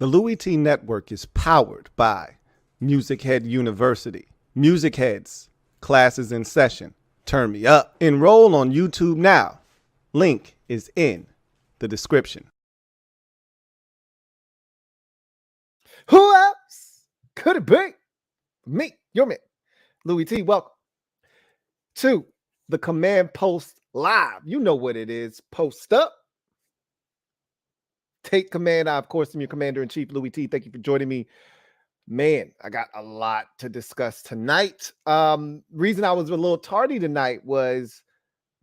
The Louie T Network is powered by MusicHead University. MusicHeads, classes in session. Turn me up. Enroll on YouTube now. Link is in the description. Who else could it be? Me, your man, Louie T. Welcome to the Command Post Live. You know what it is. Post up. Take command. I, of course, am your commander-in-chief, Louie T. Thank you for joining me. Man, I got a lot to discuss tonight. Reason I was a little tardy tonight was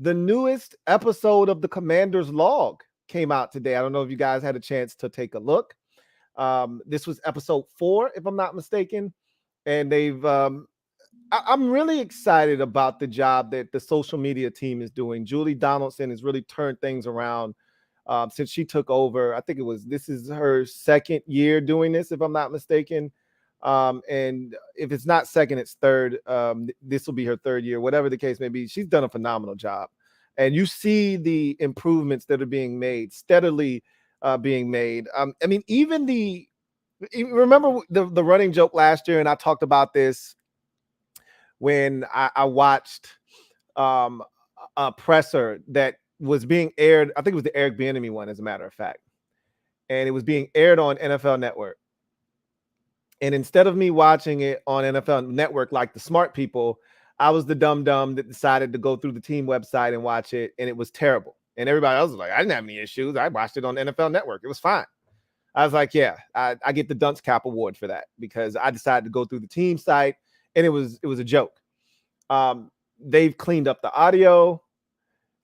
the newest episode of the Commander's Log came out today. I don't know if you guys had a chance to take a look. This was episode 4, if I'm not mistaken. And they've I'm really excited about the job that the social media team is doing. Julie Donaldson has really turned things around since she took over. I think this is her second year doing this, if I'm not mistaken. And if it's not second, it's third. This will be her third year, whatever the case may be. She's done a phenomenal job. And you see the improvements that are being made, steadily being made. I mean, remember the running joke last year, and I talked about this when I watched a presser that was being aired. I think it was the Eric Bieniemy one, as a matter of fact. And it was being aired on NFL Network. And instead of me watching it on NFL Network like the smart people, I was the dumb that decided to go through the team website and watch it, and it was terrible. And everybody else was like, I didn't have any issues. I watched it on NFL Network. It was fine. I was like, yeah, I get the dunce cap award for that, because I decided to go through the team site, and it was a joke. They've cleaned up the audio.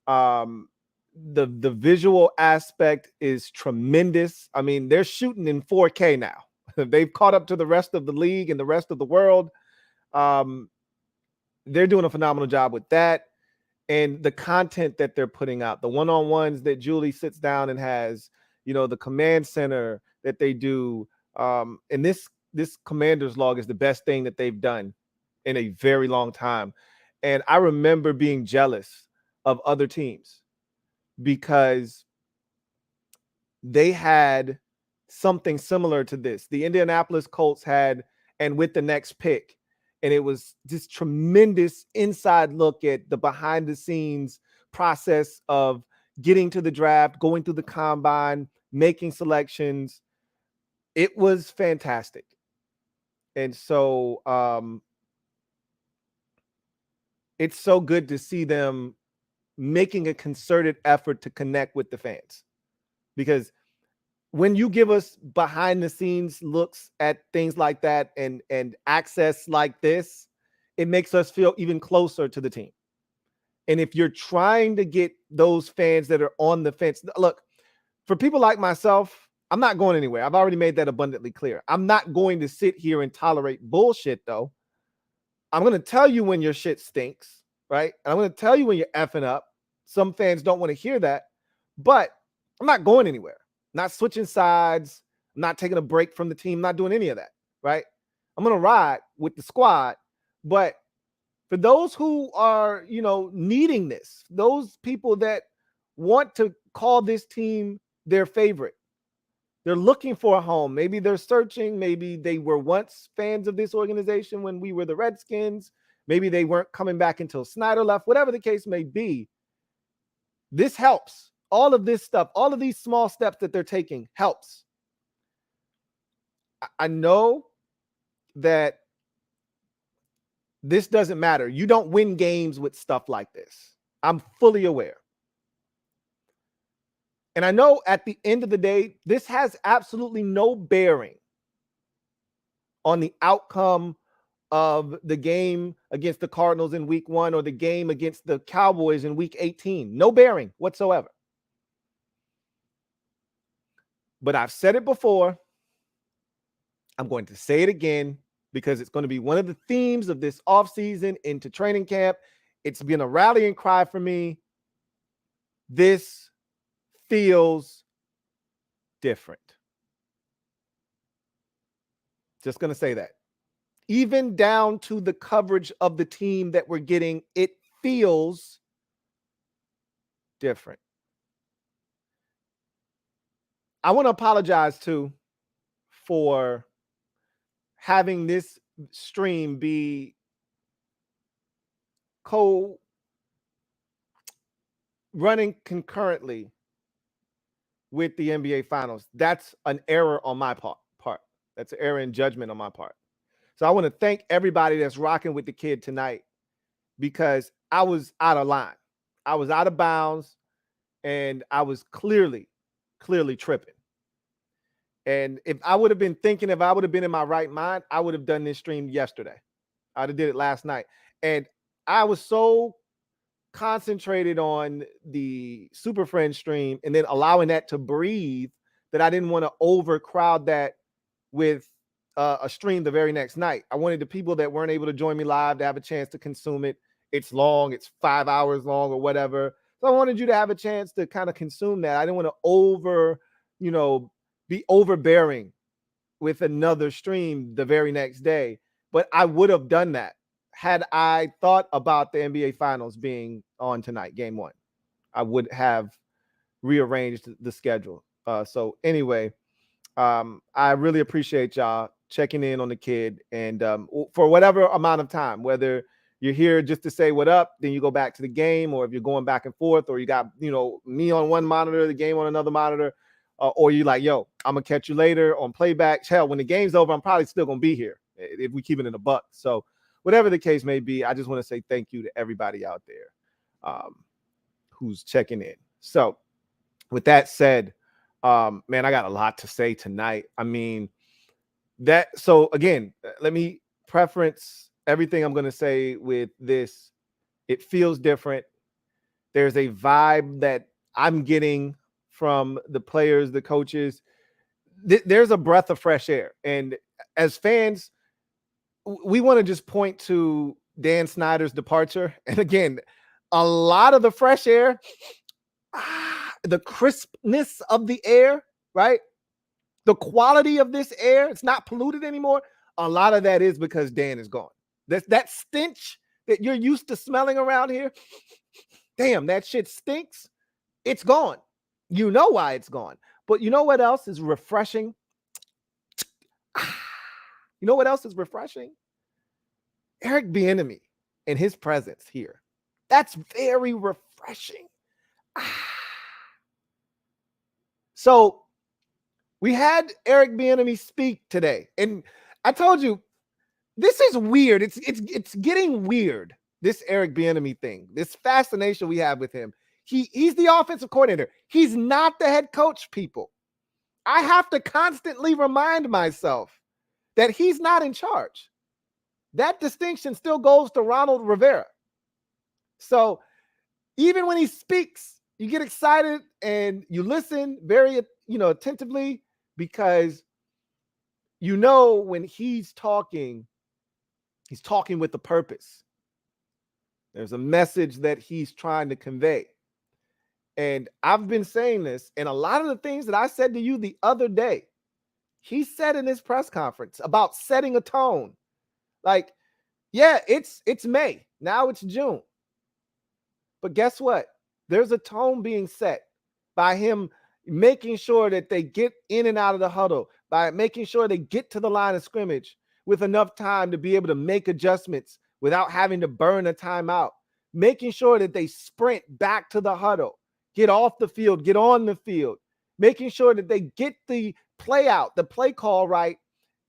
The visual aspect is tremendous. I mean, they're shooting in 4K now. They've caught up to the rest of the league and the rest of the world. They're doing a phenomenal job with that. And the content that they're putting out, the one-on-ones that Julie sits down and has, the command center that they do. And this Commander's Log is the best thing that they've done in a very long time. And I remember being jealous of other teams because they had something similar to this. The Indianapolis Colts had, and with the next pick, and it was this tremendous inside look at the behind the scenes process of getting to the draft, going through the combine, making selections. It was fantastic. And so it's so good to see them making a concerted effort to connect with the fans, because when you give us behind the scenes looks at things like that and access like this, it makes us feel even closer to the team. And if you're trying to get those fans that are on the fence, look, for people like myself, I'm not going anywhere. I've already made that abundantly clear. I'm not going to sit here and tolerate bullshit, though. I'm going to tell you when your shit stinks, right? And I'm going to tell you when you're effing up. Some fans don't want to hear that, but I'm not going anywhere. Not switching sides, not taking a break from the team, not doing any of that, right? I'm going to ride with the squad. But for those who are, needing this, those people that want to call this team their favorite, they're looking for a home. Maybe they're searching. Maybe they were once fans of this organization when we were the Redskins. Maybe they weren't coming back until Snyder left. Whatever the case may be, this helps. All of this stuff, all of these small steps that they're taking helps. I know that this doesn't matter. You don't win games with stuff like this. I'm fully aware. And I know at the end of the day, this has absolutely no bearing on the outcome of the game against the Cardinals in week 1 or the game against the Cowboys in week 18. No bearing whatsoever. But I've said it before. I'm going to say it again, because it's going to be one of the themes of this offseason into training camp. It's been a rallying cry for me. This feels different. Just going to say that. Even down to the coverage of the team that we're getting, it feels different. I want to apologize too for having this stream be running concurrently with the NBA Finals. That's an error on my part. That's an error in judgment on my part. So I want to thank everybody that's rocking with the kid tonight, because I was out of line. I was out of bounds, and I was clearly tripping. And if I would have been thinking, if I would have been in my right mind, I would have done this stream yesterday. I'd have did it last night. And I was so concentrated on the Super Friends stream and then allowing that to breathe that I didn't want to overcrowd that with a stream the very next night. I wanted the people that weren't able to join me live to have a chance to consume it. It's long, it's 5 hours long or whatever. So I wanted you to have a chance to kind of consume that. I didn't want to be overbearing with another stream the very next day. But I would have done that had I thought about the NBA Finals being on tonight, game 1. I would have rearranged the schedule. So anyway, I really appreciate y'all checking in on the kid, and for whatever amount of time, whether you're here just to say what up, then you go back to the game, or if you're going back and forth, or you got me on one monitor, the game on another monitor, or you like, yo, I'm gonna catch you later on playback. Hell, when the game's over, I'm probably still gonna be here if we keep it in a buck. So whatever the case may be, I just want to say thank you to everybody out there who's checking in. So with that said, man, I got a lot to say tonight. I mean, so again, let me preference everything I'm going to say with this. It feels different. There's a vibe that I'm getting from the players, the coaches. There's a breath of fresh air. And as fans, we want to just point to Dan Snyder's departure. And again, a lot of the fresh air, the crispness of the air, right? The quality of this air, it's not polluted anymore. A lot of that is because Dan is gone. That stench that you're used to smelling around here, damn, that shit stinks. It's gone. You know why it's gone. But you know what else is refreshing? You know what else is refreshing? Eric Bieniemy and his presence here. That's very refreshing. So we had Eric Bieniemy speak today, and I told you this is weird. It's getting weird. This Eric Bieniemy thing, this fascination we have with him. He's the offensive coordinator. He's not the head coach, people. I have to constantly remind myself that he's not in charge. That distinction still goes to Ronald Rivera. So even when he speaks, you get excited and you listen very, attentively, because when he's talking with a purpose. There's a message that he's trying to convey. And I've been saying this, and a lot of the things that I said to you the other day, he said in his press conference about setting a tone. Like, yeah, it's May. Now it's June. But guess what? There's a tone being set by him making sure that they get in and out of the huddle, by making sure they get to the line of scrimmage with enough time to be able to make adjustments without having to burn a timeout, making sure that they sprint back to the huddle, get off the field, get on the field, making sure that they get the play out, the play call right.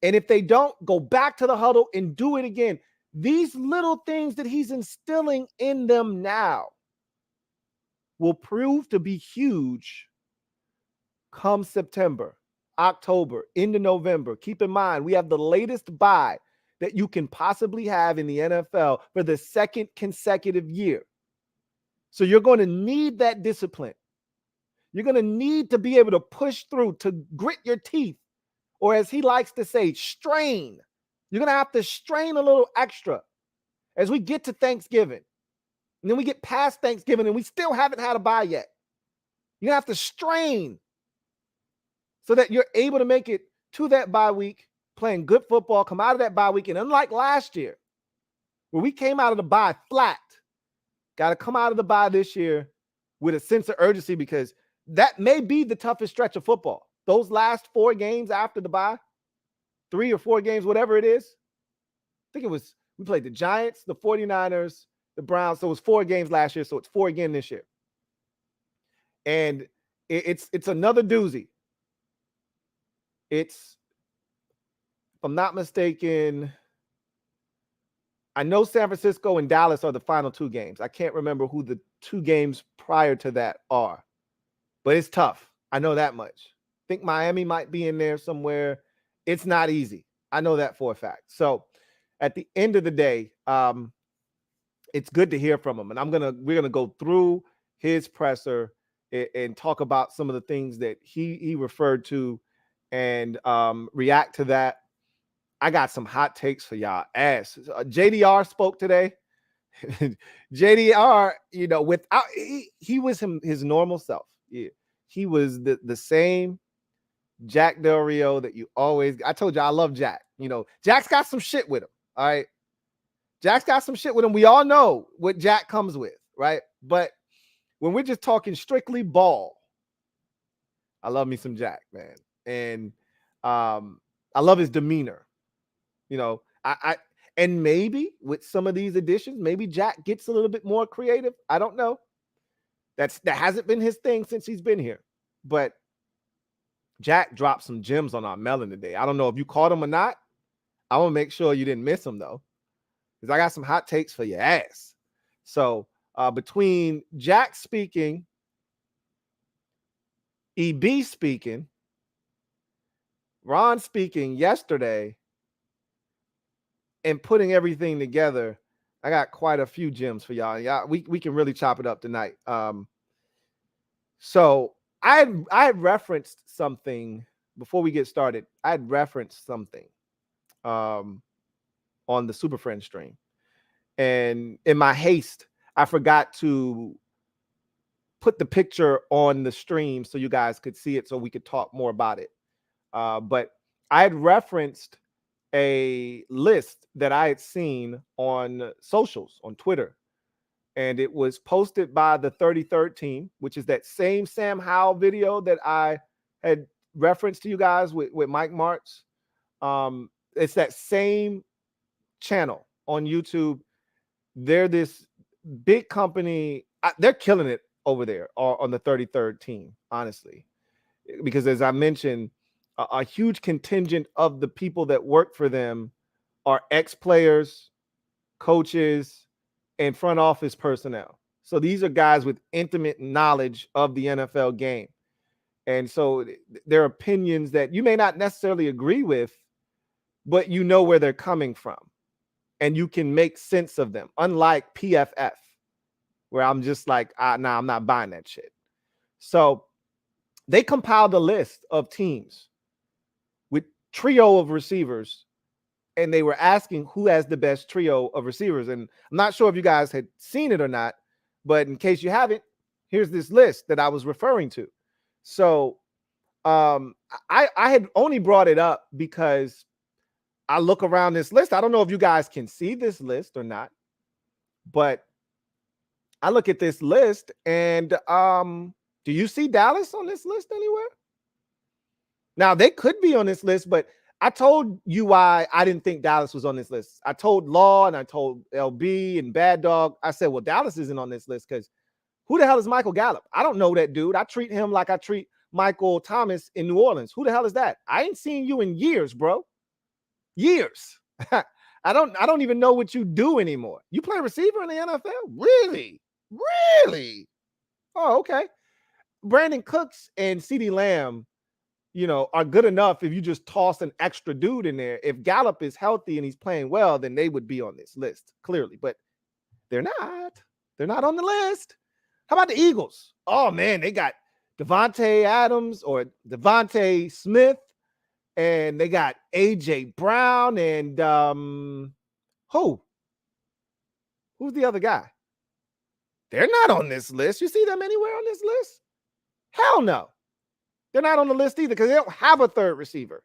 And if they don't, go back to the huddle and do it again. These little things that he's instilling in them now will prove to be huge come September, October, into November. Keep in mind, we have the latest bye that you can possibly have in the NFL for the second consecutive year. So you're going to need that discipline. You're going to need to be able to push through, to grit your teeth, or as he likes to say, strain. You're going to have to strain a little extra as we get to Thanksgiving. And then we get past Thanksgiving and we still haven't had a bye yet. You're going to have to strain so that you're able to make it to that bye week, playing good football, come out of that bye week. And unlike last year, where we came out of the bye flat, got to come out of the bye this year with a sense of urgency, because that may be the toughest stretch of football. Those last 4 games after the bye, 3 or 4 games, whatever it is. I think it was, we played the Giants, the 49ers, the Browns. So it was 4 games last year. So it's 4 again this year. And it's another doozy. It's, if I'm not mistaken, I know San Francisco and Dallas are the final 2 games. I can't remember who the 2 games prior to that are, but it's tough. I know that much. I think Miami might be in there somewhere. It's not easy. I know that for a fact. So at the end of the day, it's good to hear from him. And we're gonna go through his presser and talk about some of the things that he referred to and react to that. I got some hot takes for y'all. JDR spoke today. JDR, without he was his normal self. Yeah. He was the same Jack Del Rio that you always. I told you I love Jack. Jack's got some shit with him. All right. Jack's got some shit with him. We all know what Jack comes with, right? But when we're just talking strictly ball, I love me some Jack, man. And I love his demeanor. And maybe with some of these additions, maybe Jack gets a little bit more creative. I don't know. That hasn't been his thing since he's been here. But Jack dropped some gems on our melon today. I don't know if you caught him or not. I want to make sure you didn't miss him, though, because I got some hot takes for your ass. So between Jack speaking, EB speaking, Ron speaking yesterday, and putting everything together, I got quite a few gems for y'all. Yeah, we can really chop it up tonight. So I had referenced something before we get started. I had referenced something on the Super Friends stream, and in my haste, I forgot to put the picture on the stream so you guys could see it, so we could talk more about it. But I had referenced a list that I had seen on socials, on Twitter, and it was posted by the 33rd team, which is that same Sam Howell video that I had referenced to you guys with Mike Martz. It's that same channel on YouTube. They're this big company. They're killing it over there on the 33rd team, honestly, because as I mentioned, a huge contingent of the people that work for them are ex-players, coaches, and front office personnel. So these are guys with intimate knowledge of the NFL game. And so their opinions that you may not necessarily agree with, but you know where they're coming from and you can make sense of them. Unlike PFF, where I'm just like, nah, I'm not buying that shit. So they compiled a list of teams with trio of receivers, and they were asking who has the best trio of receivers. And I'm not sure if you guys had seen it or not, but in case you haven't, here's this list that I was referring to. So I had only brought it up because I look around this list. I don't know if you guys can see this list or not, but I look at this list, and do you see Dallas on this list anywhere? Now, they could be on this list, but I told you why I didn't think Dallas was on this list. I told Law and I told LB and Bad Dog. I said, well, Dallas isn't on this list because who the hell is Michael Gallup? I don't know that dude. I treat him like I treat Michael Thomas in New Orleans. Who the hell is that? I ain't seen you in years, bro. Years. I don't even know what you do anymore. You play receiver in the NFL? Really? Really? Oh, okay. Brandon Cooks and CeeDee Lamb, are good enough if you just toss an extra dude in there. If Gallup is healthy and he's playing well, then they would be on this list, clearly. But they're not. They're not on the list. How about the Eagles? Oh, man, they got Devontae Adams or Devontae Smith, and they got A.J. Brown and who? Who's the other guy? They're not on this list. You see them anywhere on this list? Hell no. They're not on the list either because they don't have a third receiver.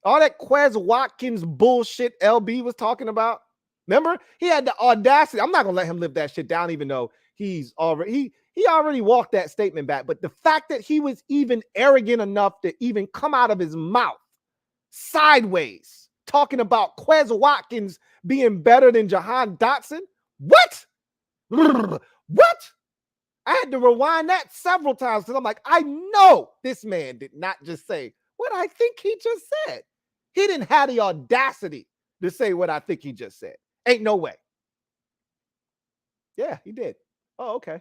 All that Quez Watkins bullshit LB was talking about. Remember? He had the audacity. I'm not going to let him live that shit down, even though he already walked that statement back. But the fact that he was even arrogant enough to even come out of his mouth sideways, talking about Quez Watkins being better than Jahan Dotson. What? What? I had to rewind that several times because I'm like, I know this man did not just say what I think he just said. He didn't have the audacity to say what I think he just said. Ain't no way. Yeah, he did. Oh, okay.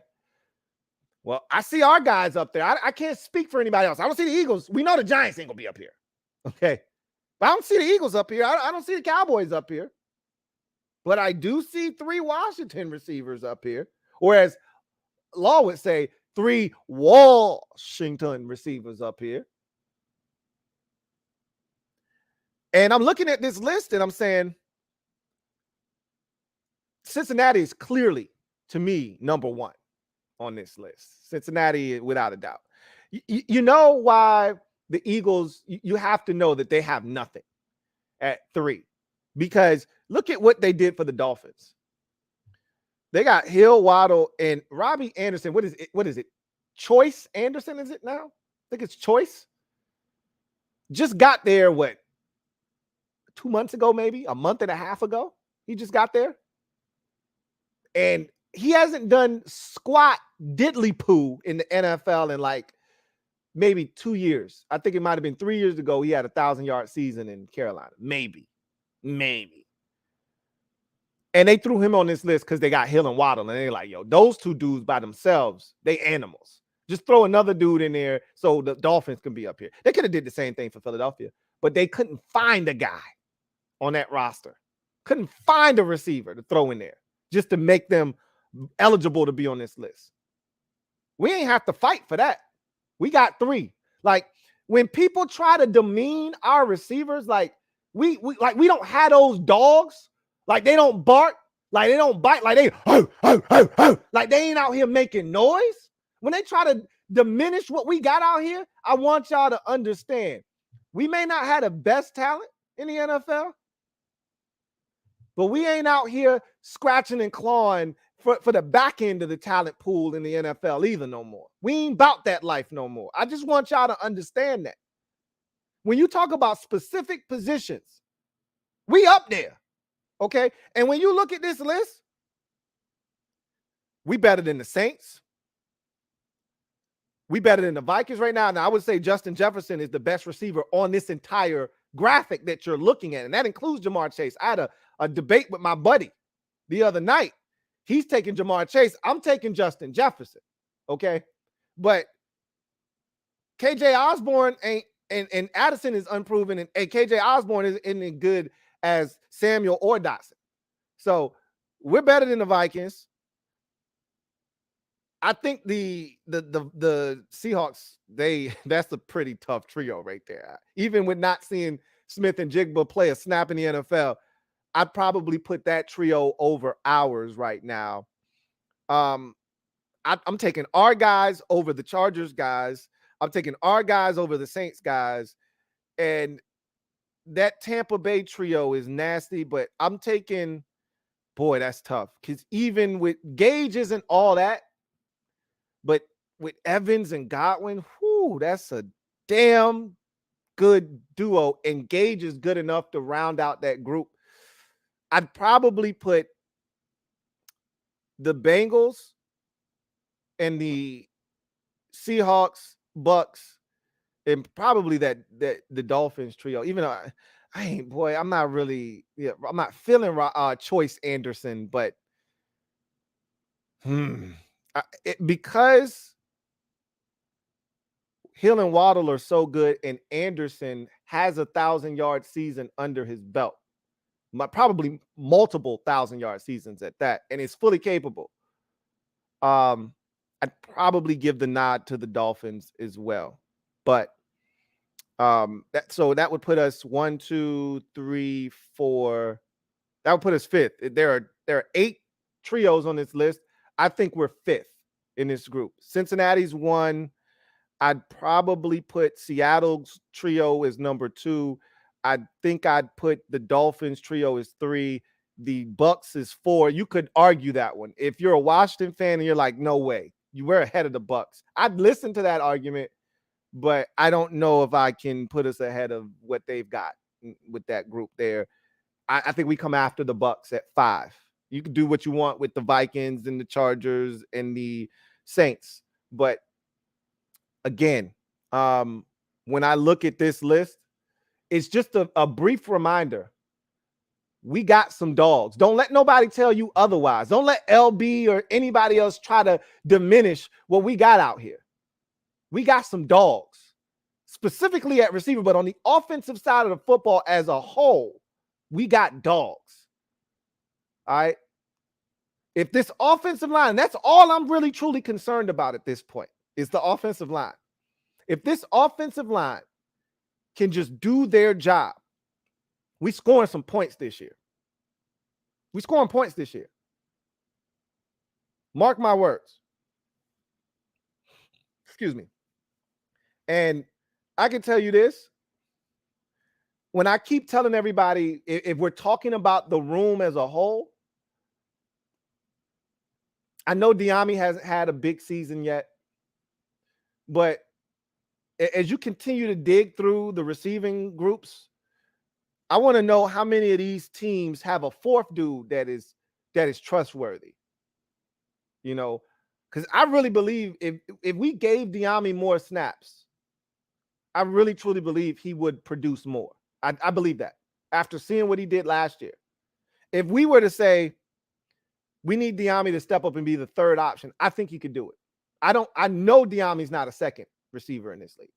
Well, I see our guys up there. I can't speak for anybody else. I don't see the Eagles. We know the Giants ain't going to be up here. Okay. But I don't see the Eagles up here. I don't see the Cowboys up here. But I do see 3 Washington receivers up here. Or as Law would say, 3 Washington receivers up here. And I'm looking at this list and I'm saying Cincinnati is clearly, to me, number 1 on this list. Cincinnati, without a doubt. You know why the Eagles, you have to know that they have nothing at 3. Because look at what they did for the Dolphins. They got Hill, Waddle, and Robbie Anderson. What is it? Choice Anderson, is it now? I think it's Choice. Just got there, 2 months ago, maybe? A month and a half ago? He just got there. And he hasn't done squat diddly poo in the NFL in like maybe 2 years. I think it might have been 3 years ago. He had a 1,000-yard season in Carolina. Maybe. And they threw him on this list because they got Hill and Waddle. And they're like, yo, those 2 dudes by themselves, they animals. Just throw another dude in there so the Dolphins can be up here. They could have did the same thing for Philadelphia, but they couldn't find a guy on that roster. Couldn't find a receiver to throw in there just to make them eligible to be on this list. We ain't have to fight for that. We got 3. Like, when people try to demean our receivers, like we don't have those dogs. Like, they don't bark. Like, they don't bite. Like, like they ain't out here making noise. When they try to diminish what we got out here, I want y'all to understand. We may not have the best talent in the NFL, but we ain't out here scratching and clawing for the back end of the talent pool in the NFL either no more. We ain't about that life no more. I just want y'all to understand that. When you talk about specific positions, we up there, okay? And when you look at this list, we better than the Saints. We better than the Vikings right now. Now, I would say Justin Jefferson is the best receiver on this entire graphic that you're looking at, and that includes Jamar Chase. I had a debate with my buddy the other night. He's taking Jamar Chase. I'm taking Justin Jefferson, okay? But KJ Osborne ain't, and Addison is unproven, and KJ Osborne isn't as good as Samuel or Dotson. So we're better than the Vikings. I think the Seahawks, that's a pretty tough trio right there. Even with not seeing Smith and Jigba play a snap in the NFL, I'd probably put that trio over ours right now. I'm taking our guys over the Chargers guys. I'm taking our guys over the Saints guys. And that Tampa Bay trio is nasty, but I'm taking, boy, that's tough. Because even with Gage isn't all that, but with Evans and Godwin, whoo, that's a damn good duo. And Gage is good enough to round out that group. I'd probably put the Bengals and the Seahawks, Bucks, and probably the Dolphins trio. Even though I'm not really, I'm not feeling Choice Anderson, but because Hill and Waddle are so good, and Anderson has 1,000-yard season under his belt, probably multiple 1,000-yard seasons at that, and is fully capable. I'd probably give the nod to the Dolphins as well, but that would put us 1, 2, 3, 4. That would put us 5th. There are 8 trios on this list. I think we're 5th in this group. Cincinnati's 1. I'd probably put Seattle's trio as number 2. I think I'd put the Dolphins trio as 3. The Bucks is 4. You could argue that one. If you're a Washington fan and you're like, no way, you were ahead of the Bucks, I'd listen to that argument, but I don't know if I can put us ahead of what they've got with that group there. I think we come after the Bucks at 5. You can do what you want with the Vikings and the Chargers and the Saints, but again, when I look at this list, it's just a brief reminder. We got some dogs. Don't let nobody tell you otherwise. Don't let LB or anybody else try to diminish what we got out here. We got some dogs, specifically at receiver, but on the offensive side of the football as a whole, we got dogs. All right. If this offensive line, that's all I'm really truly concerned about at this point, is the offensive line. If this offensive line can just do their job, we scoring some points this year. We scoring points this year. Mark my words. Excuse me. And I can tell you this. When I keep telling everybody, if we're talking about the room as a whole, I know Bieniemy hasn't had a big season yet, but as you continue to dig through the receiving groups, I want to know how many of these teams have a fourth dude that is trustworthy. You know, because I really believe if we gave Bieniemy more snaps, I really truly believe he would produce more. I believe that after seeing what he did last year. If we were to say we need Bieniemy to step up and be the third option, I think he could do it. I know Diami's not a second receiver in this league,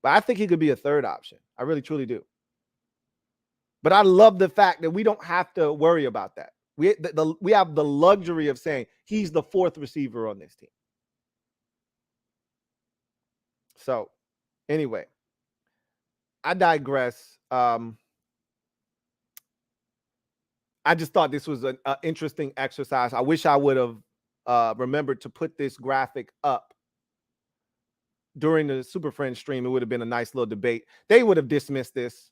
but I think he could be a third option. I really truly do. But I love the fact that we don't have to worry about that. We have the luxury of saying he's the fourth receiver on this team. So anyway, I digress. I just thought this was an interesting exercise. I wish I would have remembered to put this graphic up during the Super Friends stream. It would have been a nice little debate. They would have dismissed this,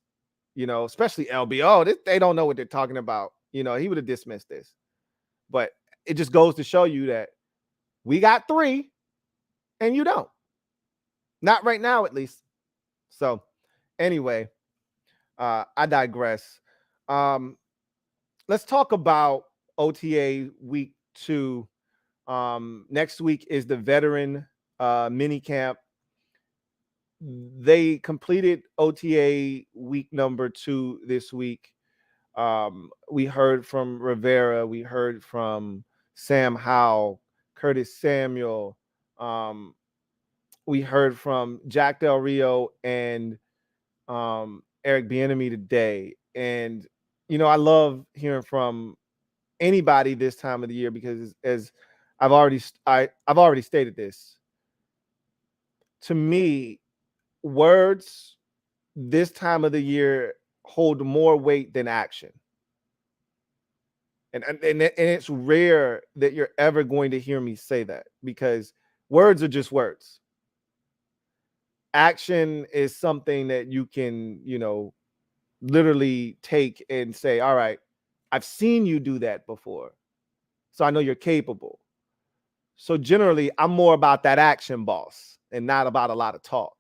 especially LB. Oh, they don't know what they're talking about. He would have dismissed this. But it just goes to show you that we got 3 and you don't. Not right now, at least. So anyway, I digress. Let's talk about OTA week 2. Next week is the veteran mini camp. They completed OTA week number 2 this week. We heard from Rivera. We heard from Sam Howell, Curtis Samuel. We heard from Jack Del Rio and Eric Bieniemy today. And, I love hearing from anybody this time of the year because as I've already stated this. To me, words this time of the year hold more weight than action. And it's rare that you're ever going to hear me say that because words are just words. Action is something that you can, literally take and say, all right, I've seen you do that before, so I know you're capable. So generally, I'm more about that action, boss, and not about a lot of talk.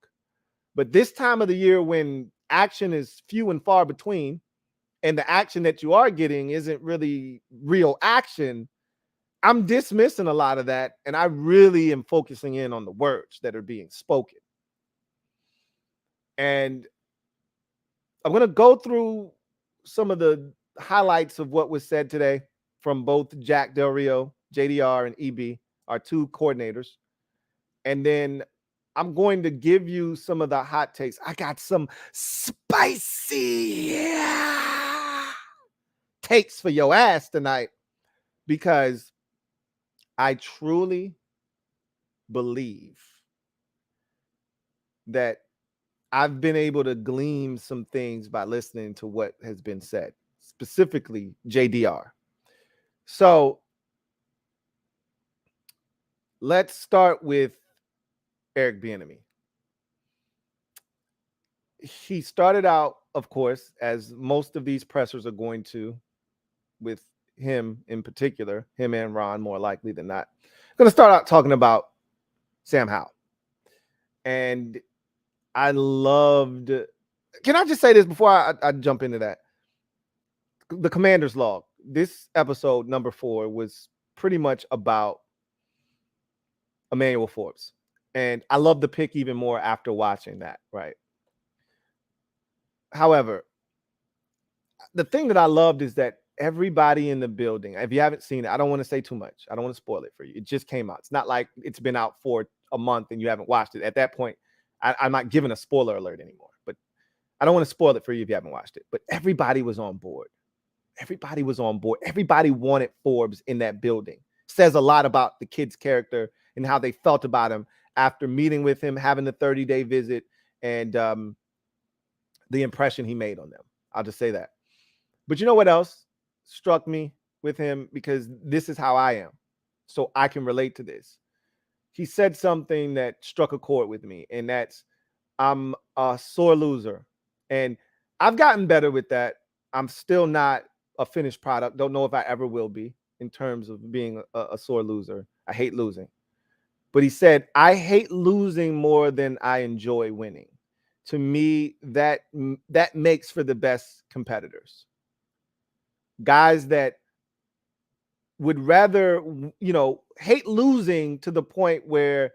But this time of the year when action is few and far between, and the action that you are getting isn't really real action, I'm dismissing a lot of that, and I really am focusing in on the words that are being spoken. And I'm going to go through some of the highlights of what was said today from both Jack Del Rio, JDR, and EB, our 2 coordinators. And then I'm going to give you some of the hot takes. I got some spicy takes for your ass tonight because I truly believe that I've been able to glean some things by listening to what has been said, specifically JDR. So let's start with Eric Bieniemy. He started out, of course, as most of these pressers are going to, with him in particular, him and Ron more likely than not. I'm going to start out talking about Sam Howell. And I loved Can I just say this before I jump into that? The Commander's Log. This episode, number 4, was pretty much about Emmanuel Forbes. And I love the pick even more after watching that, right? However, the thing that I loved is that everybody in the building, if you haven't seen it, I don't want to say too much. I don't want to spoil it for you. It just came out. It's not like it's been out for a month and you haven't watched it. At that point, I'm not giving a spoiler alert anymore, but I don't want to spoil it for you if you haven't watched it. But everybody was on board. Everybody was on board. Everybody wanted Forbes in that building. Says a lot about the kid's character and how they felt about him after meeting with him, having the 30-day visit, and the impression he made on them. I'll just say that. But you know what else struck me with him? Because this is how I am, so I can relate to this. He said something that struck a chord with me, and that's, I'm a sore loser. And I've gotten better with that. I'm still not a finished product. Don't know if I ever will be in terms of being a sore loser. I hate losing. But he said, I hate losing more than I enjoy winning. To me, that makes for the best competitors. Guys that would rather, hate losing to the point where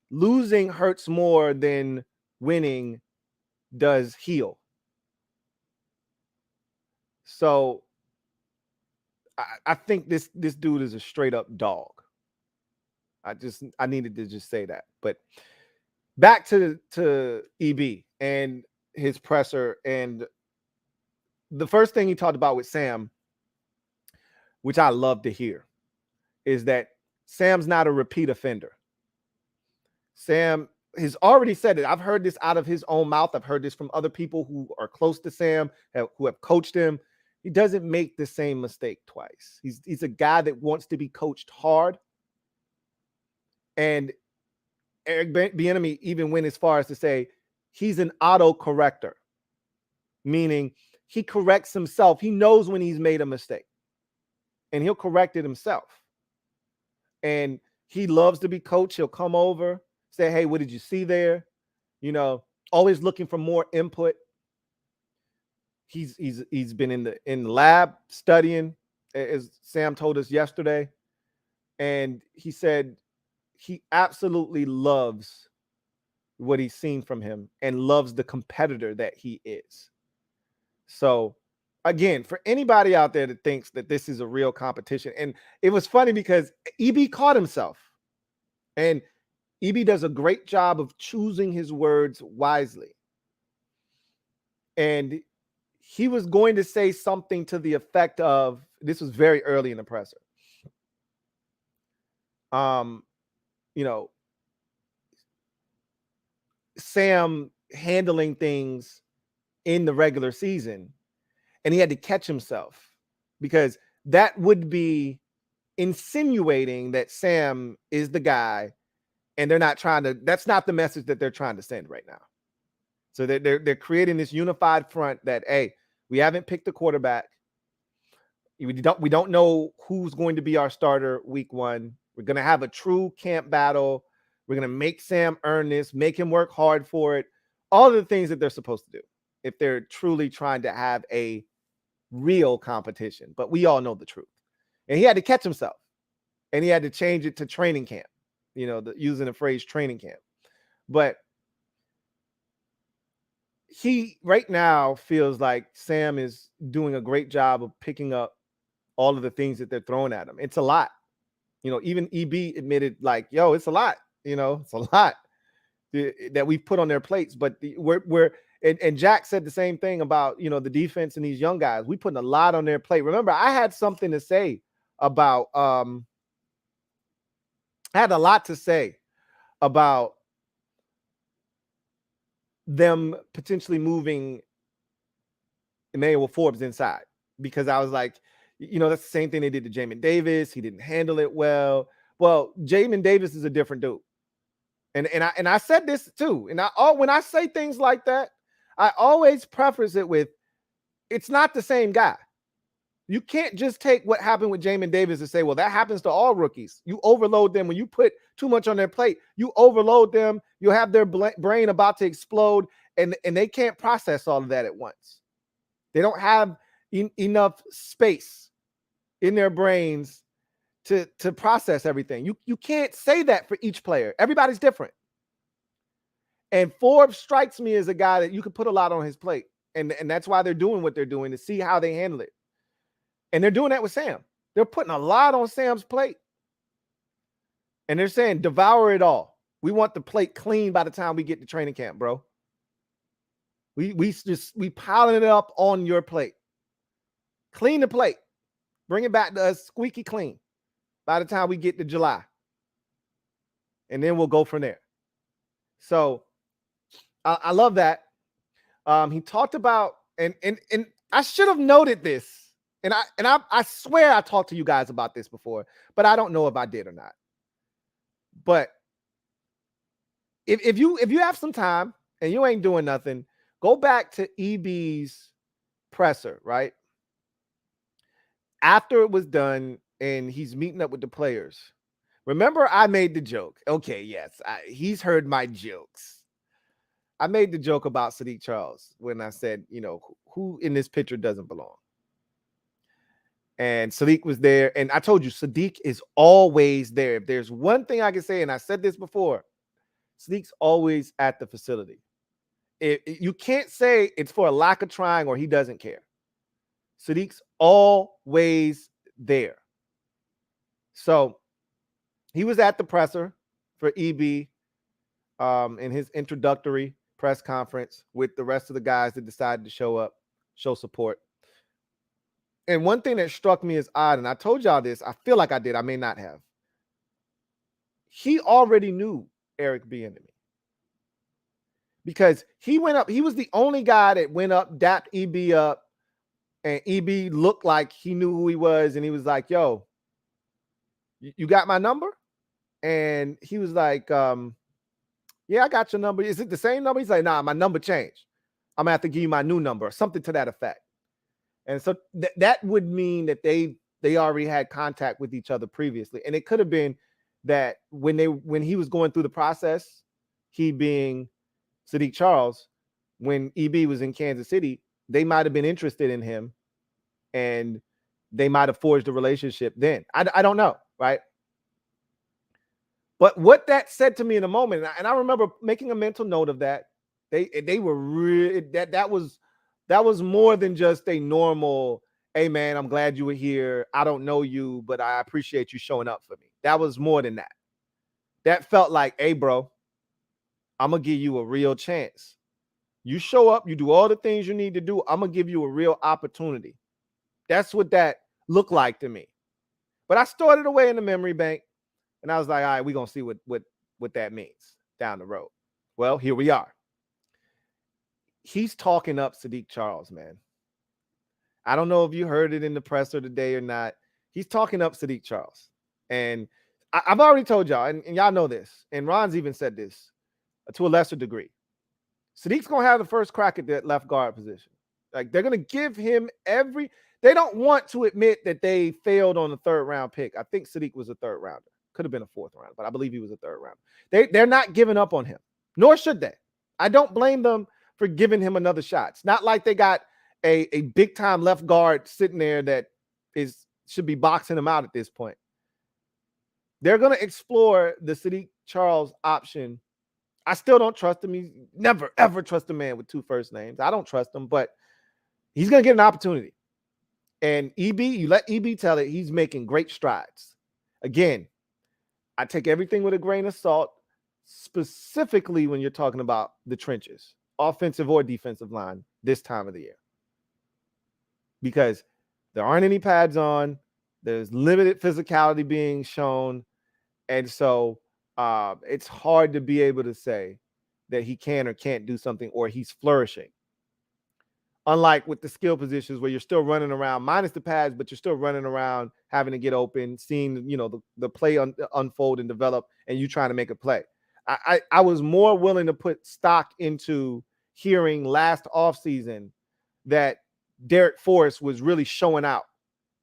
losing hurts more than winning does heal. So I think this dude is a straight up dog. I needed to just say that. But back to EB and his presser, and the first thing he talked about with Sam, which I love to hear, is that Sam's not a repeat offender. Sam has already said it. I've heard this out of his own mouth. I've heard this from other people who are close to Sam, who have coached him. He doesn't make the same mistake twice. He's a guy that wants to be coached hard. And Eric Bieniemy even went as far as to say he's an auto-corrector, meaning he corrects himself. He knows when he's made a mistake, and he'll correct it himself. And he loves to be coached. He'll come over, say, hey, what did you see there? Always looking for more input. He's been in the lab studying, as Sam told us yesterday. And he said he absolutely loves what he's seen from him and loves the competitor that he is. So again, for anybody out there that thinks that this is a real competition, and it was funny because EB caught himself, and EB does a great job of choosing his words wisely. And he was going to say something to the effect of, this was very early in the presser. Sam handling things in the regular season, and he had to catch himself, because that would be insinuating that Sam is the guy, and that's not the message that they're trying to send right now. So they're creating this unified front that, hey, we haven't picked a quarterback. We don't know who's going to be our starter week 1. We're going to have a true camp battle. We're going to make Sam earn this, make him work hard for it. All of the things that they're supposed to do if they're truly trying to have a real competition. But we all know the truth. And he had to catch himself, and he had to change it to training camp, using the phrase training camp. But he right now feels like Sam is doing a great job of picking up all of the things that they're throwing at him. It's a lot. Even EB admitted, like, yo, it's a lot. It's a lot that we've put on their plates. But and Jack said the same thing about, the defense and these young guys. We putting a lot on their plate. Remember, I had something to say about, I had a lot to say about them potentially moving Emmanuel Forbes inside, because I was like, that's the same thing they did to Jamin Davis. He didn't handle it well. Well, Jamin Davis is a different dude. And I said this too. And when I say things like that, I always preface it with, it's not the same guy. You can't just take what happened with Jamin Davis and say, well, that happens to all rookies. You overload them. When you put too much on their plate, you overload them. You'll have their brain about to explode, and they can't process all of that at once. They don't have enough space in their brains to process everything. You can't say that for each player. Everybody's different. And Forbes strikes me as a guy that you could put a lot on his plate. And that's why they're doing what they're doing, to see how they handle it. And they're doing that with Sam. They're putting a lot on Sam's plate. And they're saying, devour it all. We want the plate clean by the time we get to training camp, bro. We piling it up on your plate. Clean the plate. Bring it back to us squeaky clean by the time we get to July. And then we'll go from there. So I love that. He talked about, and I should have noted this. And I swear I talked to you guys about this before, but I don't know if I did or not. But if you have some time and you ain't doing nothing, go back to EB's presser, right? After it was done and he's meeting up with the players. Remember, I made the joke. Okay, yes, he's heard my jokes. I made the joke about Sadiq Charles when I said, who in this picture doesn't belong? And Sadiq was there. And I told you, Sadiq is always there. If there's one thing I can say, and I said this before, Sadiq's always at the facility. You can't say it's for a lack of trying or he doesn't care. Sadiq's always there. So he was at the presser for EB in his introductory press conference with the rest of the guys that decided to show up, show support. And one thing that struck me as odd, and I told y'all this, I feel like I did, I may not have. He already knew Eric Bieniemy. Because he went up, he was the only guy that went up, dapped EB up, and EB looked like he knew who he was, and he was like, yo, you got my number? And he was like, yeah, I got your number. Is it the same number? He's like, nah, my number changed. I'm gonna have to give you my new number, or something to that effect. And so that would mean that they already had contact with each other previously. And it could have been that when he was going through the process, he being Sadiq Charles, when EB was in Kansas City, they might have been interested in him and they might have forged a relationship then. I don't know, right? But what that said to me in a moment, and I remember making a mental note of that. They were really, that was more than just a normal, hey man, I'm glad you were here. I don't know you, but I appreciate you showing up for me. That was more than that. That felt like, hey bro, I'm gonna give you a real chance. You show up, you do all the things you need to do. I'm gonna give you a real opportunity. That's what that looked like to me. But I stored it away in the memory bank, and I was like, all right, we're gonna see what that means down the road. Well, here we are. He's talking up Sadiq Charles, man. I don't know if you heard it in the presser today or not. He's talking up Sadiq Charles. And I've already told y'all, and y'all know this, and Ron's even said this to a lesser degree. Sadiq's going to have the first crack at that left guard position. Like, they're going to give him they don't want to admit that they failed on the third round pick. I think Sadiq was a third rounder. Could have been a fourth round, but I believe he was a third rounder. They're not giving up on him, nor should they. I don't blame them for giving him another shot. It's not like they got a big time left guard sitting there that should be boxing him out at this point. They're going to explore the Sadiq Charles option. I still don't trust him. He's never, ever trust a man with two first names. I don't trust him, but he's going to get an opportunity. And EB, you let EB tell it, he's making great strides. Again, I take everything with a grain of salt, specifically when you're talking about the trenches, offensive or defensive line this time of the year. Because there aren't any pads on. There's limited physicality being shown. And so it's hard to be able to say that he can or can't do something or he's flourishing. Unlike with the skill positions where you're still running around, minus the pads, but you're still running around, having to get open, seeing the play unfold and develop, and you trying to make a play. I was more willing to put stock into hearing last offseason that Derek Forrest was really showing out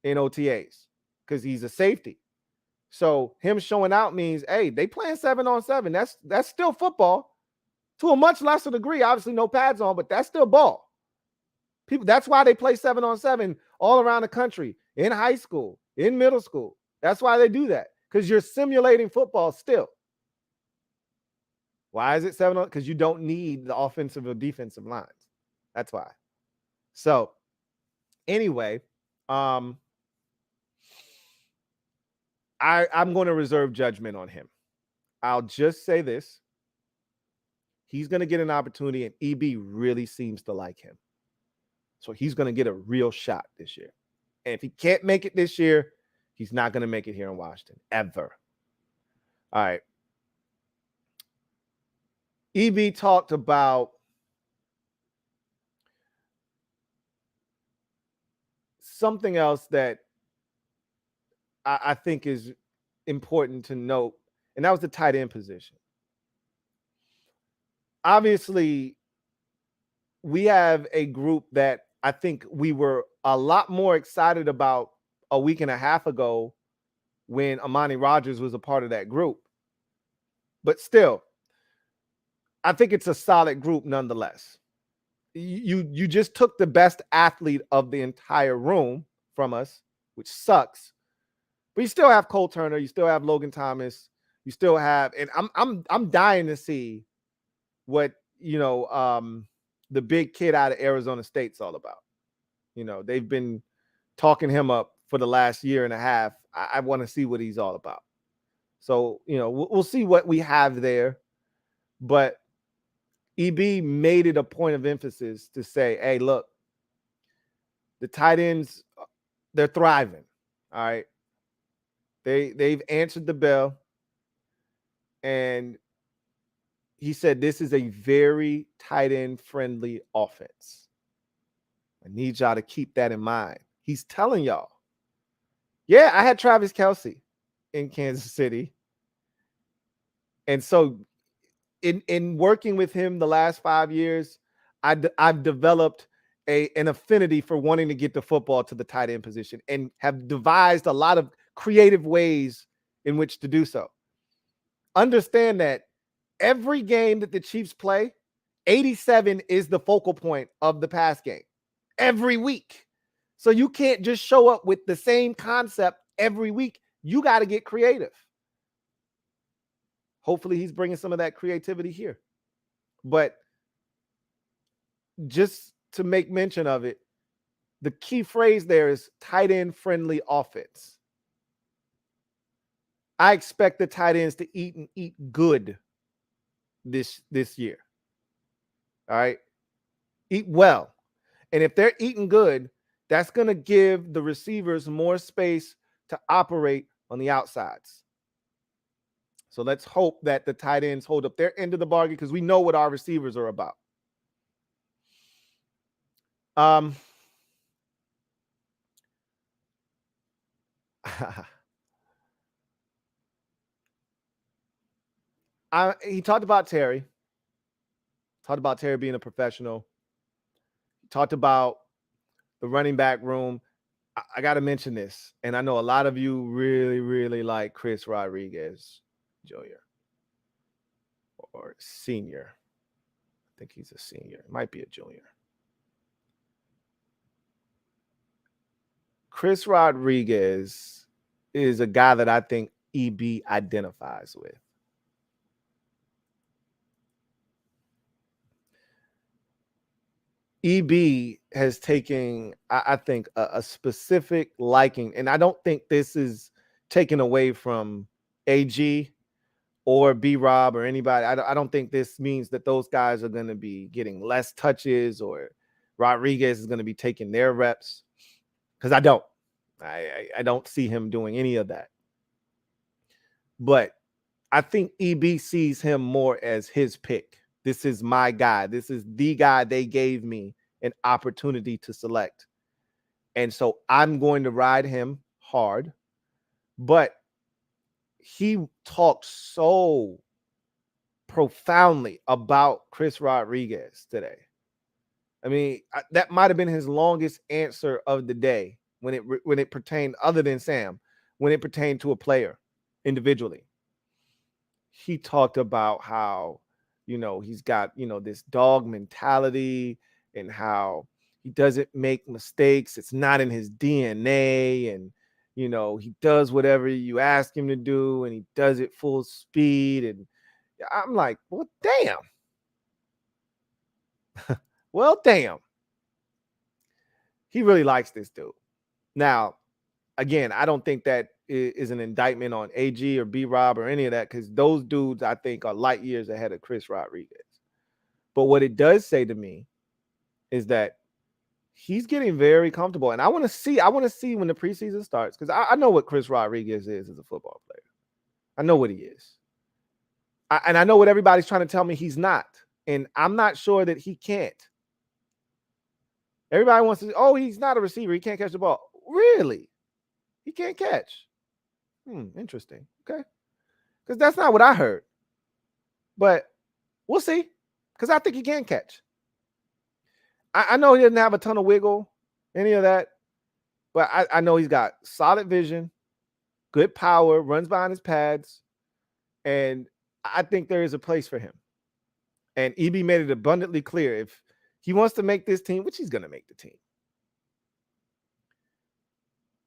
in OTAs because he's a safety. So him showing out means, hey, they playing 7-on-7. That's still football. To a much lesser degree, obviously no pads on, but that's still ball. People, that's why they play 7-on-7 all around the country, in high school, in middle school. That's why they do that, because you're simulating football still. Why is it 7-on? Because you don't need the offensive or defensive lines. That's why. So anyway, I'm going to reserve judgment on him. I'll just say this. He's going to get an opportunity, and EB really seems to like him. So he's going to get a real shot this year. And if he can't make it this year, he's not going to make it here in Washington, ever. All right. EB talked about something else that I think is important to note, and that was the tight end position. Obviously, we have a group that I think we were a lot more excited about a week and a half ago when Amani Rogers was a part of that group. But still, I think it's a solid group nonetheless. You just took the best athlete of the entire room from us, which sucks. But you still have Cole Turner, you still have Logan Thomas, you still have, and I'm dying to see what the big kid out of Arizona State's all about. They've been talking him up for the last year and a half. I want to see what he's all about. So, we'll see what we have there. But EB made it a point of emphasis to say, hey, look, the tight ends, they're thriving. All right. They've answered the bell. And he said, this is a very tight end friendly offense. I need y'all to keep that in mind. He's telling y'all. Yeah, I had Travis Kelce in Kansas City. And so in working with him the last 5 years, I've developed an affinity for wanting to get the football to the tight end position and have devised a lot of creative ways in which to do so. Understand that every game that the Chiefs play, 87 is the focal point of the pass game every week. So you can't just show up with the same concept every week. You got to get creative. Hopefully he's bringing some of that creativity here. But just to make mention of it, the key phrase there is tight end friendly offense. I expect the tight ends to eat good this year. All right. Eat well. And if they're eating good, that's going to give the receivers more space to operate on the outsides. So let's hope that the tight ends hold up their end of the bargain, because we know what our receivers are about. He talked about Terry. Talked about Terry being a professional. He talked about the running back room. I got to mention this, and I know a lot of you really, really like Chris Rodriguez Jr. or senior. I think he's a senior. Might be a junior. Chris Rodriguez is a guy that I think EB identifies with. EB has taken, I think, a specific liking, and I don't think this is taken away from AG or B-Rob or anybody. I don't think this means that those guys are going to be getting less touches or Rodriguez is going to be taking their reps, because I don't. I don't see him doing any of that. But I think EB sees him more as his pick. This is my guy. This is the guy they gave me an opportunity to select. And so I'm going to ride him hard. But he talked so profoundly about Chris Rodriguez today. I mean, that might have been his longest answer of the day when it pertained, other than Sam, when it pertained to a player individually. He talked about how he's got, this dog mentality and how he doesn't make mistakes. It's not in his DNA. And, he does whatever you ask him to do and he does it full speed. And I'm like, well, damn. Well, damn. He really likes this dude. Now, again, I don't think that is an indictment on AG or B-Rob or any of that, because those dudes, I think, are light years ahead of Chris Rodriguez. But what it does say to me is that he's getting very comfortable. And I want to see when the preseason starts, because I know what Chris Rodriguez is as a football player. I know what he is. And I know what everybody's trying to tell me he's not. And I'm not sure that he can't. Everybody wants to, he's not a receiver. He can't catch the ball. Really? He can't catch. Interesting. Okay. Because that's not what I heard. But we'll see. Because I think he can catch. I know he doesn't have a ton of wiggle, any of that. But I know he's got solid vision, good power, runs behind his pads. And I think there is a place for him. And EB made it abundantly clear, if he wants to make this team, which he's going to make the team,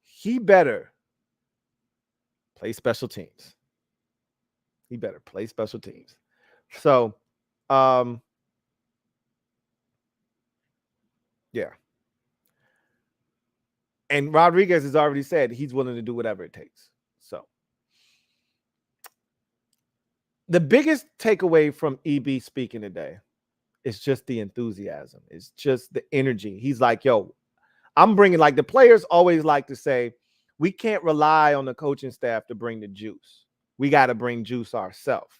he better play special teams. He better play special teams. So, yeah. And Rodriguez has already said he's willing to do whatever it takes. So, the biggest takeaway from EB speaking today is just the enthusiasm. It's just the energy. He's like, yo, I'm bringing, like, the players always like to say, we can't rely on the coaching staff to bring the juice. We got to bring juice ourselves.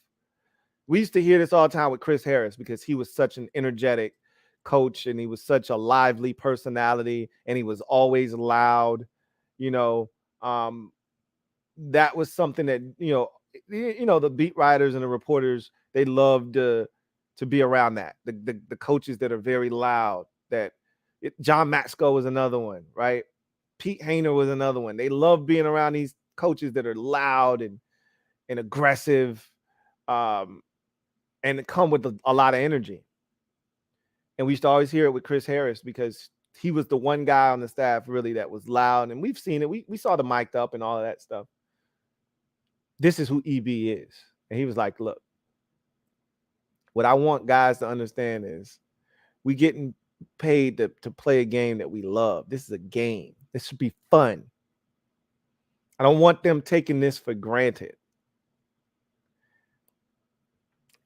We used to hear this all the time with Chris Harris, because he was such an energetic coach and he was such a lively personality and he was always loud. That was something that, the beat writers and the reporters, they loved to be around that. The coaches that are very loud, John Matsko was another one, right? Pete Hainer was another one. They love being around these coaches that are loud and aggressive, and come with a lot of energy. And we used to always hear it with Chris Harris, because he was the one guy on the staff really that was loud. And we've seen it. We saw the mic'd up and all of that stuff. This is who EB is. And he was like, look, what I want guys to understand is we getting paid to play a game that we love. This is a game. This should be fun. I don't want them taking this for granted.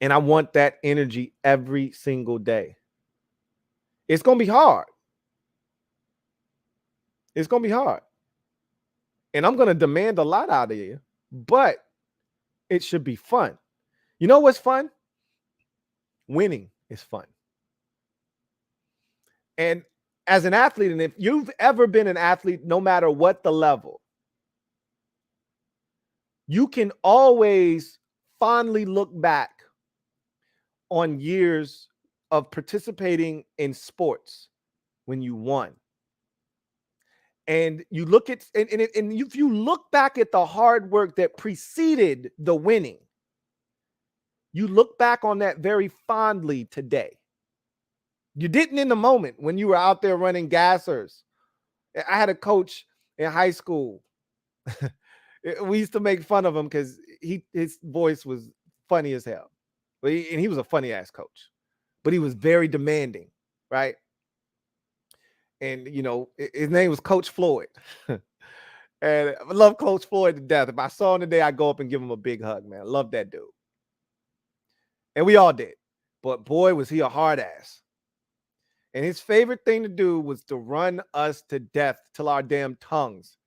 And I want that energy every single day. It's going to be hard. It's going to be hard. And I'm going to demand a lot out of you, but it should be fun. You know what's fun? Winning is fun. And as an athlete, and if you've ever been an athlete, no matter what the level, you can always fondly look back on years of participating in sports when you won. And you look at, and if you look back at the hard work that preceded the winning, you look back on that very fondly today. You didn't in the moment when you were out there running gassers. I had a coach in high school. We used to make fun of him because his voice was funny as hell. But he was a funny ass coach, but he was very demanding, right? And his name was Coach Floyd. And I love Coach Floyd to death. If I saw him today, I'd go up and give him a big hug, man. I love that dude. And we all did. But boy, was he a hard ass. And his favorite thing to do was to run us to death till our damn tongues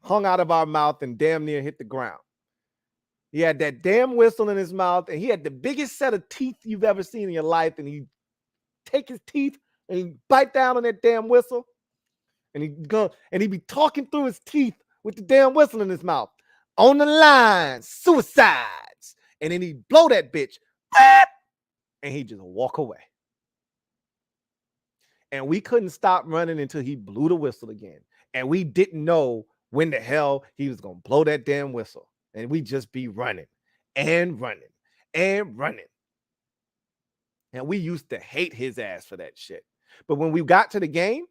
hung out of our mouth and damn near hit the ground. He had that damn whistle in his mouth, and he had the biggest set of teeth you've ever seen in your life. And he'd take his teeth and he'd bite down on that damn whistle. And he'd go and he'd be talking through his teeth with the damn whistle in his mouth. On the line, suicides. And then he'd blow that bitch. And he'd just walk away. And we couldn't stop running until he blew the whistle again. And we didn't know when the hell he was going to blow that damn whistle. And we just be running and running and running. And we used to hate his ass for that shit. But when we got to the game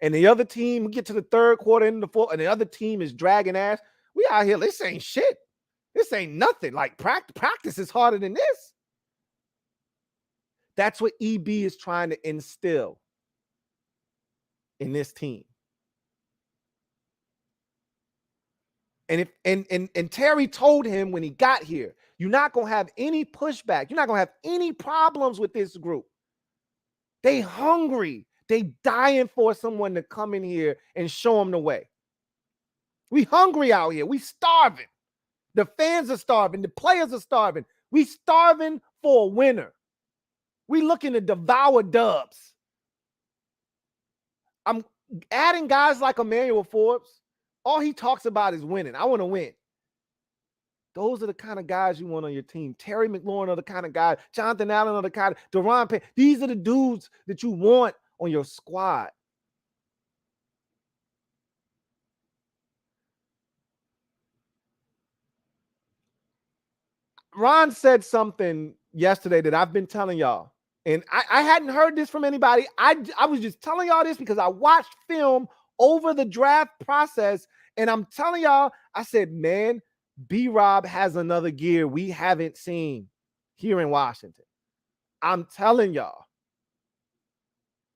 and the other team, we get to the third quarter into the fourth, and the other team is dragging ass, we out here, this ain't shit. This ain't nothing. Like practice is harder than this. That's what EB is trying to instill in this team. And Terry told him when he got here, you're not going to have any pushback. You're not going to have any problems with this group. They hungry. They dying for someone to come in here and show them the way. We hungry out here. We starving. The fans are starving. The players are starving. We starving for a winner. We looking to devour dubs. I'm adding guys like Emmanuel Forbes. All he talks about is winning. I want to win. Those are the kind of guys you want on your team. Terry McLaurin are the kind of guys. Jonathan Allen are the kind of. Deron Payne. These are the dudes that you want on your squad. Ron said something yesterday that I've been telling y'all. And I hadn't heard this from anybody. I was just telling y'all this because I watched film over the draft process. And I'm telling y'all, I said, man, B-Rob has another gear we haven't seen here in Washington. I'm telling y'all.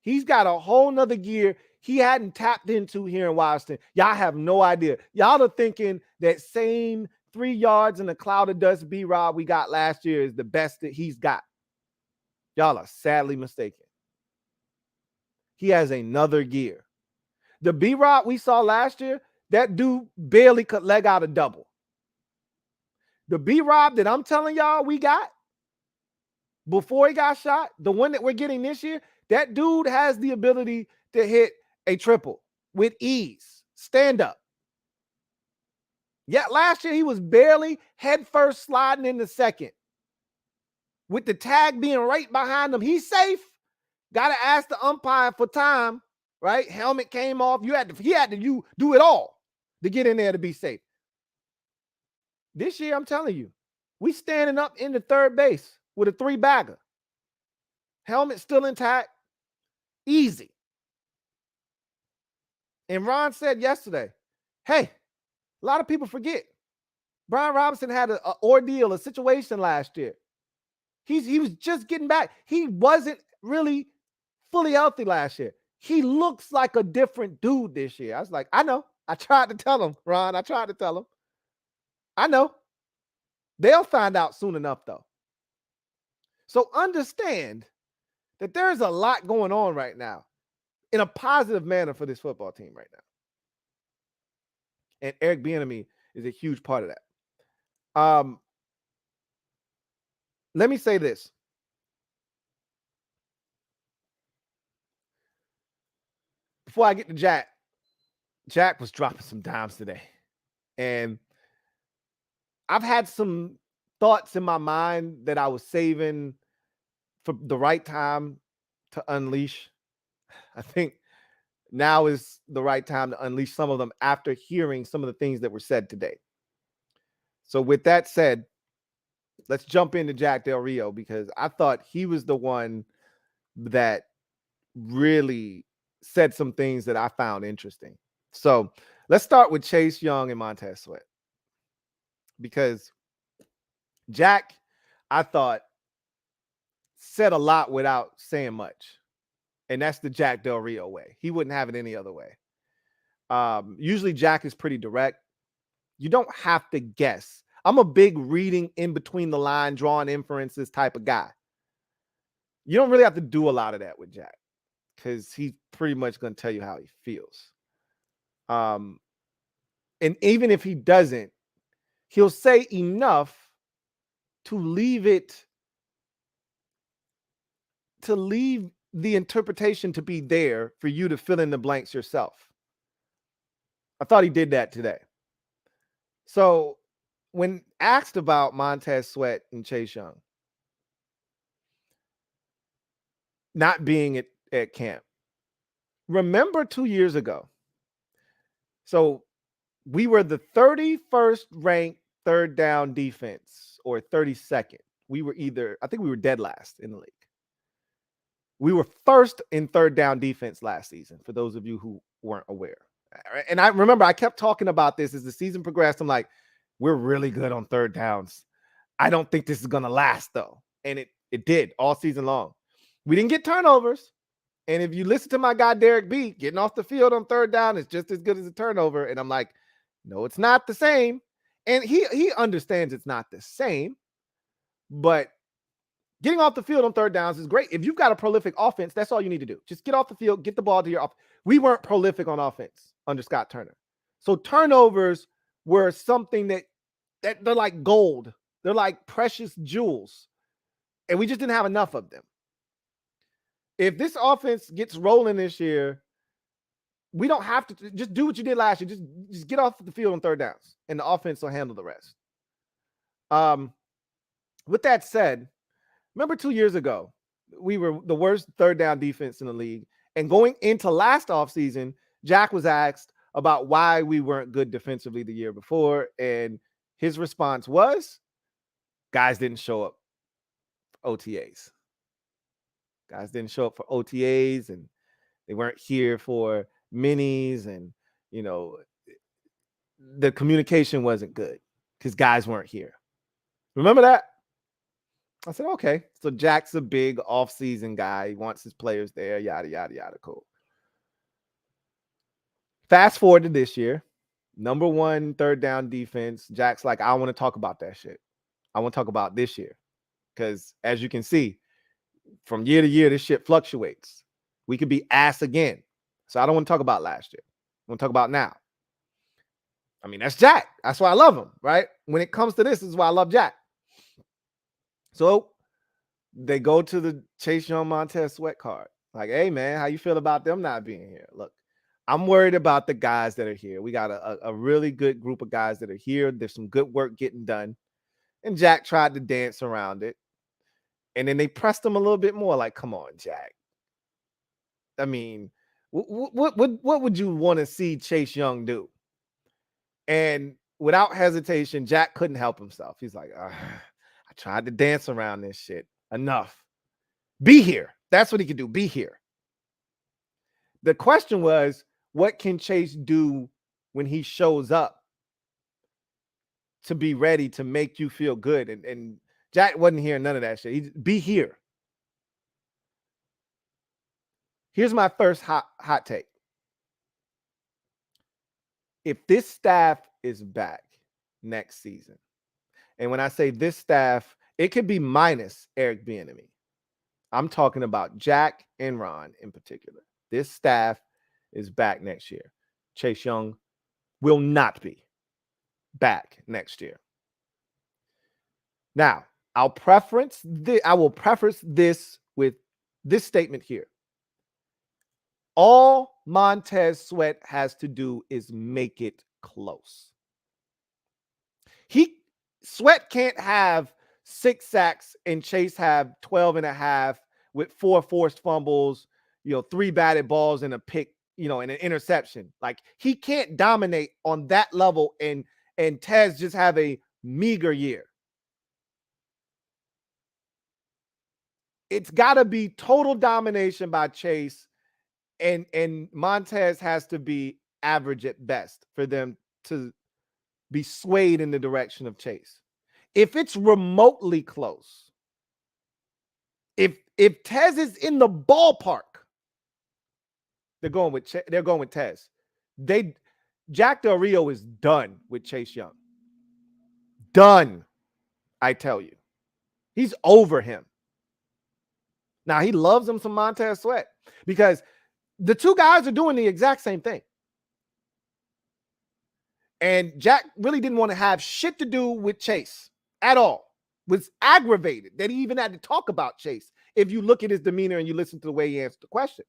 He's got a whole nother gear he hadn't tapped into here in Washington. Y'all have no idea. Y'all are thinking that same 3 yards in a cloud of dust B-Rob we got last year is the best that he's got. Y'all are sadly mistaken. He has another gear. The B-Rob we saw last year, that dude barely could leg out a double. The B-Rob that I'm telling y'all we got before he got shot, the one that we're getting this year, that dude has the ability to hit a triple with ease. Stand up. Yeah, last year he was barely head first sliding in the second. With the tag being right behind him, he's safe. Got to ask the umpire for time, right? Helmet came off. He had to do it all to get in there to be safe. This year, I'm telling you, we standing up in the third base with a 3-bagger. Helmet still intact. Easy. And Ron said yesterday, hey, a lot of people forget. Brian Robinson had an ordeal, a situation last year. He was just getting back. He wasn't really fully healthy last year. He looks like a different dude this year. I was like, I know. I tried to tell him, Ron. I tried to tell him. I know. They'll find out soon enough, though. So understand that there's a lot going on right now in a positive manner for this football team right now. And Eric Bieniemy is a huge part of that. Let me say this. Before I get to Jack was dropping some dimes today. And I've had some thoughts in my mind that I was saving for the right time to unleash. I think now is the right time to unleash some of them after hearing some of the things that were said today. So with that said, let's jump into Jack Del Rio because I thought he was the one that really said some things that I found interesting. So let's start with Chase Young and Montez Sweat because Jack, I thought, said a lot without saying much. And that's the Jack Del Rio way. He wouldn't have it any other way. Usually Jack is pretty direct. You don't have to guess. I'm a big reading in between the line, drawing inferences type of guy. You don't really have to do a lot of that with Jack because he's pretty much going to tell you how he feels. And even if he doesn't, he'll say enough to leave the interpretation to be there for you to fill in the blanks yourself. I thought he did that today. So when asked about Montez Sweat and Chase Young not being at camp, remember 2 years ago. So we were the 31st ranked third down defense or 32nd. we were I think we were dead last in the league. We were first in third down defense last season, for those of you who weren't aware. And I remember I kept talking about this as the season progressed. I'm like, we're really good on third downs. I don't think this is going to last, though. And it did all season long. We didn't get turnovers. And if you listen to my guy, Derek B, getting off the field on third down is just as good as a turnover. And I'm like, no, it's not the same. And he understands it's not the same. But getting off the field on third downs is great. If you've got a prolific offense, that's all you need to do. Just get off the field, get the ball to your offense. We weren't prolific on offense under Scott Turner. So turnovers were something that they're like gold. They're like precious jewels. And we just didn't have enough of them. If this offense gets rolling this year, we don't have to just do what you did last year. Just get off the field on third downs, and the offense will handle the rest. With that said, remember 2 years ago, we were the worst third down defense in the league. And going into last offseason, Jack was asked about why we weren't good defensively the year before. And his response was, guys didn't show up for OTAs. Guys didn't show up for OTAs, and they weren't here for minis. And, you know, the communication wasn't good because guys weren't here. Remember that? I said, okay. So Jack's a big off-season guy. He wants his players there, yada, yada, yada. Cool. Fast forward to this year, number one third down defense. Jack's like, I want to talk about that shit. I want to talk about this year. Because as you can see, from year to year, this shit fluctuates. We could be ass again. So I don't want to talk about last year. I want to talk about now. I mean, that's Jack. That's why I love him, right? When it comes to this is why I love Jack. So they go to the Chase Young Montez Sweat card. Like, hey, man, how you feel about them not being here? Look, I'm worried about the guys that are here. We got a really good group of guys that are here. There's some good work getting done. And Jack tried to dance around it. And then they pressed him a little bit more. Like, come on, Jack. I mean, what would you want to see Chase Young do? And without hesitation, Jack couldn't help himself. He's like, I tried to dance around this shit. Enough. Be here. That's what he could do. Be here. The question was, what can Chase do when he shows up to be ready to make you feel good? And Jack wasn't hearing none of that shit. He'd be here. Here's my first hot take. If this staff is back next season, and when I say this staff, it could be minus Eric Bieniemy. I'm talking about Jack and Ron in particular. This staff is back next year. Chase Young will not be back next year. Now, I will preface this with this statement here. All Montez Sweat has to do is make it close. Sweat can't have 6 sacks and Chase have 12.5 with 4 forced fumbles, 3 batted balls and a pick, and an interception. Like, he can't dominate on that level and Tez just have a meager year. It's got to be total domination by Chase, and Montez has to be average at best for them to be swayed in the direction of Chase. If it's remotely close, if Tez is in the ballpark, they're going with Tez. Jack Del Rio is done with Chase Young. Done, I tell you. He's over him. Now, he loves him some Montez Sweat because the two guys are doing the exact same thing. And Jack really didn't want to have shit to do with Chase at all. Was aggravated that he even had to talk about Chase. If you look at his demeanor and you listen to the way he answered the question.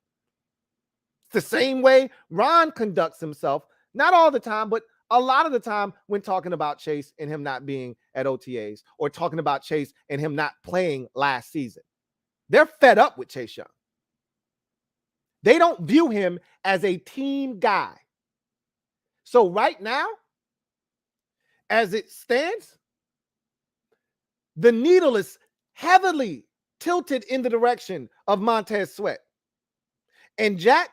It's the same way Ron conducts himself, not all the time, but a lot of the time when talking about Chase and him not being at OTAs or talking about Chase and him not playing last season. They're fed up with Chase Young. They don't view him as a team guy. So right now, as it stands, the needle is heavily tilted in the direction of Montez Sweat. And Jack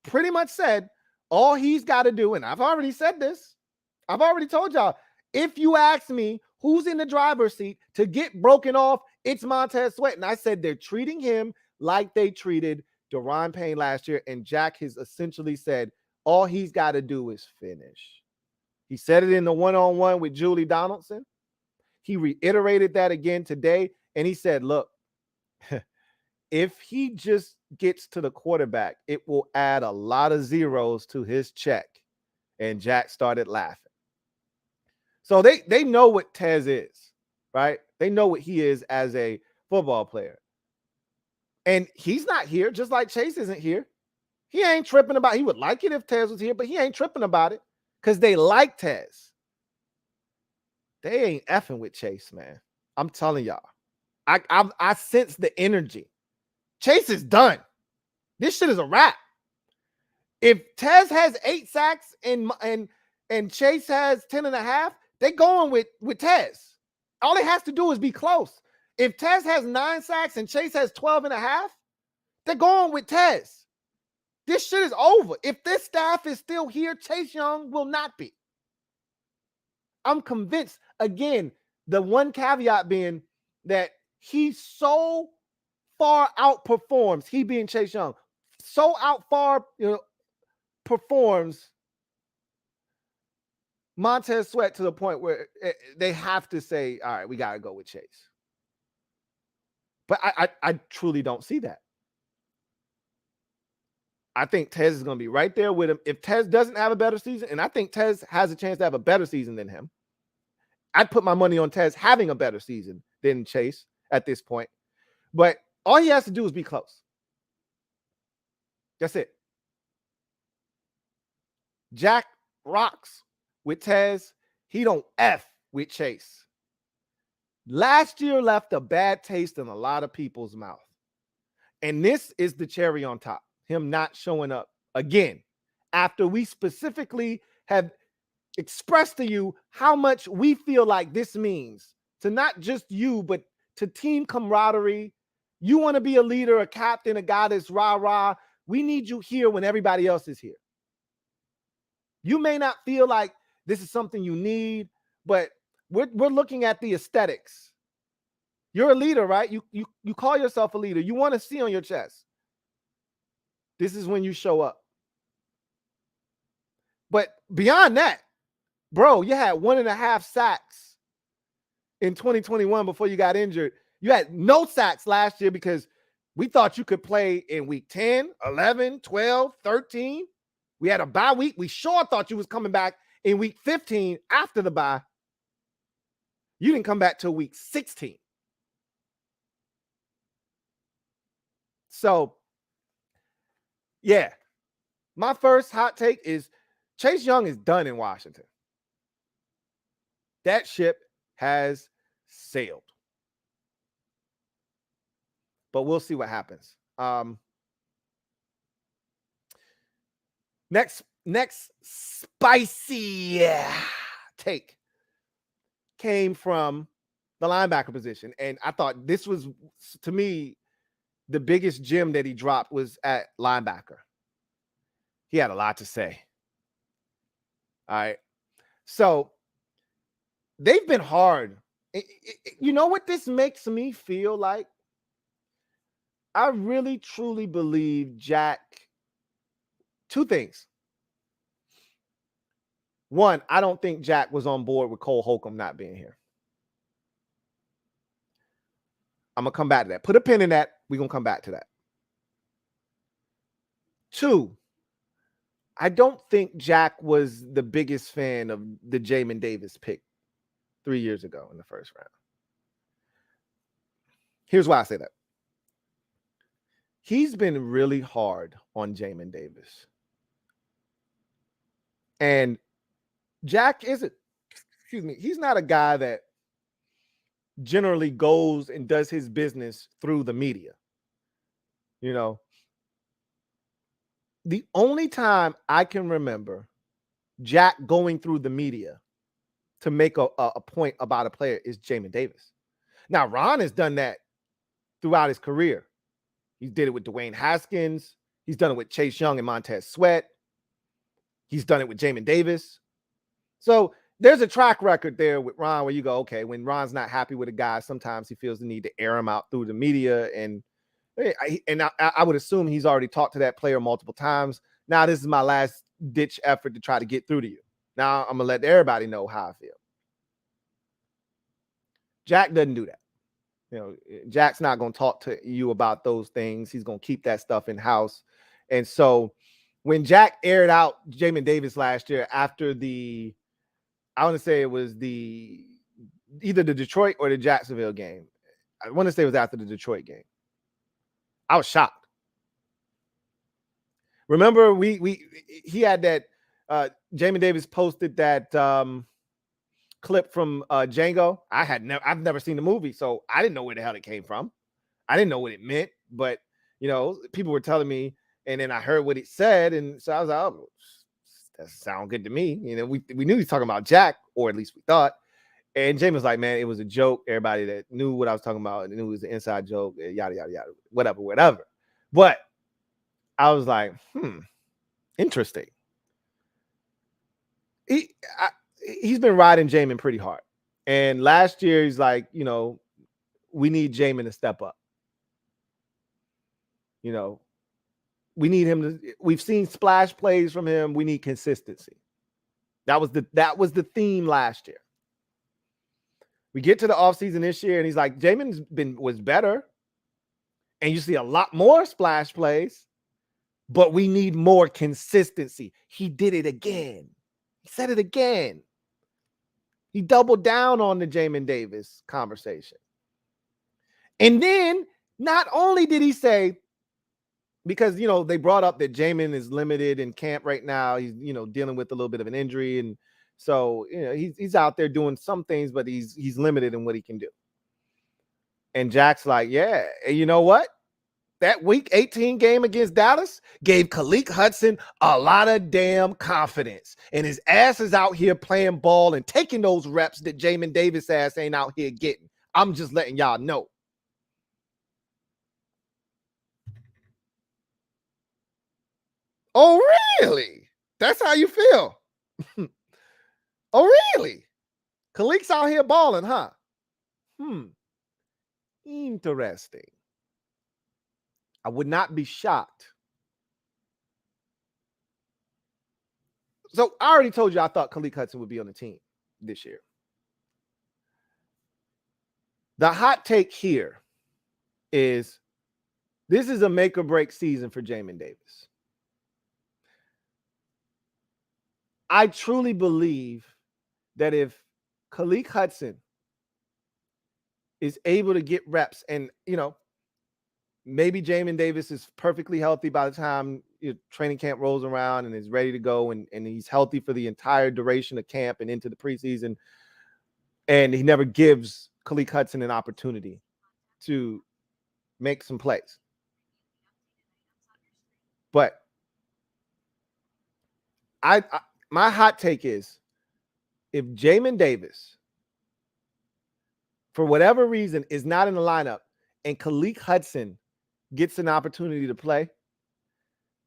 pretty much said all he's got to do, and I've already said this, I've already told y'all, if you ask me who's in the driver's seat to get broken off, it's Montez Sweat. And I said they're treating him like they treated Daron Payne last year. And Jack has essentially said all he's got to do is finish. He said it in the one-on-one with Julie Donaldson. He reiterated that again today. And he said, look, if he just gets to the quarterback, it will add a lot of zeros to his check. And Jack started laughing. So they know what Tez is, right? They know what he is as a football player. And he's not here, just like Chase isn't here. He ain't tripping about it. He would like it if Tez was here, but he ain't tripping about it because they like Tez. They ain't effing with Chase, man. I'm telling y'all. I sense the energy. Chase is done. This shit is a wrap. If Tez has 8 sacks and Chase has 10.5, they going with Tez. All he has to do is be close. If Tez has 9 sacks and Chase has 12.5, they're going with Tez. This shit is over. If this staff is still here, Chase Young will not be. I'm convinced. Again, the one caveat being that he so far outperforms, he being Chase Young, so performs Montez Sweat to the point where they have to say, all right, we got to go with Chase. But I truly don't see that. I think Tez is going to be right there with him. If Tez doesn't have a better season, and I think Tez has a chance to have a better season than him, I'd put my money on Tez having a better season than Chase at this point. But all he has to do is be close. That's it. Jack rocks with Tez. He don't F with Chase. Last year left a bad taste in a lot of people's mouth. And this is the cherry on top. Him not showing up again after we specifically have expressed to you how much we feel like this means to not just you, but to team camaraderie. You want to be a leader, a captain, a guy that's rah-rah. We need you here when everybody else is here. You may not feel like this is something you need, but we're looking at the aesthetics. You're a leader, right? You call yourself a leader. You want to see on your chest. This is when you show up. But beyond that, bro, you had 1.5 sacks in 2021 before you got injured. You had no sacks last year because we thought you could play in week 10, 11, 12, 13. We had a bye week. We sure thought you was coming back in week 15 after the bye. You didn't come back till week 16. So, yeah, my first hot take is Chase Young is done in Washington. That ship has sailed. But we'll see what happens. Next spicy take came from the linebacker position. And I thought this was, to me, the biggest gem that he dropped was at linebacker. He had a lot to say. All right. So they've been hard. You know what this makes me feel like? I really, truly believe Jack. Two things. One, I don't think Jack was on board with Cole Holcomb not being here. I'm going to come back to that. Put a pin in that. We're going to come back to that. Two, I don't think Jack was the biggest fan of the Jamin Davis pick 3 years ago in the first round. Here's why I say that. He's been really hard on Jamin Davis. And Jack isn't, he's not a guy that generally goes and does his business through the media. You know, the only time I can remember Jack going through the media to make a point about a player is Jamin Davis. Now, Ron has done that throughout his career. He did it with Dwayne Haskins. He's done it with Chase Young and Montez Sweat. He's done it with Jamin Davis. So there's a track record there with Ron where you go, okay, when Ron's not happy with a guy, sometimes he feels the need to air him out through the media. And I would assume he's already talked to that player multiple times. Now, this is my last ditch effort to try to get through to you. Now, I'm going to let everybody know how I feel. Jack doesn't do that. You know, Jack's not going to talk to you about those things. He's going to keep that stuff in house. And so when Jack aired out Jamin Davis last year after I want to say it was either the Detroit or the Jacksonville game. I want to say it was after the Detroit game. I was shocked. Remember, he had that Jamin Davis posted that clip from Django. I've never seen the movie, so I didn't know where the hell it came from. I didn't know what it meant, but you know, people were telling me, and then I heard what it said, and so I was like, oh, that sounds good to me. You know, we knew he was talking about Jack, or at least we thought. And James was like, man, it was a joke. Everybody that knew what I was talking about and knew it was an inside joke, yada, yada, yada, whatever. But I was like, interesting. He's been riding Jamin pretty hard. And last year, he's like, you know, we need Jamin to step up. You know, we need him to, we've seen splash plays from him. We need consistency. That was the theme last year. We get to the offseason this year, and he's like, Jamin was better. And you see a lot more splash plays, but we need more consistency. He did it again. He said it again. He doubled down on the Jamin Davis conversation. And then not only did he say, because, you know, they brought up that Jamin is limited in camp right now. He's, you know, dealing with a little bit of an injury. And so, you know, he's out there doing some things, but he's limited in what he can do. And Jack's like, yeah, and you know what? That week 18 game against Dallas gave Khaleke Hudson a lot of damn confidence. And his ass is out here playing ball and taking those reps that Jamin Davis ass ain't out here getting. I'm just letting y'all know. Oh, really? That's how you feel? Oh, really? Khaleek's out here balling, huh? Interesting. I would not be shocked. So I already told you I thought Khaleke Hudson would be on the team this year. The hot take here is this is a make or break season for Jamin Davis. I truly believe that if Khaleke Hudson is able to get reps, and, you know, maybe Jamin Davis is perfectly healthy by the time training camp rolls around and is ready to go, and he's healthy for the entire duration of camp and into the preseason, and he never gives Khaleke Hudson an opportunity to make some plays. But my hot take is, if Jamin Davis, for whatever reason, is not in the lineup and Khaleke Hudson gets an opportunity to play,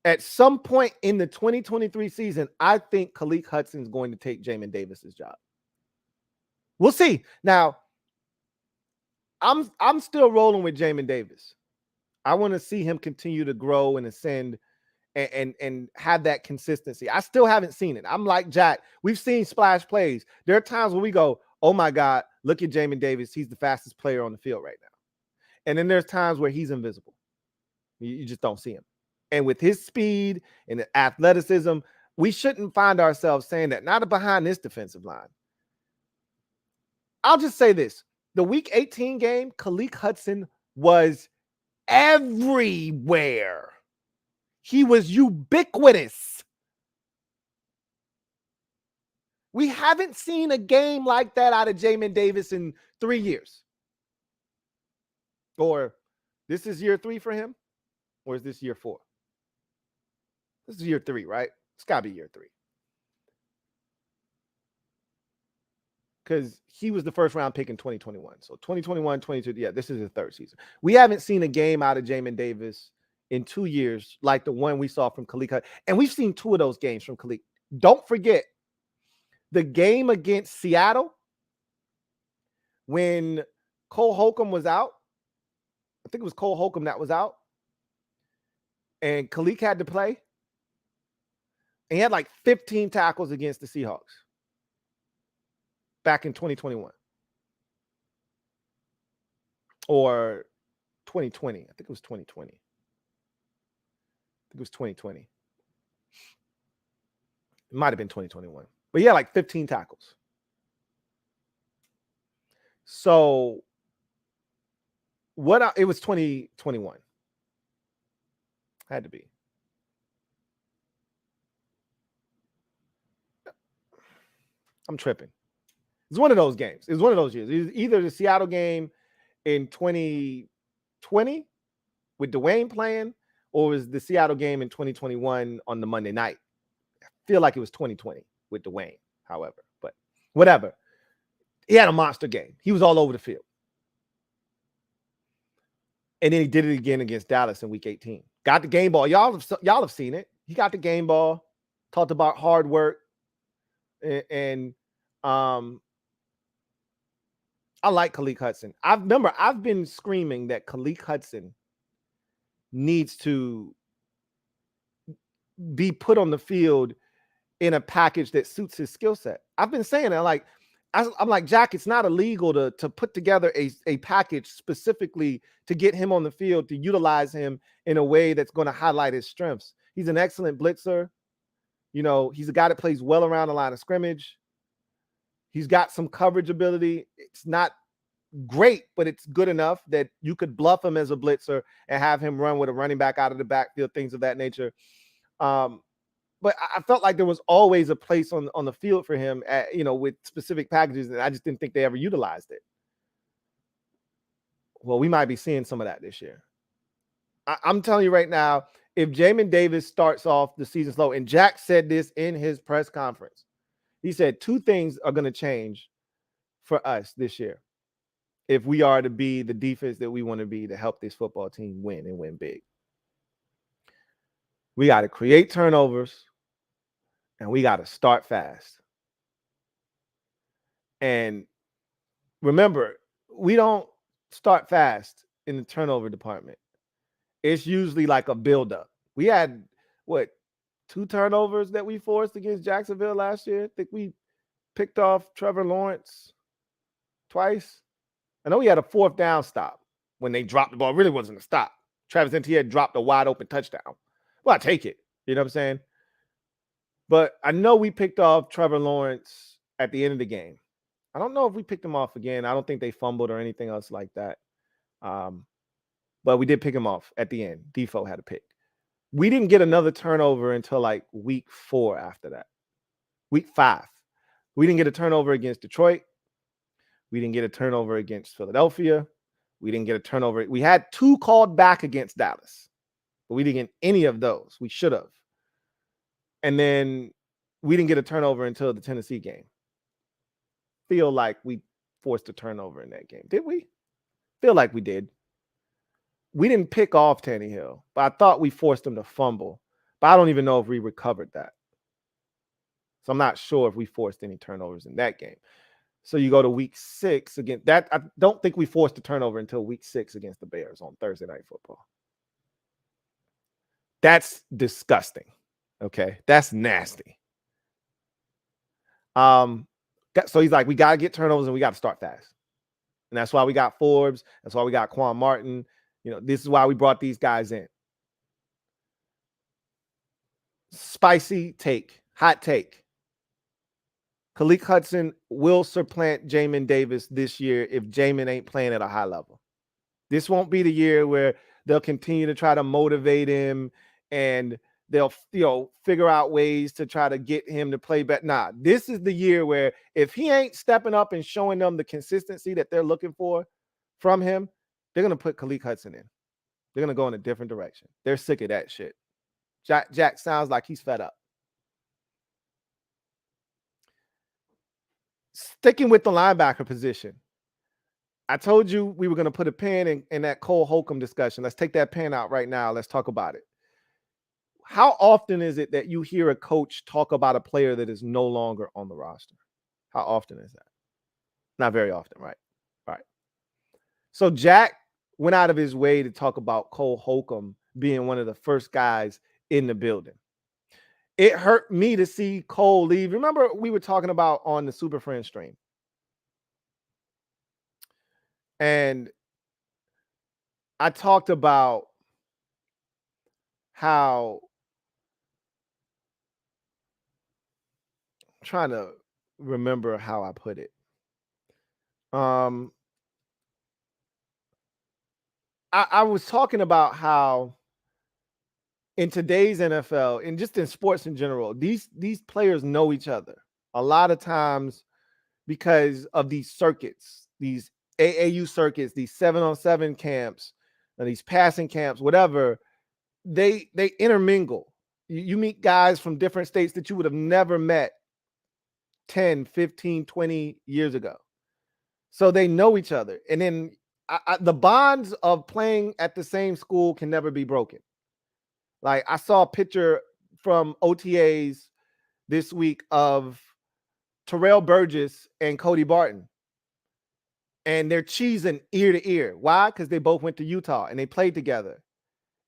at some point in the 2023 season, I think Khaleke Hudson is going to take Jamin Davis's job. We'll see. Now, I'm still rolling with Jamin Davis. I want to see him continue to grow and ascend and have that consistency. I still haven't seen it. I'm like Jack. We've seen splash plays. There are times where we go, oh my God, look at Jamin Davis. He's the fastest player on the field right now. And then there's times where he's invisible. You just don't see him. And with his speed and athleticism, we shouldn't find ourselves saying that. Not behind this defensive line. I'll just say this. The week 18 game, Khaleke Hudson was everywhere. He was ubiquitous. We haven't seen a game like that out of Jamin Davis in 3 years. Or this is year 3 for him? Or is this year 4? This is year 3, right? It's got to be year 3. because he was the first round pick in 2021. So 2021, 22, yeah, this is his third season. We haven't seen a game out of Jamin Davis in 2 years like the one we saw from Khalid Hudson. And we've seen 2 of those games from Khalid. Don't forget the game against Seattle when Cole Holcomb was out. I think it was Cole Holcomb that was out. And Khalid had to play. And he had like 15 tackles against the Seahawks back in 2021. Or 2020. I think it was 2020. It was 2020. It might have been 2021. But he had like 15 tackles. So it was 2021. Had to be. I'm tripping. It's one of those games. It was one of those years. It was either the Seattle game in 2020 with Dwayne playing, or it was the Seattle game in 2021 on the Monday night. I feel like it was 2020 with Dwayne, however. But whatever. He had a monster game. He was all over the field. And then he did it again against Dallas in week 18. Got the game ball. Y'all have seen it. He got the game ball. Talked about hard work. And I like Khalid Hudson. I've been screaming that Khalid Hudson needs to be put on the field in a package that suits his skill set. I've been saying that, I'm like, Jack, it's not illegal to put together a package specifically to get him on the field, to utilize him in a way that's going to highlight his strengths. He's an excellent blitzer. You know, he's a guy that plays well around the line of scrimmage. He's got some coverage ability. It's not great, but it's good enough that you could bluff him as a blitzer and have him run with a running back out of the backfield, things of that nature. But I felt like there was always a place on the field for him, with specific packages, and I just didn't think they ever utilized it. Well, we might be seeing some of that this year. I'm telling you right now, if Jamin Davis starts off the season slow, and Jack said this in his press conference, he said 2 things are going to change for us this year if we are to be the defense that we want to be to help this football team win and win big. We got to create turnovers, and we got to start fast. And remember, we don't start fast in the turnover department. It's usually like a buildup. We had, 2 turnovers that we forced against Jacksonville last year? I think we picked off Trevor Lawrence twice. I know we had a 4th down stop when they dropped the ball. It really wasn't a stop. Travis Etienne dropped a wide open touchdown. Well, I take it. You know what I'm saying? But I know we picked off Trevor Lawrence at the end of the game. I don't know if we picked him off again. I don't think they fumbled or anything else like that. But we did pick him off at the end. Defoe had a pick. We didn't get another turnover until like week 4 after that. Week 5. We didn't get a turnover against Detroit. We didn't get a turnover against Philadelphia. We didn't get a turnover. We had 2 called back against Dallas, but we didn't get any of those. We should have. And then we didn't get a turnover until the Tennessee game. Feel like we forced a turnover in that game. Did we? Feel like we did. We didn't pick off Tannehill, but I thought we forced him to fumble. But I don't even know if we recovered that. So I'm not sure if we forced any turnovers in that game. So you go to week 6 again. That I don't think we forced a turnover until week 6 against the Bears on Thursday Night Football. That's disgusting. Okay, that's nasty. So he's like, we got to get turnovers and we got to start fast. And that's why we got Forbes. That's why we got Quan Martin. This is why we brought these guys in. Spicy take, hot take. Khalid Hudson will supplant Jamin Davis this year if Jamin ain't playing at a high level. This won't be the year where they'll continue to try to motivate him and they'll figure out ways to try to get him to play better. Nah, this is the year where if he ain't stepping up and showing them the consistency that they're looking for from him, they're going to put Khalid Hudson in. They're going to go in a different direction. They're sick of that shit. Jack sounds like he's fed up. Sticking with the linebacker position, I told you we were going to put a pin in that Cole Holcomb discussion. Let's take that pin out right now. Let's talk about it. How often is it that you hear a coach talk about a player that is no longer on the roster? How often is that? Not very often, right? Right. So Jack went out of his way to talk about Cole Holcomb being one of the first guys in the building. It hurt me to see Cole leave. Remember, we were talking about on the Super Friend stream. And I talked about how I'm trying to remember how I put it. I was talking about how in today's NFL and just in sports in general, these players know each other a lot of times because of these circuits, these AAU circuits, these 7-on-7 camps, and these passing camps, whatever. They intermingle. You meet guys from different states that you would have never met 10, 15, 20 years ago. So they know each other. And then the bonds of playing at the same school can never be broken. Like I saw a picture from OTAs this week of Terrell Burgess and Cody Barton. And they're cheesing ear to ear. Why? Because they both went to Utah and they played together.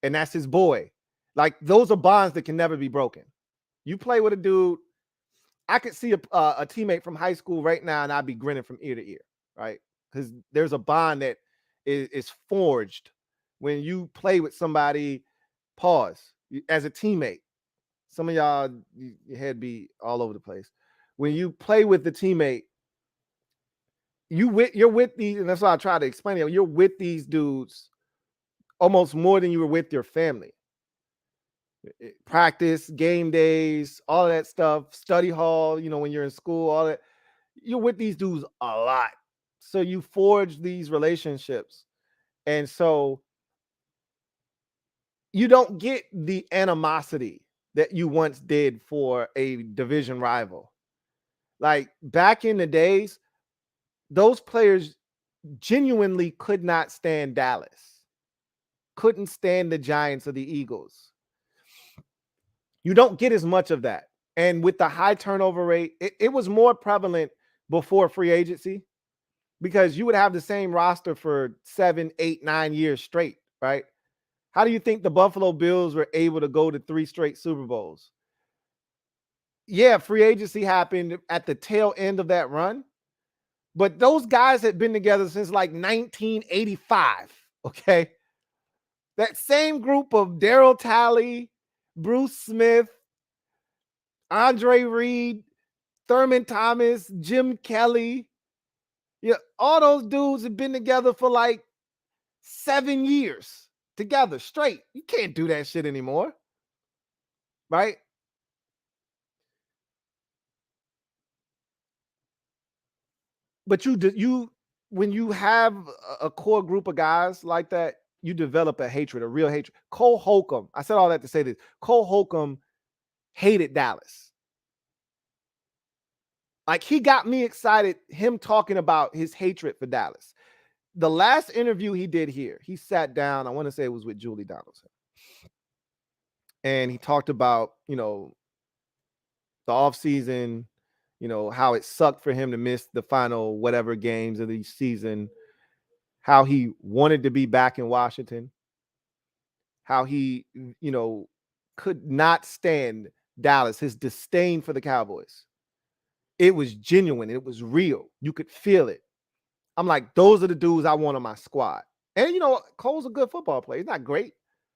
And that's his boy. Like those are bonds that can never be broken. You play with a dude. I could see a teammate from high school right now and I'd be grinning from ear to ear, right? Because there's a bond that is forged when you play with somebody, as a teammate. Some of y'all, your head be all over the place. When you play with the teammate, you're with these, and that's why I try to explain it. You're with these dudes almost more than you were with your family. Practice, game days, all of that stuff, study hall, when you're in school, all that. You're with these dudes a lot. So you forge these relationships. And so you don't get the animosity that you once did for a division rival. Like back in the days, those players genuinely could not stand Dallas, couldn't stand the Giants or the Eagles. You don't get as much of that. And with the high turnover rate, it was more prevalent before free agency because you would have the same roster for 7, 8, 9 years straight, right? How do you think the Buffalo Bills were able to go to 3 straight Super Bowls? Yeah, free agency happened at the tail end of that run, but those guys had been together since like 1985, okay? That same group of Darryl Talley, Bruce Smith, Andre Reed, Thurman Thomas, Jim Kelly. Yeah, all those dudes have been together for like 7 years together straight. You can't do that shit anymore. Right? But when you have a core group of guys like that, you develop a hatred, a real hatred. Cole Holcomb, I said all that to say this. Cole Holcomb hated Dallas. Like he got me excited, him talking about his hatred for Dallas. The last interview he did here, he sat down, I want to say it was with Julie Donaldson. And he talked about, the offseason, how it sucked for him to miss the final whatever games of the season, how he wanted to be back in Washington, how he, could not stand Dallas, his disdain for the Cowboys. It was genuine. It was real. You could feel it. I'm like, those are the dudes I want on my squad. And, Cole's a good football player. He's not great,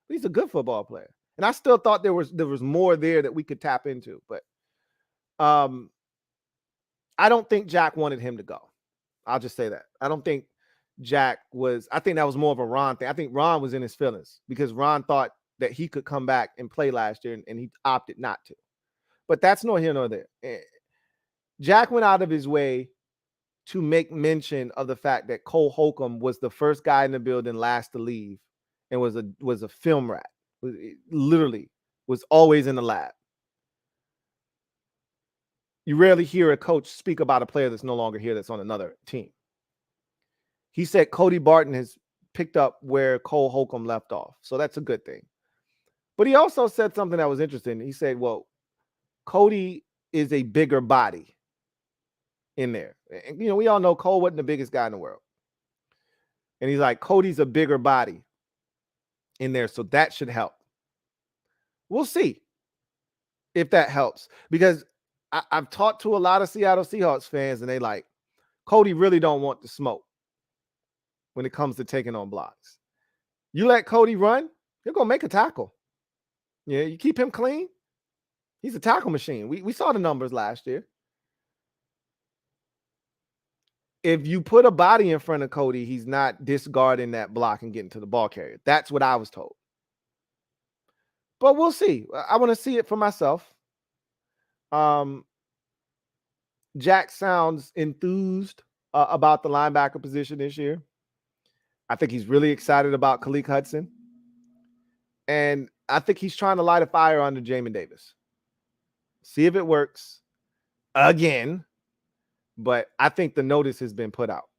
but he's a good football player. And I still thought there was more there that we could tap into. But I don't think Jack wanted him to go. I'll just say that. I don't think Jack was, I think that was more of a Ron thing. I think Ron was in his feelings because Ron thought that he could come back and play last year and he opted not to. But that's nor here nor there. Jack went out of his way to make mention of the fact that Cole Holcomb was the first guy in the building last to leave and was a film rat. Literally was always in the lab. you rarely hear a coach speak about a player that's no longer here that's on another team. He said Cody Barton has picked up where Cole Holcomb left off. So that's a good thing. But he also said something that was interesting. He said, well, Cody is a bigger body in there. And, we all know Cole wasn't the biggest guy in the world. And he's like, Cody's a bigger body in there. So that should help. We'll see if that helps. Because I've talked to a lot of Seattle Seahawks fans, and they like, Cody really don't want the smoke when it comes to taking on blocks. You let Cody run, you're going to make a tackle. Yeah, you keep him clean. He's a tackle machine. We saw the numbers last year. If you put a body in front of Cody, he's not discarding that block and getting to the ball carrier. That's what I was told. But we'll see. I want to see it for myself. Jack sounds enthused about the linebacker position this year. I think he's really excited about Khaleke Hudson. And I think he's trying to light a fire under Jamin Davis. See if it works again. But I think the notice has been put out.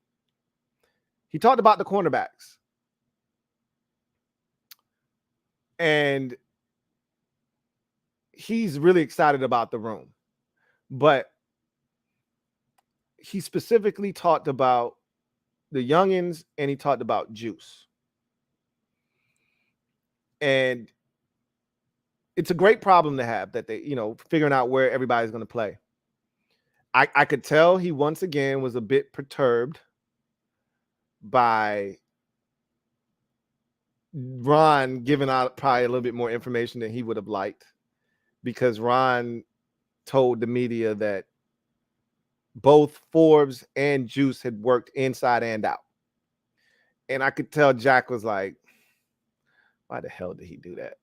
He talked about the cornerbacks. And he's really excited about the room. But he specifically talked about the youngins, and he talked about Juice. And it's a great problem to have that they, figuring out where everybody's going to play. I could tell he once again was a bit perturbed by Ron giving out probably a little bit more information than he would have liked, because Ron told the media that both Forbes and Juice had worked inside and out. And I could tell Jack was like, why the hell did he do that?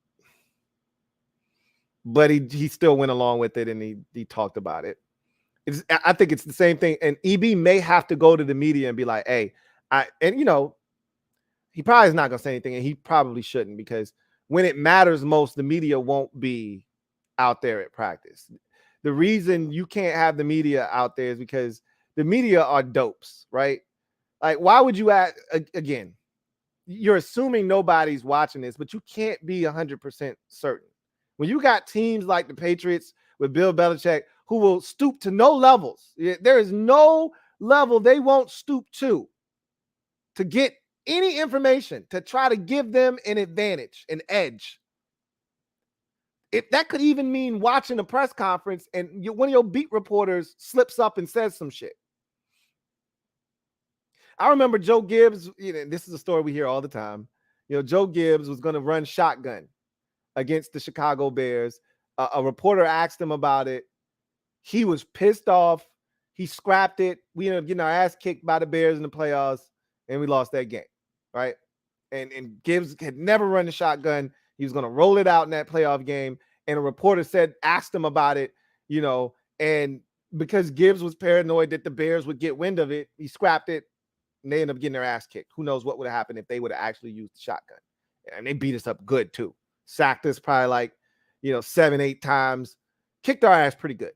But he still went along with it, and he talked about it. I think it's the same thing. And EB may have to go to the media and be like, hey, he probably is not going to say anything, and he probably shouldn't, because when it matters most, the media won't be out there at practice. The reason you can't have the media out there is because the media are dopes, right? Like, why would you again, you're assuming nobody's watching this, but you can't be 100% certain. When you got teams like the Patriots with Bill Belichick, who will stoop to no levels. There is no level they won't stoop to get any information to try to give them an advantage, an edge. That could even mean watching a press conference and one of your beat reporters slips up and says some shit. I remember Joe Gibbs, this is a story we hear all the time. Joe Gibbs was going to run shotgun against the Chicago Bears. A reporter asked him about it. He was pissed off. He scrapped it. We ended up getting our ass kicked by the Bears in the playoffs, and we lost that game, right? And Gibbs had never run the shotgun. He was going to roll it out in that playoff game, and a reporter asked him about it, and because Gibbs was paranoid that the Bears would get wind of it, he scrapped it, and they ended up getting their ass kicked. Who knows what would have happened if they would have actually used the shotgun. And they beat us up good, too. Sacked us probably like, 7-8 times. Kicked our ass pretty good.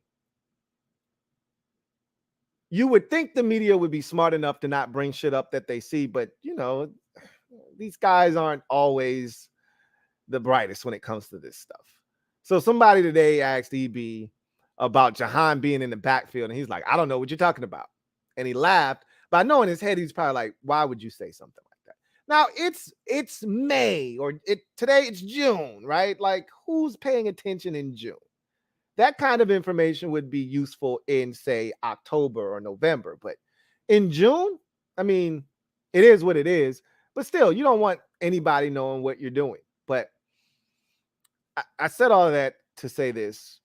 You would think the media would be smart enough to not bring shit up that they see, but, these guys aren't always the brightest when it comes to this stuff. So somebody today asked EB about Jahan being in the backfield, and he's like, I don't know what you're talking about. And he laughed, but I know in his head he's probably like, why would you say something like that? Now, it's May, or today it's June, right? Like, who's paying attention in June? That kind of information would be useful in, say, October or November. But in June, I mean, it is what it is. But still, you don't want anybody knowing what you're doing. But I said all of that to say this.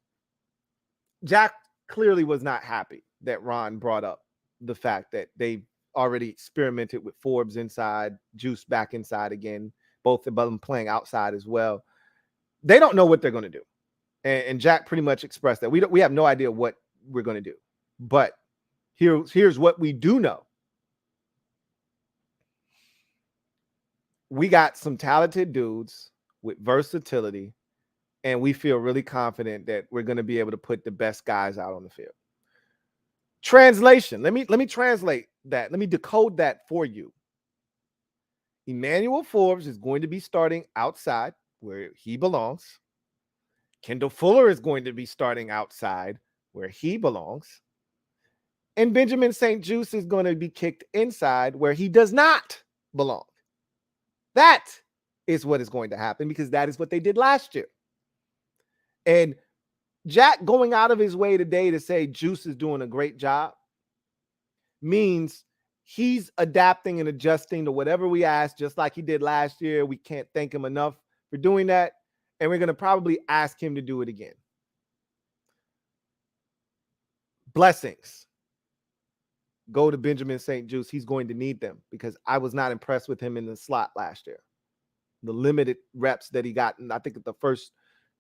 Jack clearly was not happy that Ron brought up the fact that they already experimented with Forbes inside, Juice back inside again, both of them playing outside as well. They don't know what they're going to do. And Jack pretty much expressed that. We have no idea what we're going to do. But here's what we do know. We got some talented dudes with versatility, and we feel really confident that we're going to be able to put the best guys out on the field. Translation. Let me translate that. Let me decode that for you. Emmanuel Forbes is going to be starting outside where he belongs. Kendall Fuller is going to be starting outside where he belongs. And Benjamin St. Juste is going to be kicked inside where he does not belong. That is what is going to happen because that is what they did last year. And Jack going out of his way today to say Juice is doing a great job means he's adapting and adjusting to whatever we ask, just like he did last year. We can't thank him enough for doing that. And we're going to probably ask him to do it again. Blessings go to Benjamin St. Juste. He's going to need them because I was not impressed with him in the slot last year. The limited reps that he got, and I think the first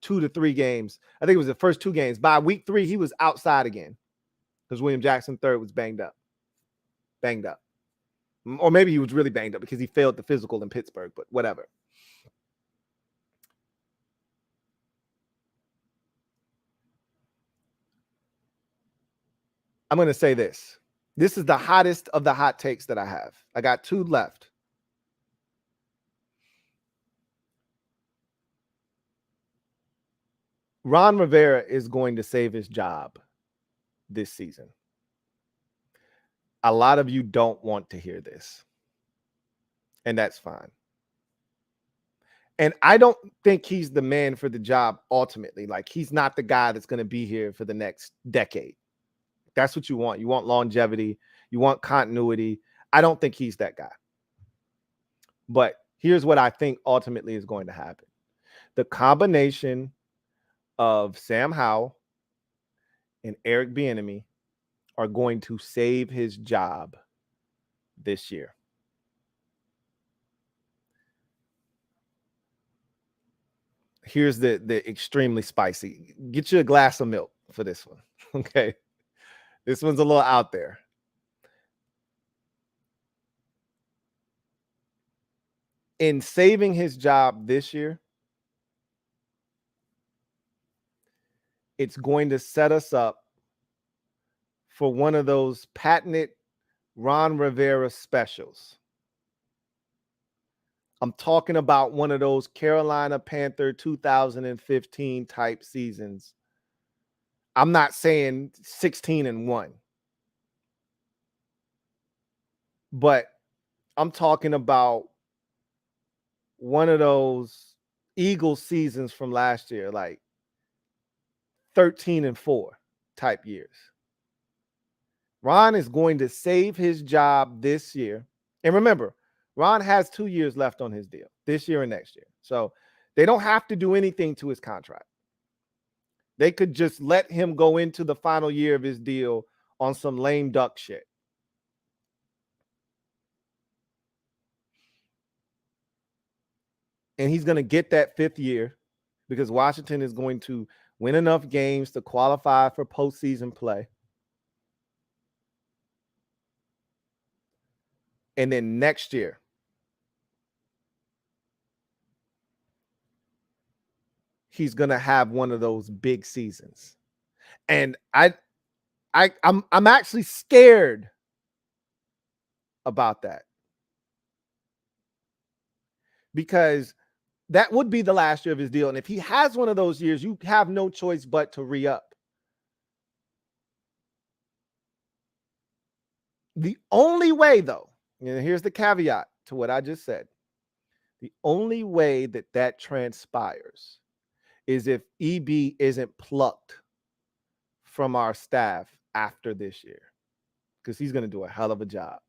2 to 3 games, I think it was the first 2 games. By week 3, he was outside again because William Jackson III was banged up. Or maybe he was really banged up because he failed the physical in Pittsburgh, but whatever. I'm going to say this. This is the hottest of the hot takes that I have. I got 2 left. Ron Rivera is going to save his job this season. A lot of you don't want to hear this, and that's fine. And I don't think he's the man for the job ultimately. Like, he's not the guy that's going to be here for the next decade. That's what you want. You want longevity. You want continuity. I don't think he's that guy. But here's what I think ultimately is going to happen. The combination of Sam Howell and Eric Bieniemy are going to save his job this year. Here's the extremely spicy. Get you a glass of milk for this one. Okay. This one's a little out there. In saving his job this year, it's going to set us up for one of those patented Ron Rivera specials. I'm talking about one of those Carolina Panther 2015 type seasons. I'm not saying 16-1, but I'm talking about one of those Eagles seasons from last year, like 13-4 type years. Ron is going to save his job this year. And remember, Ron has 2 years left on his deal, this year and next year. So they don't have to do anything to his contract. They could just let him go into the final year of his deal on some lame duck shit. And he's going to get that 5th year because Washington is going to win enough games to qualify for postseason play. And then next year, he's going to have one of those big seasons. And I'm actually scared about that. Because that would be the last year of his deal. And if he has one of those years, you have no choice but to re-up. The only way, though, and here's the caveat to what I just said. The only way that that transpires is if EB isn't plucked from our staff after this year, because he's going to do a hell of a job.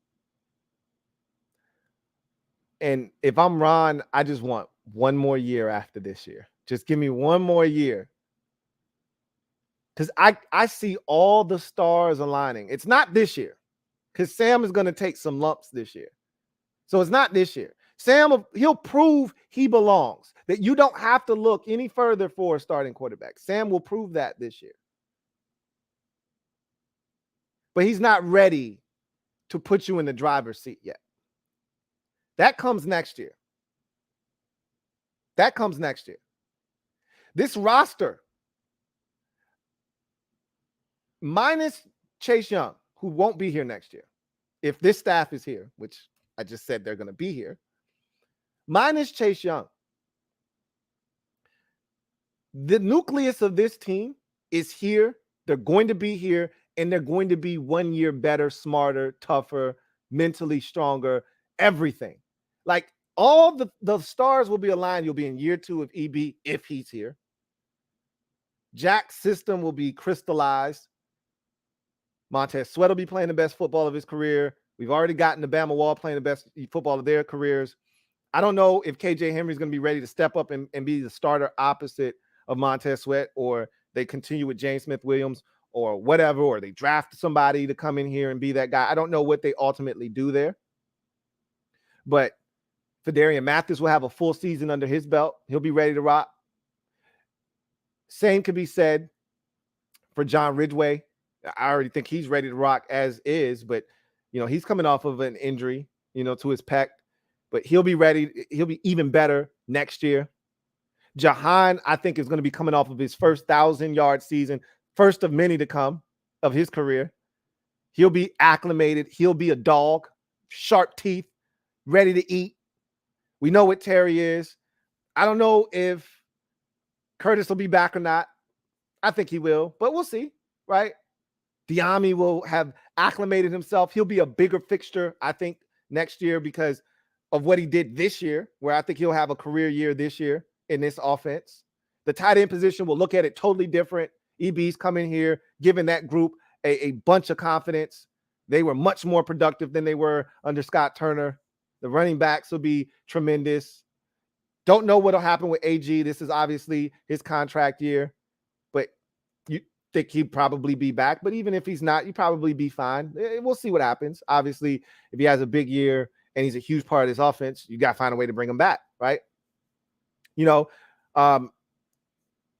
And if I'm Ron, I just want one more year after this year. Just give me one more year. Because I see all the stars aligning. It's not this year, because Sam is going to take some lumps this year. So it's not this year. Sam, he'll prove he belongs, that you don't have to look any further for a starting quarterback. Sam will prove that this year. But he's not ready to put you in the driver's seat yet. That comes next year. That comes next year. This roster, minus Chase Young, who won't be here next year, if this staff is here, which I just said they're going to be here, minus Chase Young, the nucleus of this team is here. They're going to be here, and they're going to be 1 year better, smarter, tougher, mentally stronger, everything. Like all the stars will be aligned. You'll be in year 2 of EB if he's here. Jack's system will be crystallized. Montez Sweat will be playing the best football of his career. We've already gotten the Bama Wall playing the best football of their careers. I don't know if KJ Henry is going to be ready to step up and be the starter opposite of Montez Sweat, or they continue with James Smith-Williams or whatever, or they draft somebody to come in here and be that guy. I don't know what they ultimately do there. But Fedarian Mathis will have a full season under his belt. He'll be ready to rock. Same could be said for John Ridgway. I already think he's ready to rock as is, but, you know, he's coming off of an injury, you know, to his pec, but he'll be ready. He'll be even better next year. Jahan, I think, is going to be coming off of his first 1,000-yard season, first of many to come of his career. He'll be acclimated. He'll be a dog, sharp teeth, ready to eat. We know what Terry is. I don't know if Curtis will be back or not. I think he will, but we'll see, right? Diami will have acclimated himself. He'll be a bigger fixture, I think, next year because of what he did this year, where I think he'll have a career year this year in this offense. The tight end position will look at it totally different. EB's coming here, giving that group a bunch of confidence. They were much more productive than they were under Scott Turner. The running backs will be tremendous. Don't know what will happen with AG. This is obviously his contract year, but you think he'd probably be back. But even if he's not, you'd probably be fine. We'll see what happens. Obviously, if he has a big year and he's a huge part of this offense, you got to find a way to bring him back, right? You know,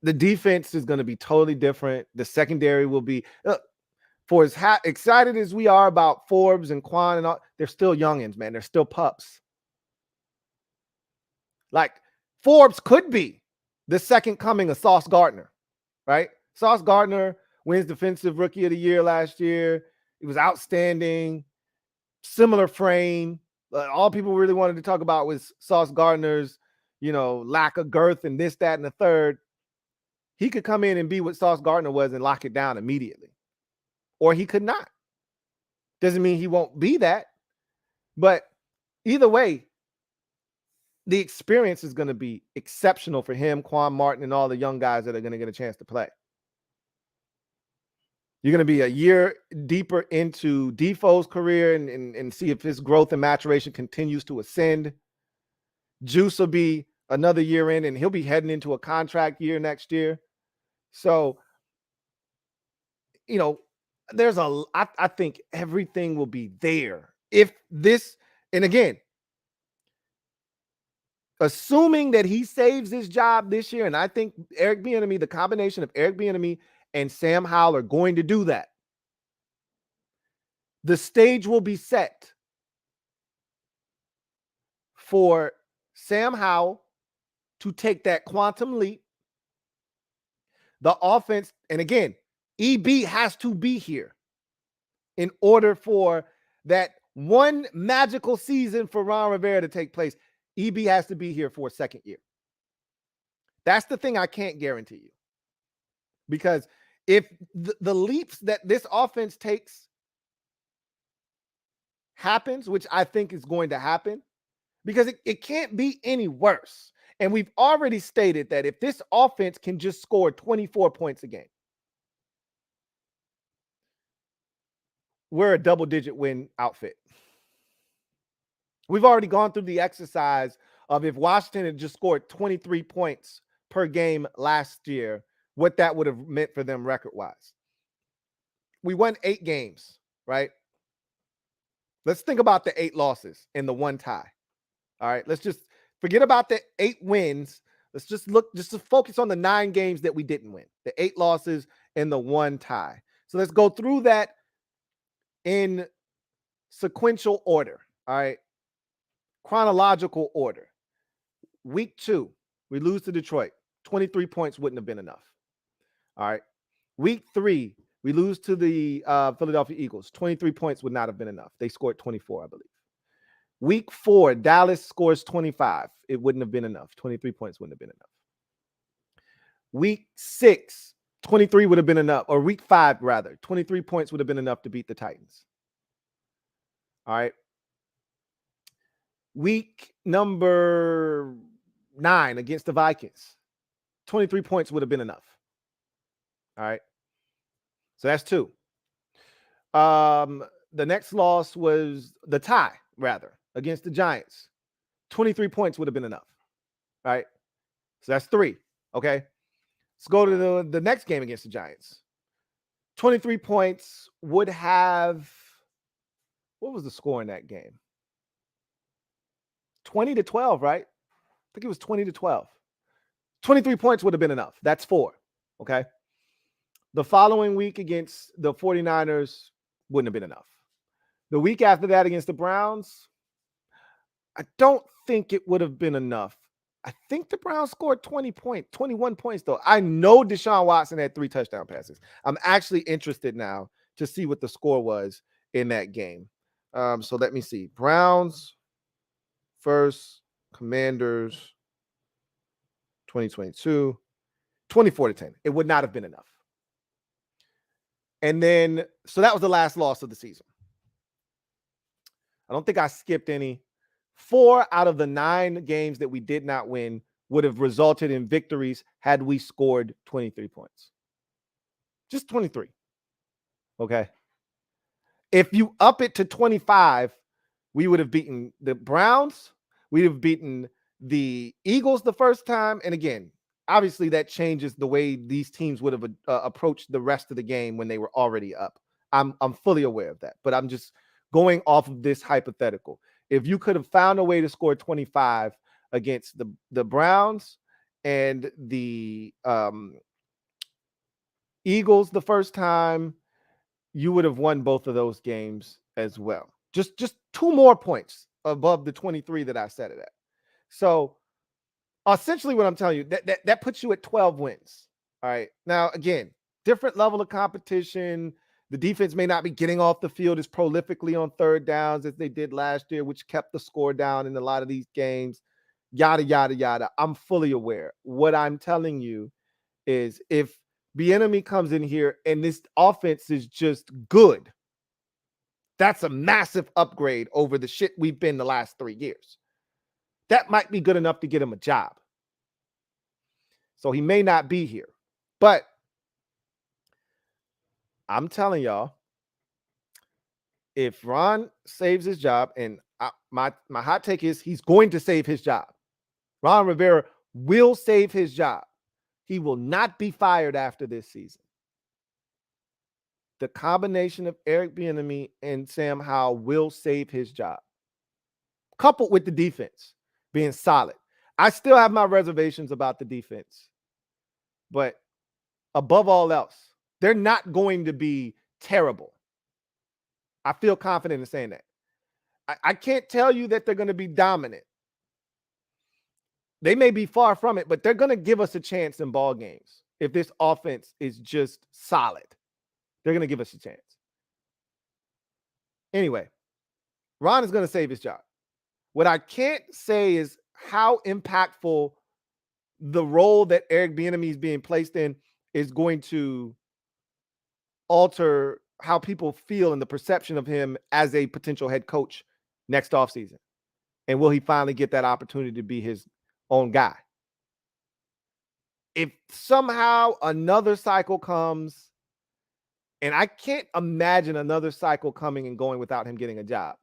the defense is going to be totally different. The secondary will be, for as excited as we are about Forbes and Quan and all, they're still youngins, man. They're still pups. Like Forbes could be the second coming of Sauce Gardner, right? Sauce Gardner wins Defensive Rookie of the Year last year. He was outstanding, similar frame. All people really wanted to talk about was Sauce Gardner's, you know, lack of girth and this, that, and the third. He could come in and be what Sauce Gardner was and lock it down immediately. Or he could not. Doesn't mean he won't be that. But either way, the experience is going to be exceptional for him, Quan Martin, and all the young guys that are going to get a chance to play. You're going to be a year deeper into Defoe's career and see if his growth and maturation continues to ascend. Juice will be another year in, and he'll be heading into a contract year next year. So, you know, I think everything will be there. If this, and again, assuming that he saves his job this year, and I think Eric Bieniemy, the combination of Eric Bieniemy and Sam Howell are going to do that, the stage will be set for Sam Howell to take that quantum leap. The offense, and again, EB has to be here in order for that one magical season for Ron Rivera to take place. EB has to be here for a second year. That's the thing I can't guarantee you. Because if the leaps that this offense takes happens, which I think is going to happen, because it can't be any worse. And we've already stated that if this offense can just score 24 points a game, we're a double-digit win outfit. We've already gone through the exercise of if Washington had just scored 23 points per game last year, what that would have meant for them record-wise. We won 8 games, right? Let's think about the 8 losses and the 1 tie. All right, let's just forget about the 8 wins. Let's just to focus on the 9 games that we didn't win, the 8 losses and the 1 tie. So let's go through that in sequential order. All right, chronological order. Week 2, we lose to Detroit. 23 points wouldn't have been enough. All right. Week 3, We lose to the Philadelphia Eagles. 23 points would not have been enough. They scored 24, I believe. Week 4, Dallas scores 25. It wouldn't have been enough. 23 points wouldn't have been enough. Week 6, 23 would have been enough. Or week 5, rather. 23 points would have been enough to beat the Titans. All right. Week number 9 against the Vikings. 23 points would have been enough. All right. So that's 2. The next loss was the tie, rather, against the Giants. 23 points would have been enough. All right. So that's 3. Okay. Let's go to the next game against the Giants. 23 points would have, what was the score in that game? 20-12, right? I think it was 20-12. 23 points would have been enough. That's 4. Okay. The following week against the 49ers wouldn't have been enough. The week after that against the Browns, I don't think it would have been enough. I think the Browns scored 21 points, though. I know Deshaun Watson had 3 touchdown passes. I'm actually interested now to see what the score was in that game. So let me see. Browns first, Commanders 2022, 24-10. It would not have been enough. And then, so that was the last loss of the season. I don't think I skipped any. 4 out of the 9 games that we did not win would have resulted in victories had we scored 23 points. Just 23. Okay. If you up it to 25, we would have beaten the Browns. We'd have beaten the Eagles the first time. And again, obviously that changes the way these teams would have approached the rest of the game when they were already up. I'm fully aware of that, but I'm just going off of this hypothetical. If you could have found a way to score 25 against the Browns and the Eagles the first time, you would have won both of those games as well. Just 2 more points above the 23 that I set it at. So essentially what I'm telling you, that puts you at 12 wins. All right. Now, again, different level of competition. The defense may not be getting off the field as prolifically on third downs as they did last year, which kept the score down in a lot of these games. Yada, yada, yada. I'm fully aware. What I'm telling you is if Bieniemy comes in here and this offense is just good, that's a massive upgrade over the shit we've been the last 3 years. That might be good enough to get him a job. So he may not be here. But I'm telling y'all, if Ron saves his job, and my hot take is he's going to save his job. Ron Rivera will save his job. He will not be fired after this season. The combination of Eric Bieniemy and Sam Howell will save his job, coupled with the defense being solid. I still have my reservations about the defense, but above all else, they're not going to be terrible. I feel confident in saying that. I can't tell you that they're going to be dominant. They may be far from it, but they're going to give us a chance in ball games. If this offense is just solid, they're going to give us a chance. Anyway, Ron is going to save his job. What I can't say is how impactful the role that Eric Bieniemy is being placed in is going to alter how people feel and the perception of him as a potential head coach next offseason. And will he finally get that opportunity to be his own guy? If somehow another cycle comes, and I can't imagine another cycle coming and going without him getting a job,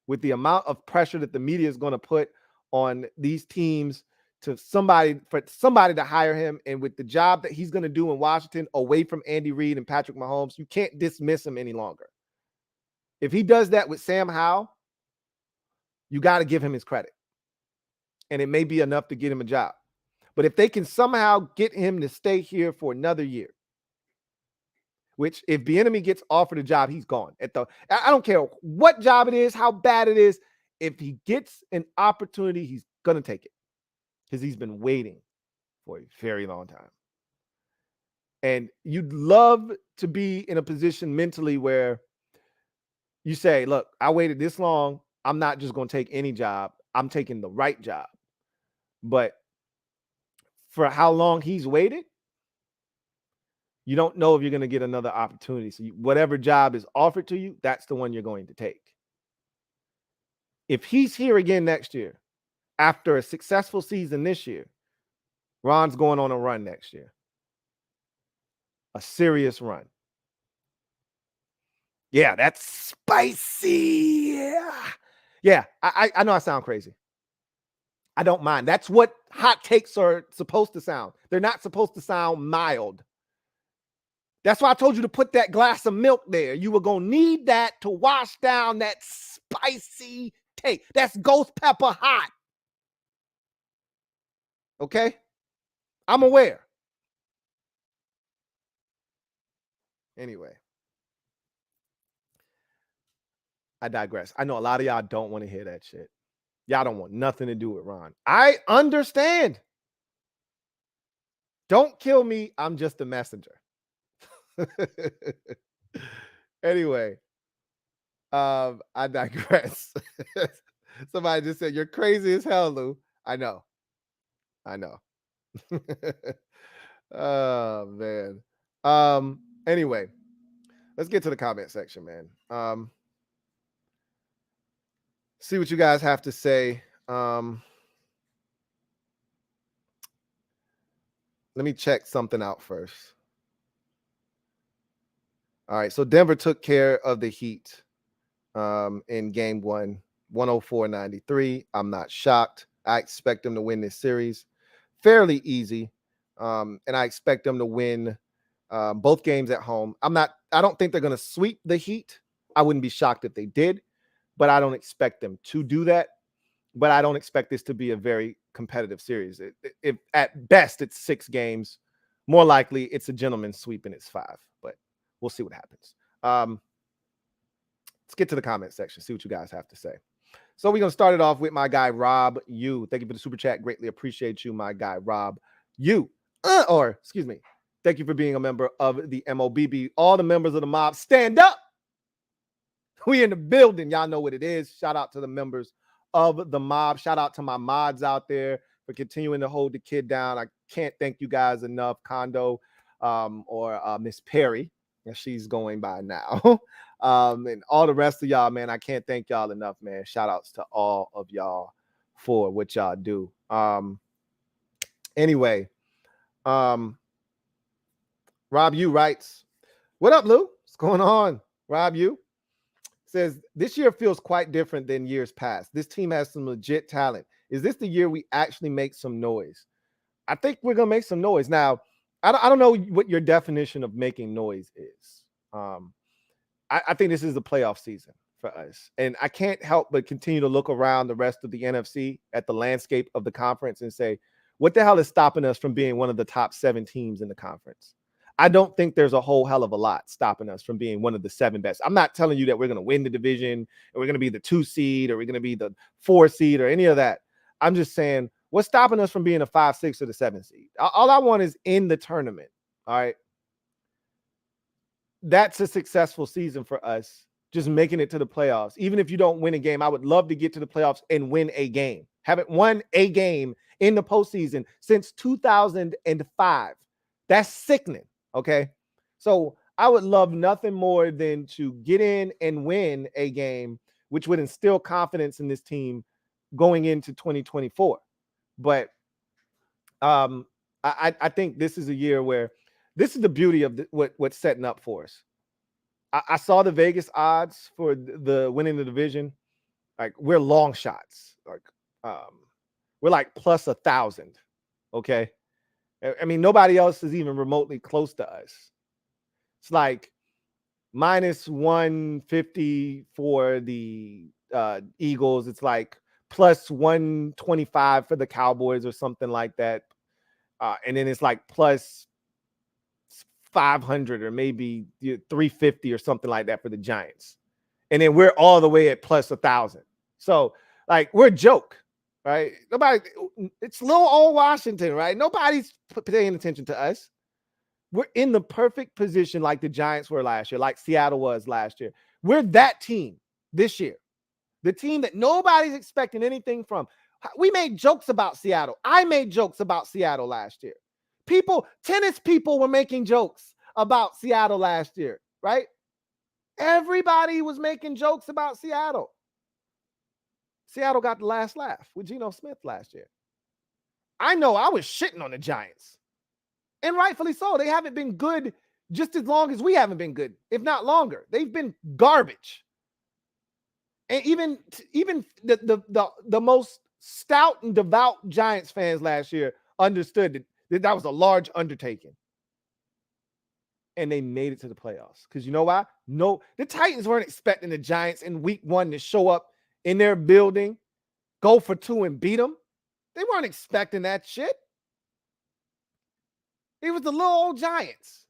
with the amount of pressure that the media is going to put on these teams for somebody to hire him, and with the job that he's going to do in Washington away from Andy Reid and Patrick Mahomes, you can't dismiss him any longer. If he does that with Sam Howell, you got to give him his credit. And it may be enough to get him a job. But if they can somehow get him to stay here for another year, which if Bieniemy gets offered a job, he's gone. I don't care what job it is, how bad it is. If he gets an opportunity, he's going to take it because he's been waiting for a very long time. And you'd love to be in a position mentally where you say, look, I waited this long. I'm not just going to take any job. I'm taking the right job. But for how long he's waited, you don't know if you're going to get another opportunity. So whatever job is offered to you, that's the one you're going to take. If he's here again next year, after a successful season this year, Ron's going on a run next year. A serious run. Yeah, that's spicy. Yeah, I know I sound crazy. I don't mind. That's what hot takes are supposed to sound. They're not supposed to sound mild. That's why I told you to put that glass of milk there. You were going to need that to wash down that spicy take. That's ghost pepper hot. Okay? I'm aware. Anyway. I digress. I know a lot of y'all don't want to hear that shit. Y'all don't want nothing to do with Ron. I understand. Don't kill me. I'm just a messenger. Anyway, I digress. Somebody just said, you're crazy as hell, Lou. I know. Oh, man. Anyway, let's get to the comment section, man. See what you guys have to say. Let me check something out first. All right, so Denver took care of the Heat in game 1, 104-93. I'm not shocked. I expect them to win this series fairly easy, and I expect them to win both games at home. I don't think they're going to sweep the Heat. I wouldn't be shocked if they did, but I don't expect them to do that. But I don't expect this to be a very competitive series. If at best it's 6 games, more likely it's a gentleman's sweep and it's 5. But we'll see what happens. Let's get to the comment section, see what you guys have to say. So we're going to start it off with my guy, Rob U. Thank you for the super chat. Greatly appreciate you, my guy, Rob U. Thank you for being a member of the MOBB. All the members of the mob, stand up. We in the building. Y'all know what it is. Shout out to the members of the mob. Shout out to my mods out there for continuing to hold the kid down. I can't thank you guys enough. Kondo or Miss Perry, as she's going by now. And all the rest of y'all, man, I can't thank y'all enough, man. Shout outs to all of y'all for what y'all do. Anyway, Rob U writes, what up, Lou? What's going on? Rob U says, this year feels quite different than years past. This team has some legit talent. Is this the year we actually make some noise? I think we're going to make some noise. Now, I don't know what your definition of making noise is. I think this is the playoff season for us. And I can't help but continue to look around the rest of the NFC at the landscape of the conference and say, what the hell is stopping us from being one of the top 7 teams in the conference? I don't think there's a whole hell of a lot stopping us from being one of the 7 best. I'm not telling you that we're going to win the division and we're going to be the 2 seed or we're going to be the 4 seed or any of that. I'm just saying, what's stopping us from being a 5, 6 or the 7 seed? All I want is in the tournament. All right. That's a successful season for us, just making it to the playoffs. Even if you don't win a game, I would love to get to the playoffs and win a game. Haven't won a game in the postseason since 2005. That's sickening. Okay. So I would love nothing more than to get in and win a game, which would instill confidence in this team going into 2024. But I think this is a year where this is the beauty of what's setting up for us. I saw the Vegas odds for the winning the division. Like, we're long shots. Like, we're like plus 1,000. Okay. I mean, nobody else is even remotely close to us. It's like minus 150 for the Eagles. It's like plus 125 for the Cowboys or something like that. And then it's like plus 500 or maybe 350 or something like that for the Giants. And then we're all the way at plus 1,000. So, like, we're a joke, right? It's little old Washington, right? Nobody's paying attention to us. We're in the perfect position like the Giants were last year, like Seattle was last year. We're that team this year. The team that nobody's expecting anything from. We made jokes about Seattle. I made jokes about Seattle last year. Tennis people were making jokes about Seattle last year, right? Everybody was making jokes about Seattle. Seattle got the last laugh with Geno Smith last year. I know I was shitting on the Giants, and rightfully so. They haven't been good just as long as we haven't been good, if not longer. They've been garbage. And even the most stout and devout Giants fans last year understood that was a large undertaking. And they made it to the playoffs. Because you know why? No, the Titans weren't expecting the Giants in week 1 to show up in their building, go for 2 and beat them. They weren't expecting that shit. It was the little old Giants.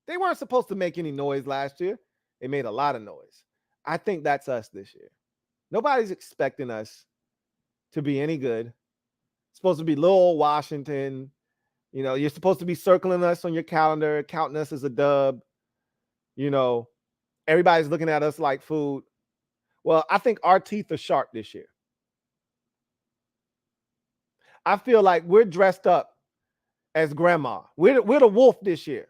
They weren't supposed to make any noise last year. They made a lot of noise. I think that's us this year. Nobody's expecting us to be any good. It's supposed to be little old Washington. You know, you're supposed to be circling us on your calendar, counting us as a dub. You know, everybody's looking at us like food. Well, I think our teeth are sharp this year. I feel like we're dressed up as grandma. We're the wolf this year.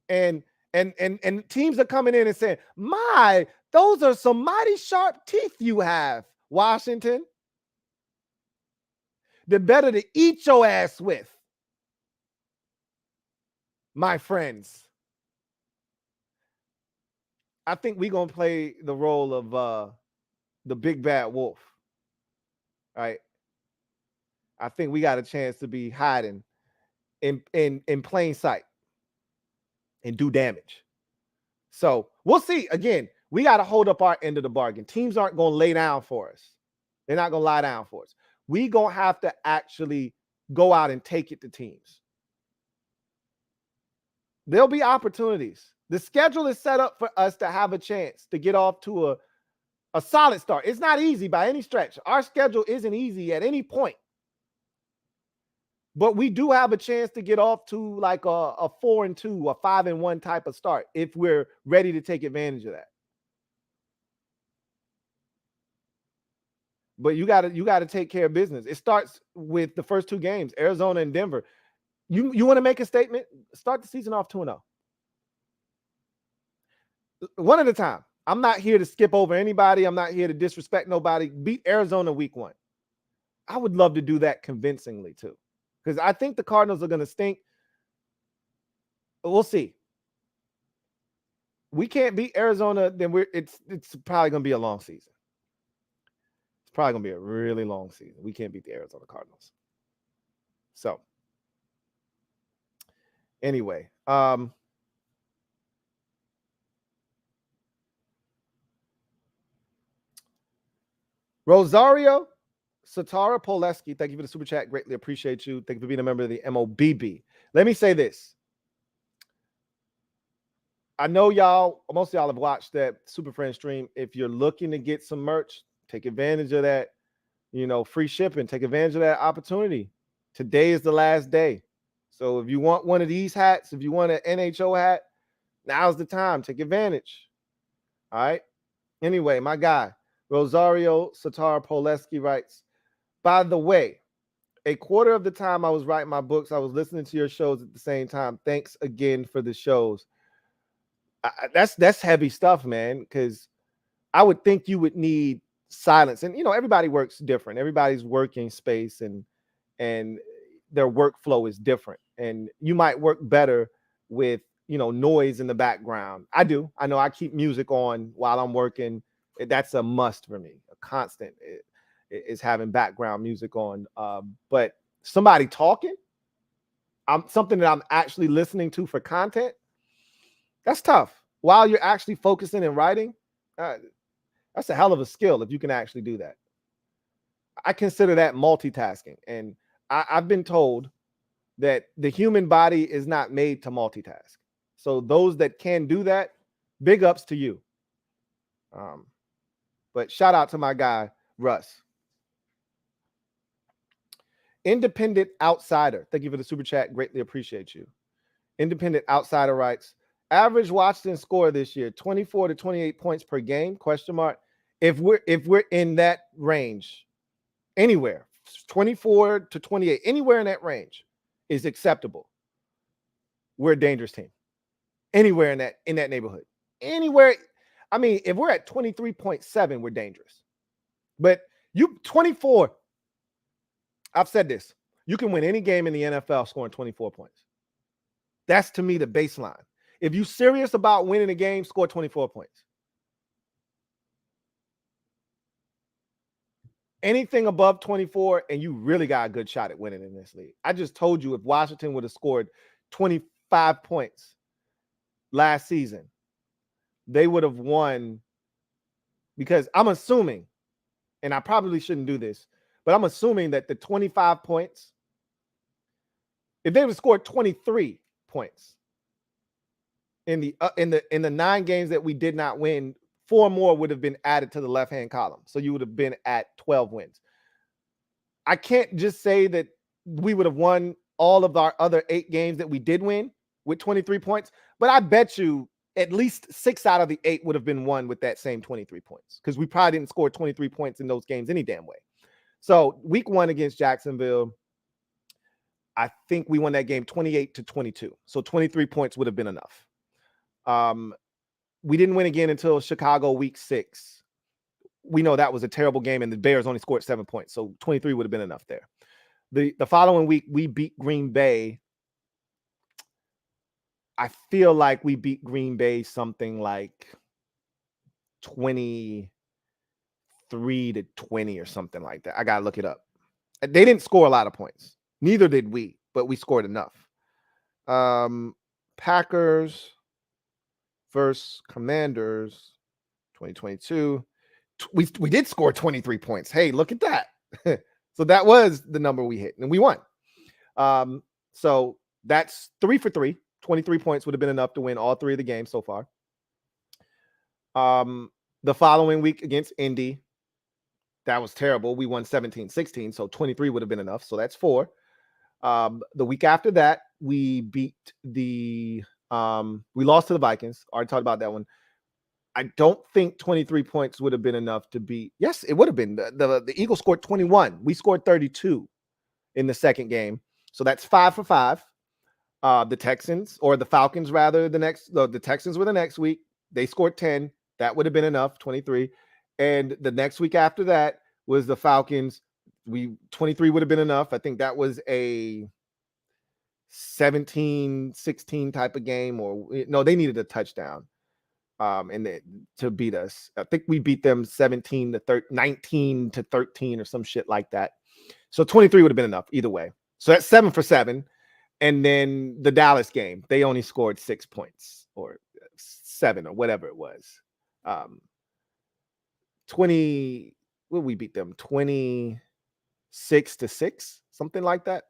And teams are coming in and saying, my, those are some mighty sharp teeth you have, Washington. They're better to eat your ass with, my friends. I think we're going to play the role of the big bad wolf, right? I think we got a chance to be hiding in plain sight and do damage. So we'll see. Again, we got to hold up our end of the bargain. Teams aren't going to lay down for us. They're not going to lie down for us. We going to have to actually go out and take it to teams. There'll be opportunities. The schedule is set up for us to have a chance to get off to a solid start. It's not easy by any stretch. Our schedule isn't easy at any point. But we do have a chance to get off to like a 4-2, a 5-1 type of start if we're ready to take advantage of that. But you got to take care of business. It starts with the first 2 games, Arizona and Denver. You want to make a statement? Start the season off 2-0. One at a time. I'm not here to skip over anybody. I'm not here to disrespect nobody. Beat Arizona week 1. I would love to do that convincingly too, because I think the Cardinals are going to stink. We'll see. We can't beat Arizona, then it's probably going to be a long season. It's probably going to be a really long season. We can't beat the Arizona Cardinals. So, anyway, Rosario Satara Poleski, thank you for the super chat. Greatly appreciate you. Thank you for being a member of the MOBB. Let me say this. I know most of y'all have watched that Super Friend stream. If you're looking to get some merch, take advantage of that, free shipping. Take advantage of that opportunity. Today is the last day. So if you want one of these hats, if you want an NHO hat, now's the time. Take advantage. All right. Anyway, my guy, Rosario Satara Poleski writes, by the way, a quarter of the time I was writing my books, I was listening to your shows at the same time. Thanks again for the shows. That's heavy stuff, man, because I would think you would need silence. And, everybody works different. Everybody's working space and their workflow is different. And you might work better with, noise in the background. I do. I know I keep music on while I'm working. That's a must for me. A constant is having background music on. But somebody talking, something that I'm actually listening to for content, that's tough. While you're actually focusing and writing, that's a hell of a skill if you can actually do that. I consider that multitasking. And I've been told that the human body is not made to multitask. So those that can do that, big ups to you. But shout out to my guy, Russ. Independent Outsider. Thank you for the super chat. Greatly appreciate you. Independent Outsider writes, average Washington score this year, 24 to 28 points per game, question mark. If we're in that range, anywhere, 24 to 28, anywhere in that range is acceptable. We're a dangerous team. Anywhere in that neighborhood. Anywhere. I mean, if we're at 23.7, we're dangerous. But you 24, I've said this. You can win any game in the NFL scoring 24 points. That's to me the baseline. If you're serious about winning a game, score 24 points. Anything above 24, and you really got a good shot at winning in this league. I just told you if Washington would have scored 25 points last season, they would have won, because I'm assuming, and I probably shouldn't do this, but I'm assuming that the 25 points, if they would have scored 23 points in the 9 games that we did not win, 4 more would have been added to the left-hand column. So you would have been at 12 wins. I can't just say that we would have won all of our other 8 games that we did win with 23 points, but I bet you at least 6 out of the 8 would have been won with that same 23 points, because we probably didn't score 23 points in those games any damn way. So week 1 against Jacksonville, I think we won that game 28 to 22. So 23 points would have been enough. We didn't win again until Chicago week 6. We know that was a terrible game, and the Bears only scored 7 points. So 23 would have been enough there. The following week, we beat Green Bay. I feel like we beat Green Bay something like 23 to 20 or something like that. I got to look it up. They didn't score a lot of points. Neither did we, but we scored enough. Packers versus Commanders 2022. We did score 23 points. Hey, look at that. So that was the number we hit, and we won. So that's 3 for 3. 23 points would have been enough to win all 3 of the games so far. The following week against Indy, that was terrible. We won 17-16, so 23 would have been enough. So that's 4. The week after that, we beat we lost to the Vikings. Already talked about that one. I don't think 23 points would have been enough to beat. Yes, it would have been. The Eagles scored 21. We scored 32 in the second game. So that's 5 for 5. The Texans, or the Falcons rather, the Texans were the next week. They scored 10. That would have been enough, 23. And the next week after that was the Falcons. 23 would have been enough. I think that was a 17-16 type of game, or no, they needed a touchdown to beat us. I think we beat them 19 to 13 or some shit like that. So 23 would have been enough either way. So that's 7 for 7. And then the Dallas game, they only scored 6 points or 7 or whatever it was. 20, what we beat them? 26-6, something like that.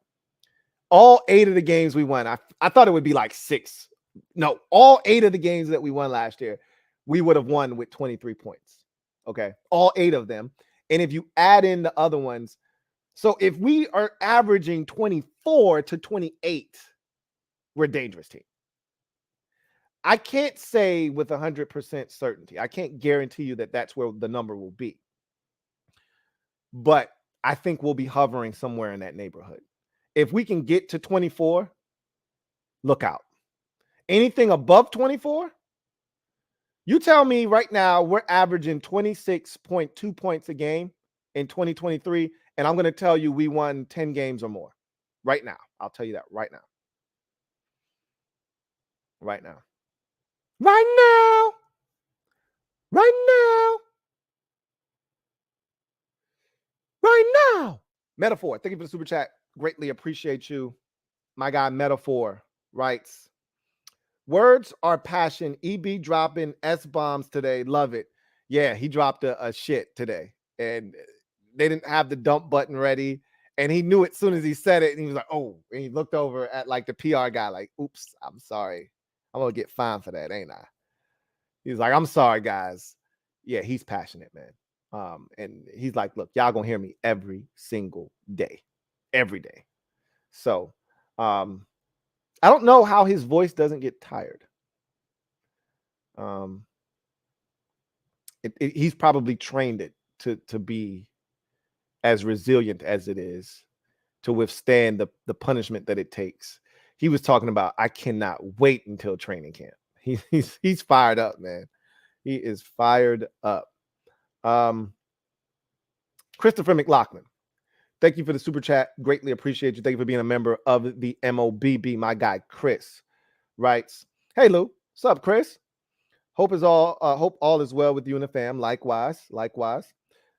All 8 of the games we won, I thought it would be like 6. No, all 8 of the games that we won last year, we would have won with 23 points. Okay, all 8 of them. And if you add in the other ones, so if we are averaging 24 to 28, we're a dangerous team. I can't say with 100% certainty. I can't guarantee you that that's where the number will be. But I think we'll be hovering somewhere in that neighborhood. If we can get to 24, look out. Anything above 24, you tell me right now we're averaging 26.2 points a game in 2023, and I'm going to tell you we won 10 games or more. Right now. I'll tell you that right now. Right now. Right now. Right now. Right now. Metaphor. Thank you for the super chat. Greatly appreciate you. My guy Metaphor writes, words are passion. EB dropping S-bombs today. Love it. Yeah, he dropped a shit today. And they didn't have the dump button ready. And he knew it as soon as he said it. And he was like, oh. And he looked over at like the PR guy like, oops, I'm sorry. I'm going to get fined for that, ain't I? He's like, I'm sorry, guys. Yeah, he's passionate, man. And he's like, look, y'all going to hear me every single day. every day. So I don't know how his voice doesn't get tired. He's probably trained it to be as resilient as it is, to withstand the punishment that it takes. He was talking about, I cannot wait until training camp. He's fired up, man. He is fired up. Christopher McLaughlin, thank you for the super chat. Greatly appreciate you. Thank you for being a member of the MOBB. My guy Chris writes, "Hey Lou, what's up, Chris? Hope all is well with you and the fam. Likewise.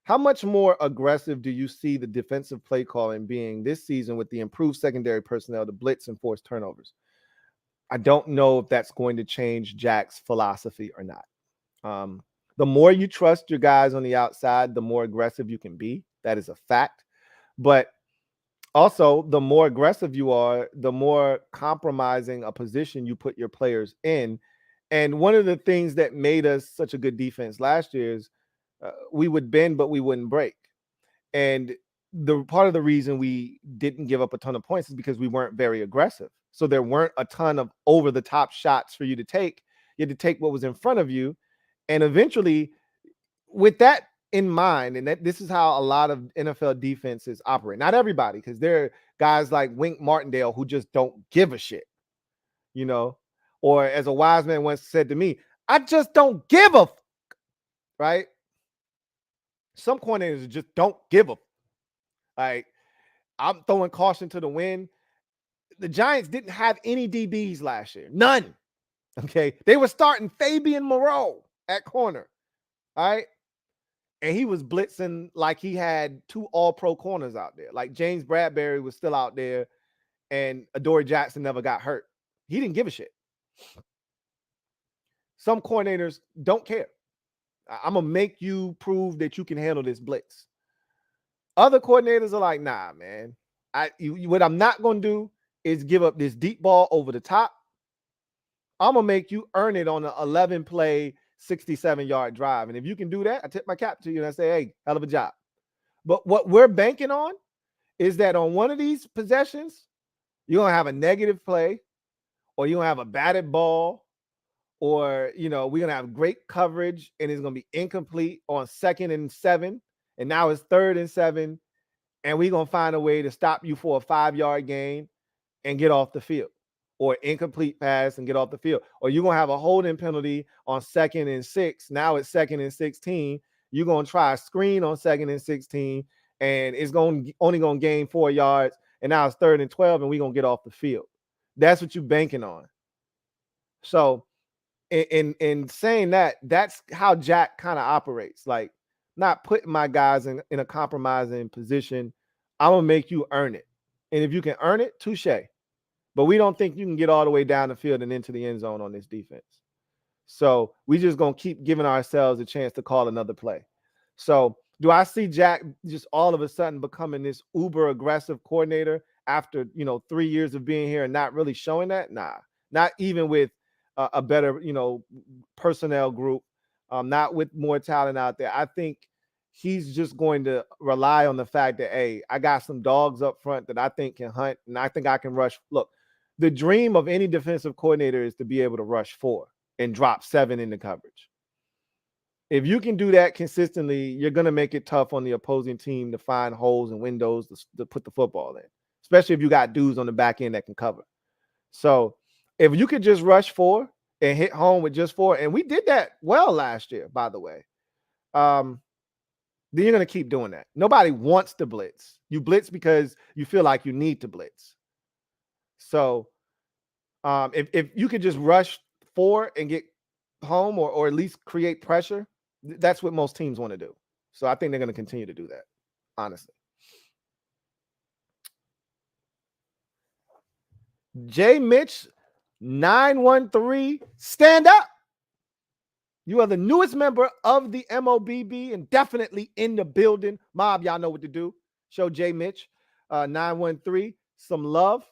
How much more aggressive do you see the defensive play calling being this season with the improved secondary personnel to blitz and force turnovers? I don't know if that's going to change Jack's philosophy or not. The more you trust your guys on the outside, the more aggressive you can be. That is a fact. But also, the more aggressive you are, the more compromising a position you put your players in. And one of the things that made us such a good defense last year is we would bend, but we wouldn't break. And the part of the reason we didn't give up a ton of points is because we weren't very aggressive. So there weren't a ton of over-the-top shots for you to take. You had to take what was in front of you. And eventually, with that in mind, and that this is how a lot of NFL defenses operate. Not everybody, because there are guys like Wink Martindale who just don't give a shit, you know? Or as a wise man once said to me, I just don't give a fuck, right? Some coordinators just don't give a fuck. Like, I'm throwing caution to the wind. The Giants didn't have any DBs last year. None. Okay. They were starting Fabian Moreau at corner. All right. And he was blitzing like he had 2 all-pro corners out there. Like James Bradbury was still out there and Adoree Jackson never got hurt. He didn't give a shit. Some coordinators don't care. I'm going to make you prove that you can handle this blitz. Other coordinators are like, nah, man. What I'm not going to do is give up this deep ball over the top. I'm going to make you earn it on an 11-play, 67-yard drive. And if you can do that, I tip my cap to you and I say, hey, hell of a job. But what we're banking on is that on one of these possessions, you're going to have a negative play, or you're going to have a batted ball, or, we're going to have great coverage and it's going to be incomplete on 2nd and 7. And now it's 3rd and 7. And we're going to find a way to stop you for a 5-yard gain and get off the field, or incomplete pass and get off the field. Or you're going to have a holding penalty on 2nd and 6. Now it's 2nd and 16. You're going to try a screen on 2nd and 16, and it's only going to gain 4 yards. And now it's 3rd and 12, and we're going to get off the field. That's what you're banking on. So in saying that, that's how Jack kind of operates. Like, not putting my guys in a compromising position. I'm going to make you earn it. And if you can earn it, touche. But we don't think you can get all the way down the field and into the end zone on this defense. So we just going to keep giving ourselves a chance to call another play. So do I see Jack just all of a sudden becoming this uber aggressive coordinator after, 3 years of being here and not really showing that? Nah, not even with a better, personnel group, not with more talent out there. I think he's just going to rely on the fact that, hey, I got some dogs up front that I think can hunt, and I think I can rush. Look, the dream of any defensive coordinator is to be able to rush 4 and drop 7 into coverage. If you can do that consistently, you're going to make it tough on the opposing team to find holes and windows to put the football in, especially if you got dudes on the back end that can cover. So if you could just rush 4 and hit home with just 4, and we did that well last year, by the way, then you're going to keep doing that. Nobody wants to blitz. You blitz because you feel like you need to blitz. So if you could just rush 4 and get home, or at least create pressure, that's what most teams want to do. So I think they're going to continue to do that, honestly. J Mitch 913, stand up. You are the newest member of the MOBB and definitely in the building. Mob, y'all know what to do. Show J Mitch 913 some love.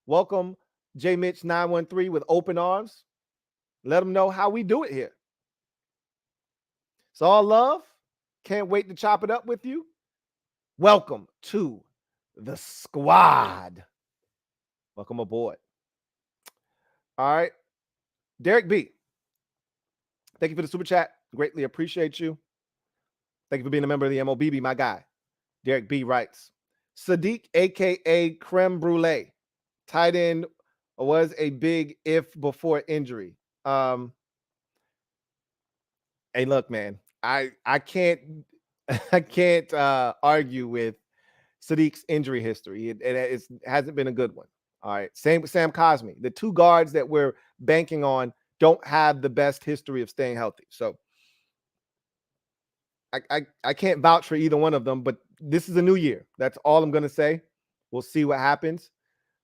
Welcome J Mitch 913 with open arms. Let them know how we do it here. It's all love. Can't wait to chop it up with you. Welcome to the squad. Welcome aboard. All right. Derek B. Thank you for the super chat. Greatly appreciate you. Thank you for being a member of the MOBB, my guy. Derek B writes, Sadiq, a.k.a. Creme Brulee, tight end was a big if before injury. Hey, look, man, I can't I can't argue with Sadiq's injury history. It hasn't been a good one. All right. Same with Sam Cosmi. The two guards that we're banking on don't have the best history of staying healthy. So I can't vouch for either one of them, but this is a new year. That's all I'm going to say. We'll see what happens.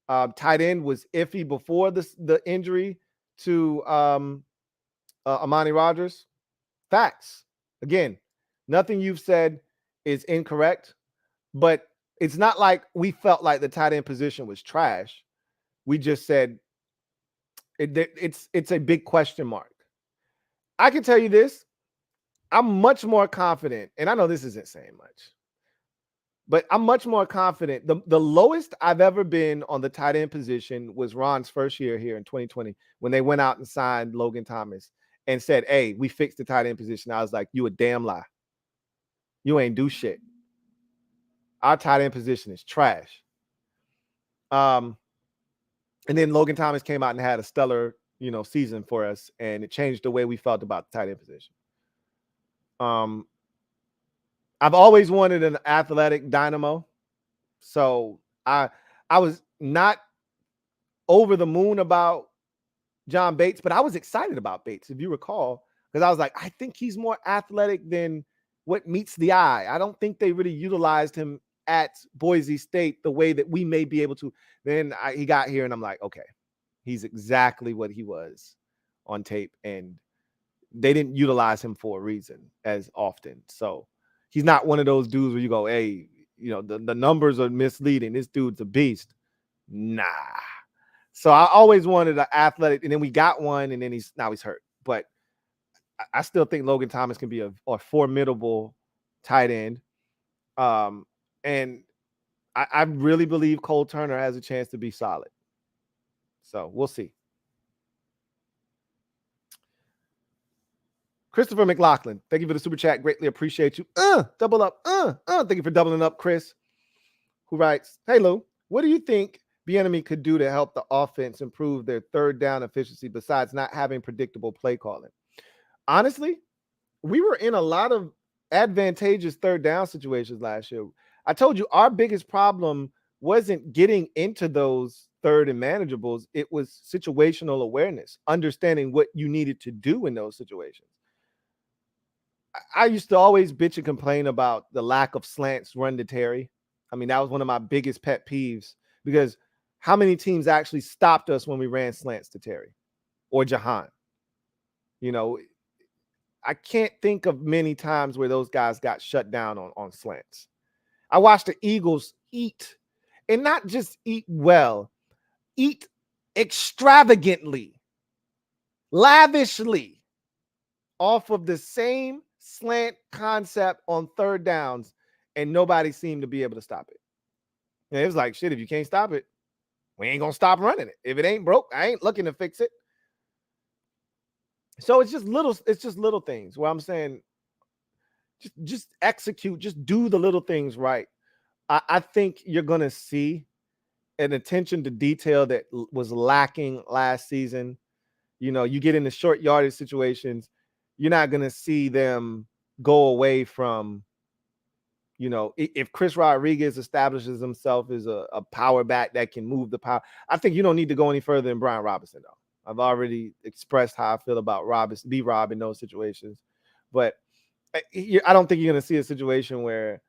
Tight end was iffy before the injury to Amani Rodgers. Facts. Again, nothing you've said is incorrect, but it's not like we felt like the tight end position was trash. We just said it's a big question mark. I can tell you this. I'm much more confident, and I know this isn't saying much, but I'm much more confident. The lowest I've ever been on the tight end position was Ron's first year here in 2020 when they went out and signed Logan Thomas and said, hey, we fixed the tight end position. I was like, you a damn lie. You ain't do shit. Our tight end position is trash. And then Logan Thomas came out and had a stellar, season for us, and it changed the way we felt about the tight end position. I've always wanted an athletic dynamo, so I was not over the moon about John Bates, but I was excited about Bates, if you recall, because I was like, I think he's more athletic than what meets the eye. I don't think they really utilized him at Boise State the way that we may be able to. Then he got here, and I'm like, okay, he's exactly what he was on tape, and they didn't utilize him for a reason as often. So he's not one of those dudes where you go, hey, the numbers are misleading. This dude's a beast. Nah. So I always wanted an athletic, and then we got one, and then he's hurt. But I still think Logan Thomas can be a formidable tight end. And I really believe Cole Turner has a chance to be solid. So we'll see. Christopher McLaughlin, thank you for the super chat. Greatly appreciate you. Double up. Thank you for doubling up, Chris, who writes, hey, Lou, what do you think Bieniemy could do to help the offense improve their third down efficiency besides not having predictable play calling? Honestly, we were in a lot of advantageous third down situations last year. I told you our biggest problem wasn't getting into those third and manageables. It was situational awareness, understanding what you needed to do in those situations. I used to always bitch and complain about the lack of slants run to Terry. I mean, that was one of my biggest pet peeves because how many teams actually stopped us when we ran slants to Terry or Jahan? I can't think of many times where those guys got shut down on slants. I watched the Eagles eat, and not just eat well, eat extravagantly, lavishly off of the same slant concept on third downs, and nobody seemed to be able to stop it. And it was like, shit, if you can't stop it, we ain't going to stop running it. If it ain't broke, I ain't looking to fix it. So it's just little things where I'm saying, just execute, just do the little things right. I think you're going to see an attention to detail that was lacking last season. You get into short yardage situations, you're not going to see them go away from, if Chris Rodriguez establishes himself as a power back that can move the power. I think you don't need to go any further than Brian Robinson, though. I've already expressed how I feel about B-Rob in those situations. But I don't think you're going to see a situation where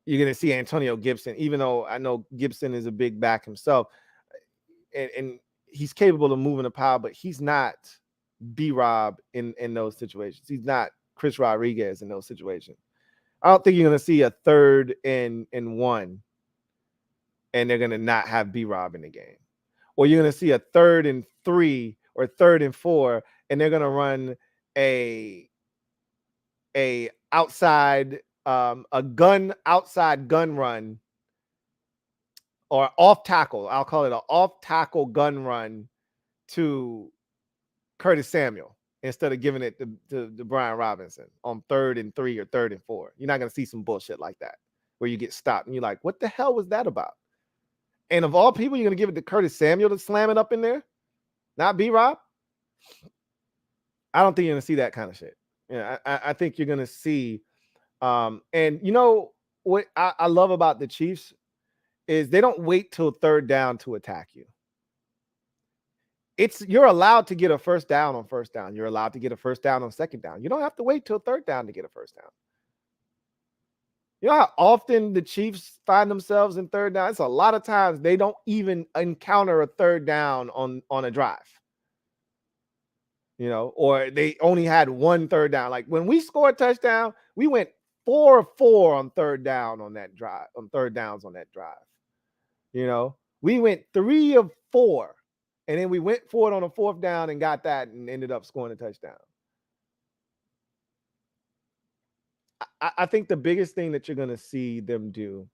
you're going to see Antonio Gibson, even though I know Gibson is a big back himself. And he's capable of moving the power, but he's not B-Rob in those situations. He's not Chris Rodriguez in those situations. I don't think you're going to see a 3rd and 1 and they're going to not have B-Rob in the game. Or you're going to see a 3rd and 3 or 3rd and 4 and they're going to run a outside gun run or off tackle. I'll call it an off tackle gun run to Curtis Samuel instead of giving it to Brian Robinson on 3rd and 3 or 3rd and 4. You're not going to see some bullshit like that where you get stopped and you're like, what the hell was that about? And of all people, you're going to give it to Curtis Samuel to slam it up in there, not B-Rob? I don't think you're going to see that kind of shit. Yeah, I think you're going to see, and you know what I love about the Chiefs is they don't wait till 3rd down to attack you. You're allowed to get a first down on 1st down. You're allowed to get a first down on 2nd down. You don't have to wait till 3rd down to get a first down. You know how often the Chiefs find themselves in 3rd down? It's a lot of times they don't even encounter a 3rd down on a drive. You know, or they only had 1 3rd down. Like when we scored a touchdown, we went 4 of 4 on 3rd down on that drive, on 3rd downs on that drive. You know, we went 3 of 4, and then we went for it on a 4th down and got that and ended up scoring a touchdown. I think the biggest thing that you're going to see them do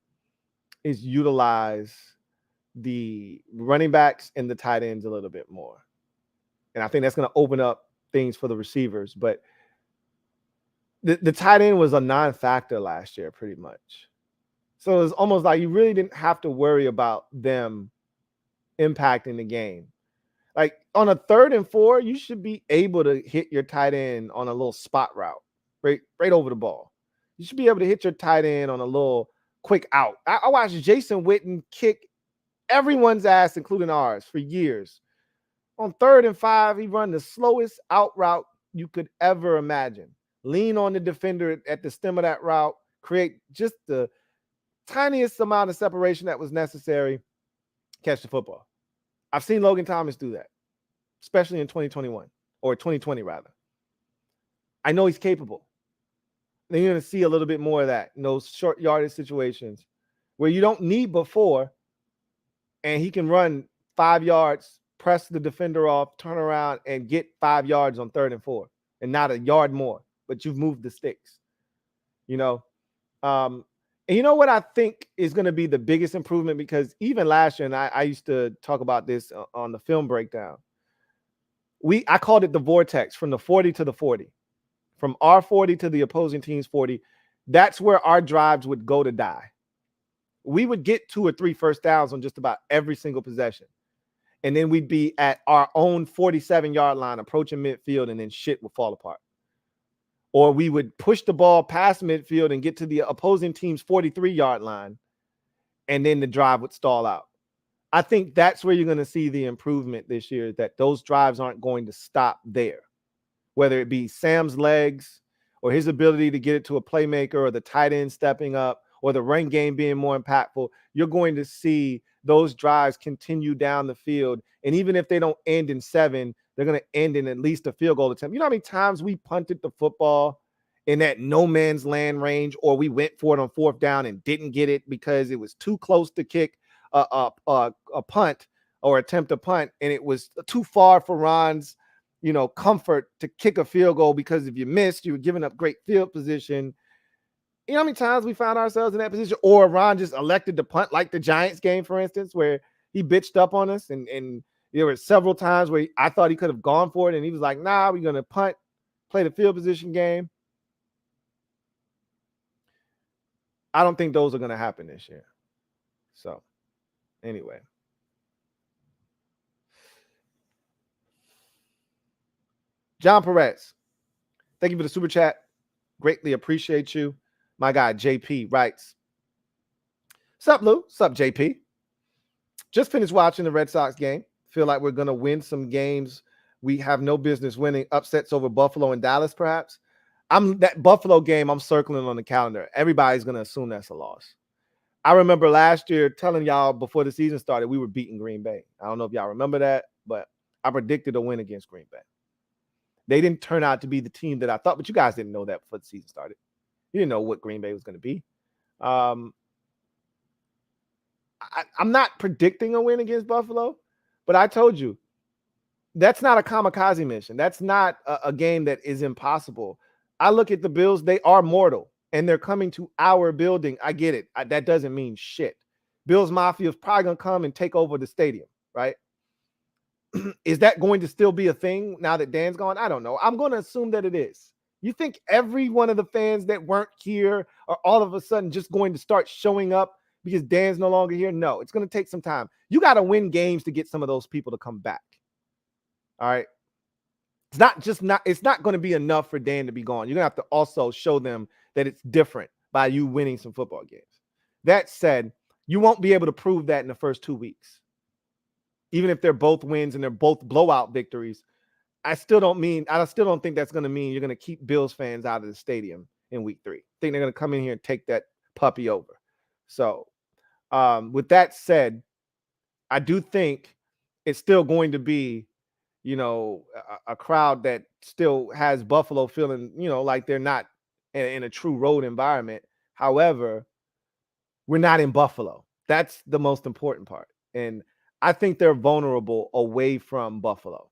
is utilize the running backs and the tight ends a little bit more. And I think that's going to open up things for the receivers. But the tight end was a non-factor last year, pretty much. So it's almost like you really didn't have to worry about them impacting the game. Like on a 3rd and 4, you should be able to hit your tight end on a little spot route, right over the ball. You should be able to hit your tight end on a little quick out. I watched Jason Witten kick everyone's ass, including ours, for years. On 3rd and 5, he run the slowest out route you could ever imagine. Lean on the defender at the stem of that route, create just the tiniest amount of separation that was necessary, catch the football. I've seen Logan Thomas do that, especially in 2021 or 2020 rather. I know he's capable. Then you're going to see a little bit more of that in those short yardage situations where you don't need before, and he can run 5 yards, press the defender off, turn around, and get 5 yards on 3rd and 4, and not a yard more, but you've moved the sticks. You know, and you know what I think is going to be the biggest improvement, because even last year, and I used to talk about this on the film breakdown, I called it the vortex from the 40 to the 40. From our 40 to the opposing team's 40, that's where our drives would go to die. We would get 2 or 3 first downs on just about every single possession. And then we'd be at our own 47-yard line approaching midfield, and then shit would fall apart. Or we would push the ball past midfield and get to the opposing team's 43-yard line, and then the drive would stall out. I think that's where you're going to see the improvement this year, that those drives aren't going to stop there. Whether it be Sam's legs or his ability to get it to a playmaker, or the tight end stepping up, or the run game being more impactful, you're going to see those drives continue down the field. And even if they don't end in 7, they're going to end in at least a field goal attempt. You know how many times we punted the football in that no man's land range, or we went for it on 4th down and didn't get it because it was too close to kick a punt or attempt a punt, and it was too far for Ron's comfort to kick a field goal, because if you missed, you were giving up great field position. You know how many times we found ourselves in that position? Or Ron just elected to punt, like the Giants game, for instance, where he bitched up on us, and there were several times where I thought he could have gone for it, and he was like, nah, we're going to punt, play the field position game. I don't think those are going to happen this year. So, anyway. John Perez, thank you for the super chat. Greatly appreciate you. My guy JP writes, "Sup, Lou? Sup, JP? Just finished watching the Red Sox game. Feel like we're going to win some games we have no business winning. Upsets over Buffalo and Dallas, perhaps. That Buffalo game I'm circling on the calendar. Everybody's going to assume that's a loss. I remember last year telling y'all before the season started we were beating Green Bay. I don't know if y'all remember that, but I predicted a win against Green Bay. They didn't turn out to be the team that I thought, but you guys didn't know that before the season started. You didn't know what Green Bay was going to be. I'm not predicting a win against Buffalo, but I told you, that's not a kamikaze mission. That's not a game that is impossible. I look at the Bills, they are mortal, and they're coming to our building. I get it. That doesn't mean shit. Bills Mafia is probably going to come and take over the stadium, right? Is that going to still be a thing now that Dan's gone? I don't know. I'm going to assume that it is. You think every one of the fans that weren't here are all of a sudden just going to start showing up because Dan's no longer here? No, it's going to take some time. You got to win games to get some of those people to come back. All right. It's not going to be enough for Dan to be gone. You're going to have to also show them that it's different by you winning some football games. That said, you won't be able to prove that in the first 2 weeks. Even if they're both wins and they're both blowout victories, I still don't think that's going to mean you're going to keep Bills fans out of the stadium in week 3. I think they're going to come in here and take that puppy over. So with that said, I do think it's still going to be, a crowd that still has Buffalo feeling, like they're not in a true road environment. However, we're not in Buffalo. That's the most important part. And I think they're vulnerable away from Buffalo.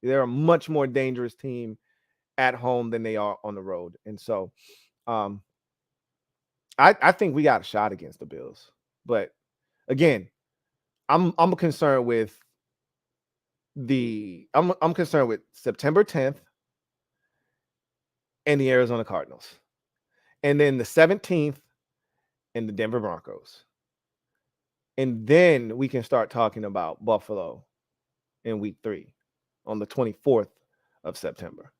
They're a much more dangerous team at home than they are on the road. And so I think we got a shot against the Bills. But again, I'm concerned with I'm concerned with September 10th and the Arizona Cardinals. And then the 17th and the Denver Broncos. And then we can start talking about Buffalo in week 3 on the 24th of September.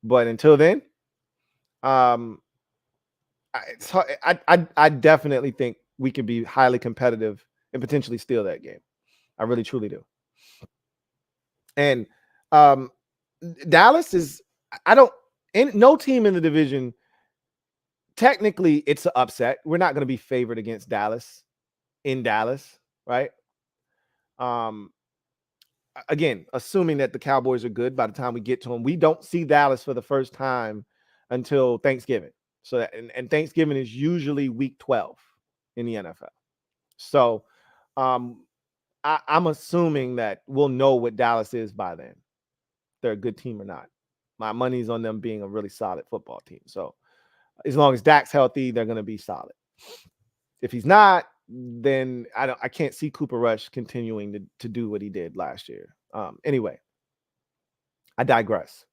But until then, I definitely think we can be highly competitive and potentially steal that game. I really, truly do. And Dallas is, no team in the division, technically it's an upset. We're not going to be favored against Dallas in Dallas, right? Again, assuming that the Cowboys are good by the time we get to them, we don't see Dallas for the first time until Thanksgiving. So and Thanksgiving is usually week 12 in the NFL. So I'm assuming that we'll know what Dallas is by then. They're a good team or not. My money's on them being a really solid football team. So as long as Dak's healthy, they're going to be solid. If he's not, then I can't see Cooper Rush continuing to do what he did last year. Anyway, I digress.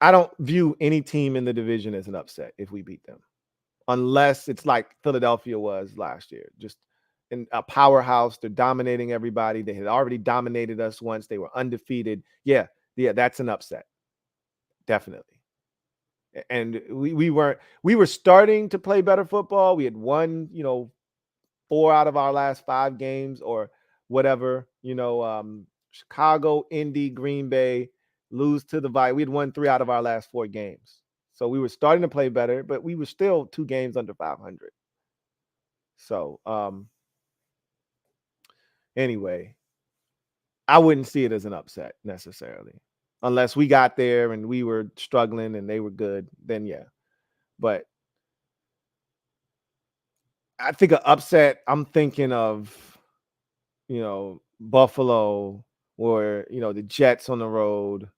I don't view any team in the division as an upset if we beat them, unless it's like Philadelphia was last year, just in a powerhouse. They're dominating everybody. They had already dominated us once. They were undefeated. Yeah, that's an upset. Definitely. And we were starting to play better football. We had won, 4 out of our last 5 games or whatever, Chicago, Indy, Green Bay, lose to the Vikings. We had won 3 out of our last 4 games. So we were starting to play better, but we were still 2 games under 500. So anyway, I wouldn't see it as an upset necessarily. Unless we got there and we were struggling and they were good, then yeah. But I think an upset, I'm thinking of, Buffalo or, the Jets on the road.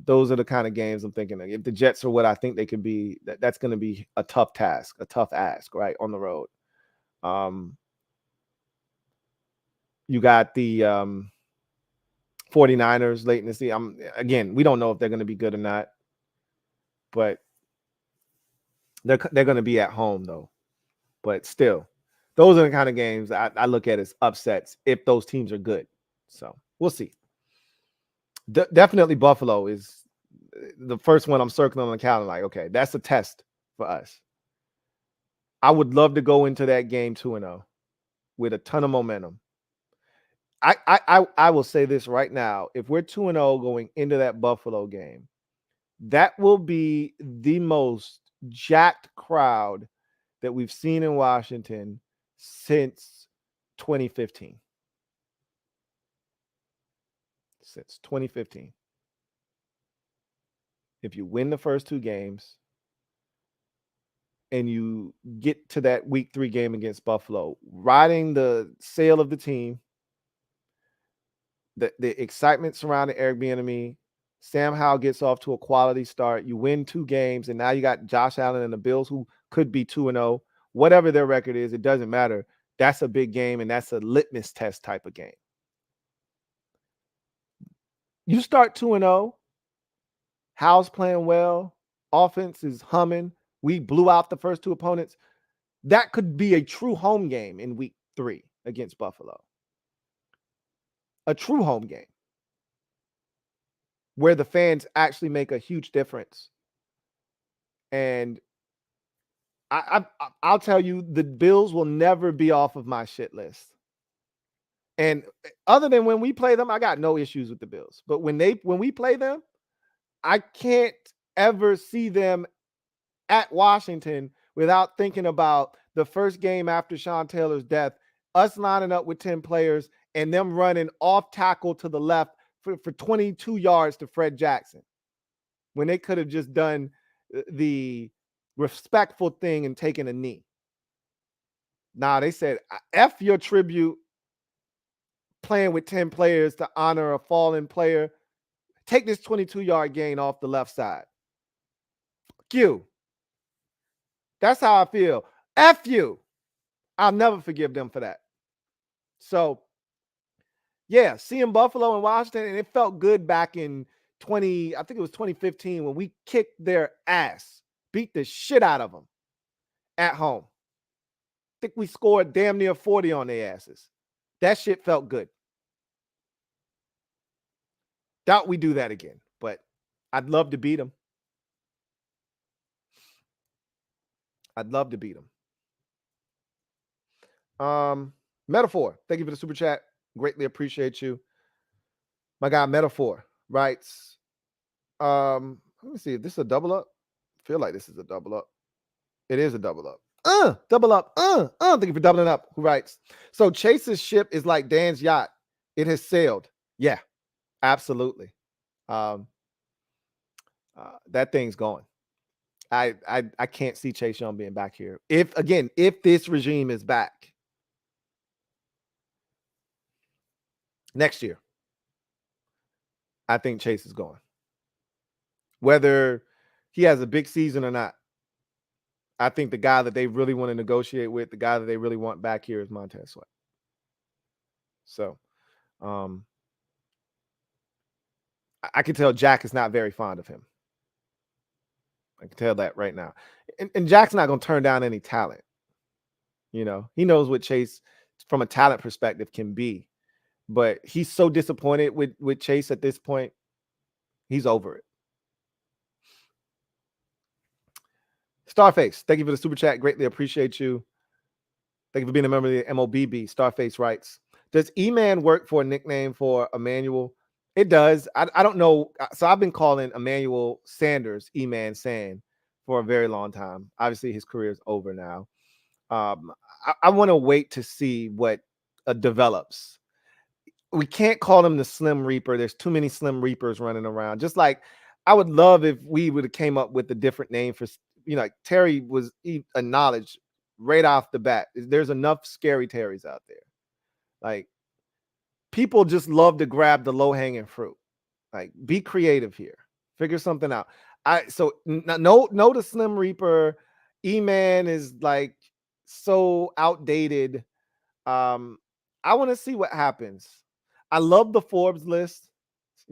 Those are the kind of games I'm thinking of. If the Jets are what I think they could be, that's going to be a tough task, a tough ask, right, on the road. You got the 49ers late in the season. Again, we don't know if they're going to be good or not, but they're going to be at home though. But still, those are the kind of games I look at as upsets if those teams are good. So we'll see. Definitely Buffalo is the first one I'm circling on the calendar. Like, okay, that's a test for us. I would love to go into that game 2-0 with a ton of momentum. I will say this right now. If we're 2-0 going into that Buffalo game, that will be the most jacked crowd that we've seen in Washington since 2015. Since 2015. If you win the first 2 games and you get to that week 3 game against Buffalo, riding the sail of the team, the excitement surrounding Eric Bieniemy, Sam Howell gets off to a quality start. You win 2 games, and now you got Josh Allen and the Bills who could be 2-0 whatever their record is, it doesn't matter. That's a big game, and that's a litmus test type of game. You start 2-0, How's playing well, offense is humming. We blew out the first two opponents. That could be a true home game in week 3 against Buffalo. A true home game where the fans actually make a huge difference. And I'll tell you, the Bills will never be off of my shit list. And other than when we play them, I got no issues with the Bills. But when we play them, I can't ever see them at Washington without thinking about the first game after Sean Taylor's death, us lining up with 10 players and them running off tackle to the left for 22 yards to Fred Jackson, when they could have just done the respectful thing and taken a knee. Nah, they said, F your tribute, playing with 10 players to honor a fallen player. Take this 22-yard gain off the left side. Fuck you. That's how I feel. F you. I'll never forgive them for that. So, yeah, seeing Buffalo and Washington, and it felt good back in 2015 when we kicked their ass, beat the shit out of them at home. I think we scored damn near 40 on their asses. That shit felt good. Doubt we do that again, but I'd love to beat them. I'd love to beat them. Metaphor, thank you for the super chat. Greatly appreciate you. My guy Metaphor writes, let me see if this is a double up. I feel like this is a double up. It is a double up. Double up. Thank you for doubling up. Who writes? So Chase's ship is like Dan's yacht. It has sailed. Yeah, absolutely. That thing's going. I can't see Chase Young being back here. If this regime is back next year, I think Chase is going. Whether he has a big season or not, I think the guy that they really want to negotiate with, the guy that they really want back here is Montez Sweat. So, I can tell Jack is not very fond of him. I can tell that right now. And Jack's not going to turn down any talent. You know, he knows what Chase, from a talent perspective, can be. But he's so disappointed with Chase at this point. He's over it. Starface, thank you for the super chat. Greatly appreciate you. Thank you for being a member of the MOBB. Starface writes, does E-Man work for a nickname for Emmanuel? It does. I don't know. So I've been calling Emmanuel Sanders E-Man Sand for a very long time. Obviously, his career is over now. I want to wait to see what develops. We can't call him the Slim Reaper. There's too many Slim Reapers running around. Just like I would love if we would have came up with a different name for, like Terry was acknowledged right off the bat. There's enough scary Terrys out there. Like, people just love to grab the low-hanging fruit. Like, be creative here. Figure something out. So no the Slim Reaper. E-Man is like so outdated. I want to see what happens. I love the Forbes list.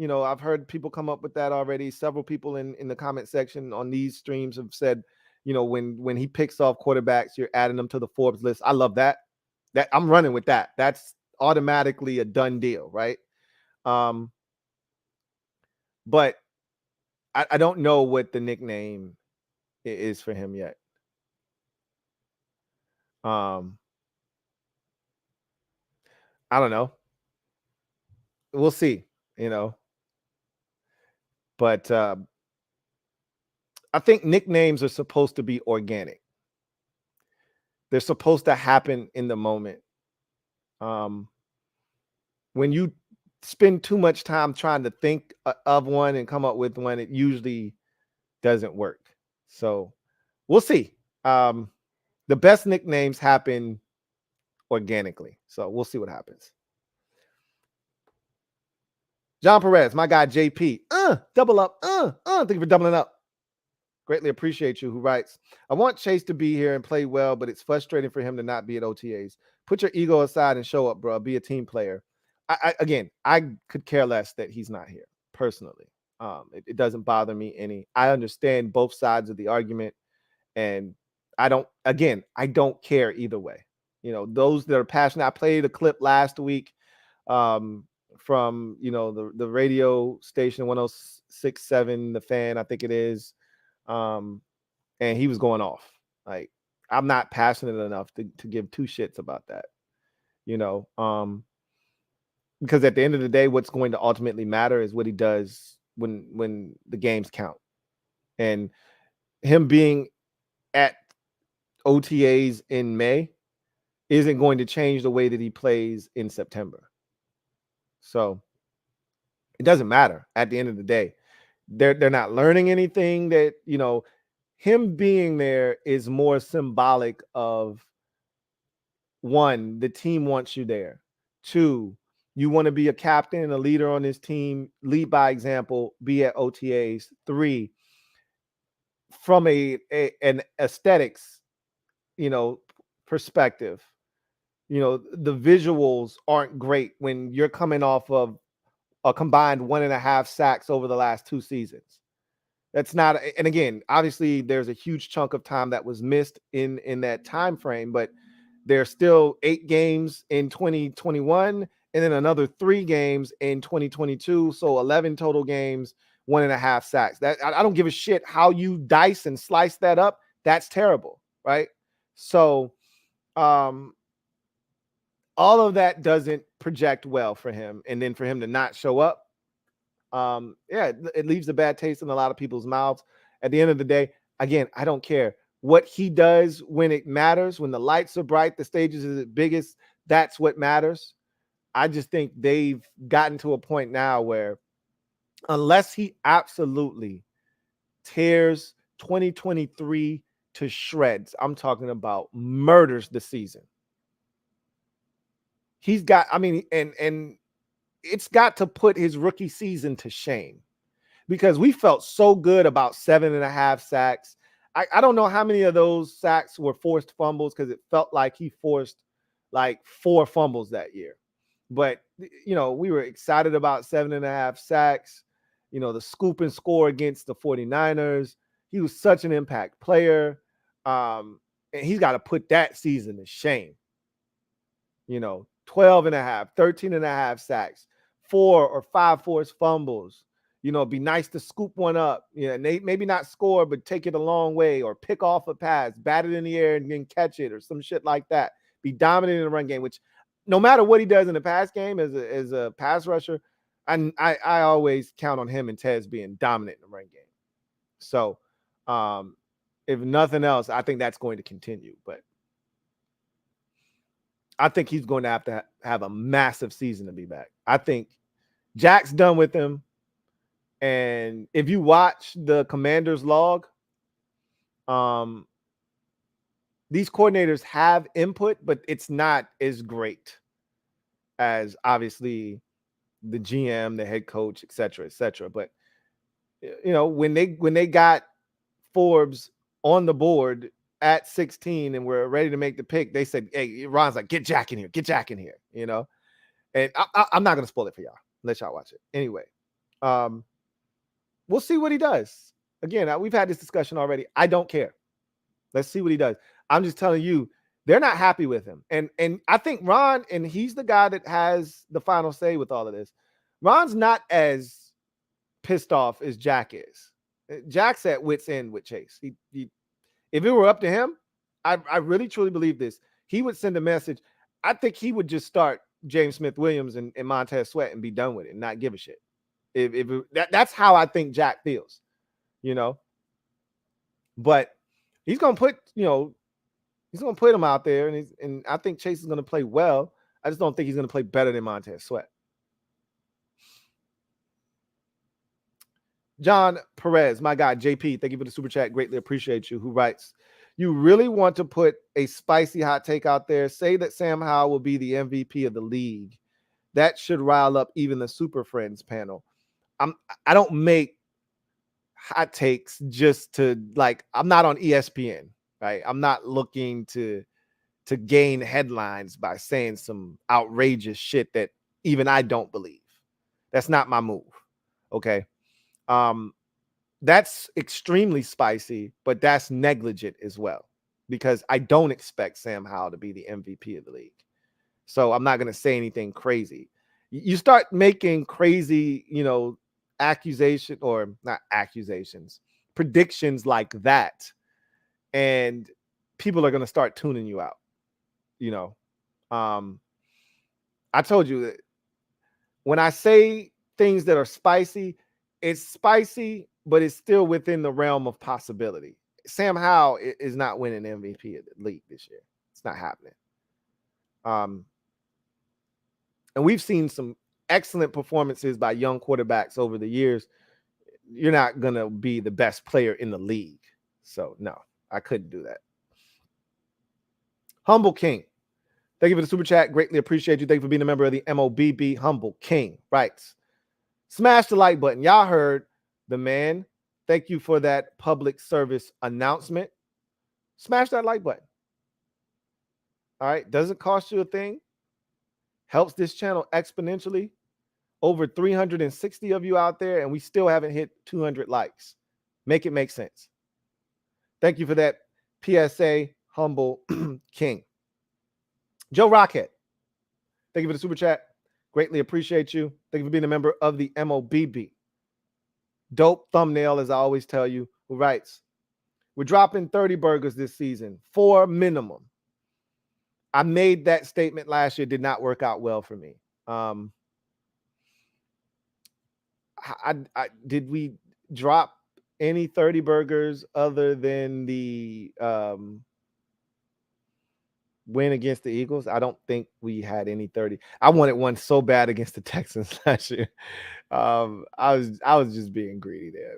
I've heard people come up with that already. Several people in the comment section on these streams have said, when he picks off quarterbacks, you're adding them to the Forbes list. I love that. That I'm running with that. That's automatically a done deal, right? But I don't know what the nickname is for him yet. I don't know. We'll see, But I think nicknames are supposed to be organic. They're supposed to happen in the moment. When you spend too much time trying to think of one and come up with one, it usually doesn't work. So we'll see. The best nicknames happen organically. So we'll see what happens. John Perez, my guy JP. Double up. Thank you for doubling up. greatly appreciate you, who writes, I want Chase to be here and play well, but it's frustrating for him to not be at OTAs. Put your ego aside and show up, bro. Be a team player. I could care less that he's not here personally. It doesn't bother me any. I understand both sides of the argument, and I don't care either way. Those that are passionate. I played a clip last week from the radio station 106.7 The Fan, I think it is, and he was going off. Like, I'm not passionate enough to give two shits about that, because at the end of the day, what's going to ultimately matter is what he does when the games count. And him being at OTAs in May isn't going to change the way that he plays in September. So it doesn't matter at the end of the day. They're not learning anything. That, him being there is more symbolic of, one, the team wants you there. Two, you want to be a captain and a leader on this team, lead by example, be at OTAs. Three, from an aesthetics, perspective, the visuals aren't great when you're coming off of a combined 1.5 sacks over the last 2 seasons. That's not, and again, obviously there's a huge chunk of time that was missed in that time frame, but there's still 8 games in 2021 and then another 3 games in 2022. So 11 total games, 1.5 sacks. That I don't give a shit how you dice and slice that up. That's terrible, right? So all of that doesn't project well for him. And then for him to not show up, it leaves a bad taste in a lot of people's mouths. At the end of the day, again, I don't care what he does when it matters. When the lights are bright, the stages is at biggest, that's what matters. I just think they've gotten to a point now where, unless he absolutely tears 2023 to shreds, I'm talking about murders the season, he's got, and it's got to put his rookie season to shame, because we felt so good about 7.5 sacks. I don't know how many of those sacks were forced fumbles, because it felt like he forced like 4 fumbles that year. But, we were excited about 7.5 sacks, the scoop and score against the 49ers. He was such an impact player. And he's got to put that season to shame. 12.5, 13.5 sacks, 4 or 5 forced fumbles. It'd be nice to scoop one up, maybe not score, but take it a long way, or pick off a pass, bat it in the air and then catch it, or some shit like that. Be dominant in the run game, which no matter what he does in the pass game as a pass rusher, I always count on him and Tez being dominant in the run game. So if nothing else, I think that's going to continue. But I think he's going to have a massive season to be back. I think Jack's done with him. And if you watch the Commanders log, these coordinators have input, but it's not as great as obviously the GM, the head coach, et cetera, et cetera. But when they got Forbes on the board at 16 and we're ready to make the pick, they said, hey, Ron's like, get Jack in here, And I'm not going to spoil it for y'all. Let y'all watch it. Anyway, we'll see what he does. Again, we've had this discussion already. I don't care. Let's see what he does. I'm just telling you, they're not happy with him. And I think Ron, and he's the guy that has the final say with all of this, Ron's not as pissed off as Jack is. Jack's at wit's end with Chase. He if it were up to him, I really truly believe this, he would send a message. I think he would just start James Smith-Williams and Montez Sweat and be done with it and not give a shit. That's how I think Jack feels, But he's gonna put him out there, and I think Chase is gonna play well. I just don't think he's gonna play better than Montez Sweat. John Perez, my guy, JP, thank you for the super chat. Greatly appreciate you. Who writes, you really want to put a spicy hot take out there? Say that Sam Howell will be the MVP of the league. That should rile up even the Super Friends panel. I don't make hot takes just to like, I'm not on ESPN, right? I'm not looking to gain headlines by saying some outrageous shit that even I don't believe. That's not my move. Okay. That's extremely spicy, but that's negligent as well, because I don't expect Sam Howell to be the MVP of the league. So I'm not going to say anything crazy. You start making crazy, accusation, or not accusations, predictions like that, and people are going to start tuning you out. I told you that when I say things that are spicy, it's spicy, but it's still within the realm of possibility. Sam Howell is not winning MVP of the league this year. It's not happening. And we've seen some excellent performances by young quarterbacks over the years. You're not going to be the best player in the league. So, no, I couldn't do that. Humble King, thank you for the super chat. Greatly appreciate you. Thank you for being a member of the MOBB. Humble King writes, smash the like button. Y'all heard the man. Thank you for that public service announcement. Smash that like button. All right. Doesn't cost you a thing. Helps this channel exponentially. Over 360 of you out there, and we still haven't hit 200 likes. Make it make sense. Thank you for that PSA, Humble King. Joe Rockhead, thank you for the super chat. Greatly appreciate you. Thank you for being a member of the MOBB. Dope thumbnail, as I always tell you, who writes, we're dropping 30 burgers this season, 4 minimum. I made that statement last year. Did not work out well for me. Did we drop any 30 burgers other than the win against the Eagles? I don't think we had any 30. I wanted one so bad against the Texans last year. I was just being greedy there,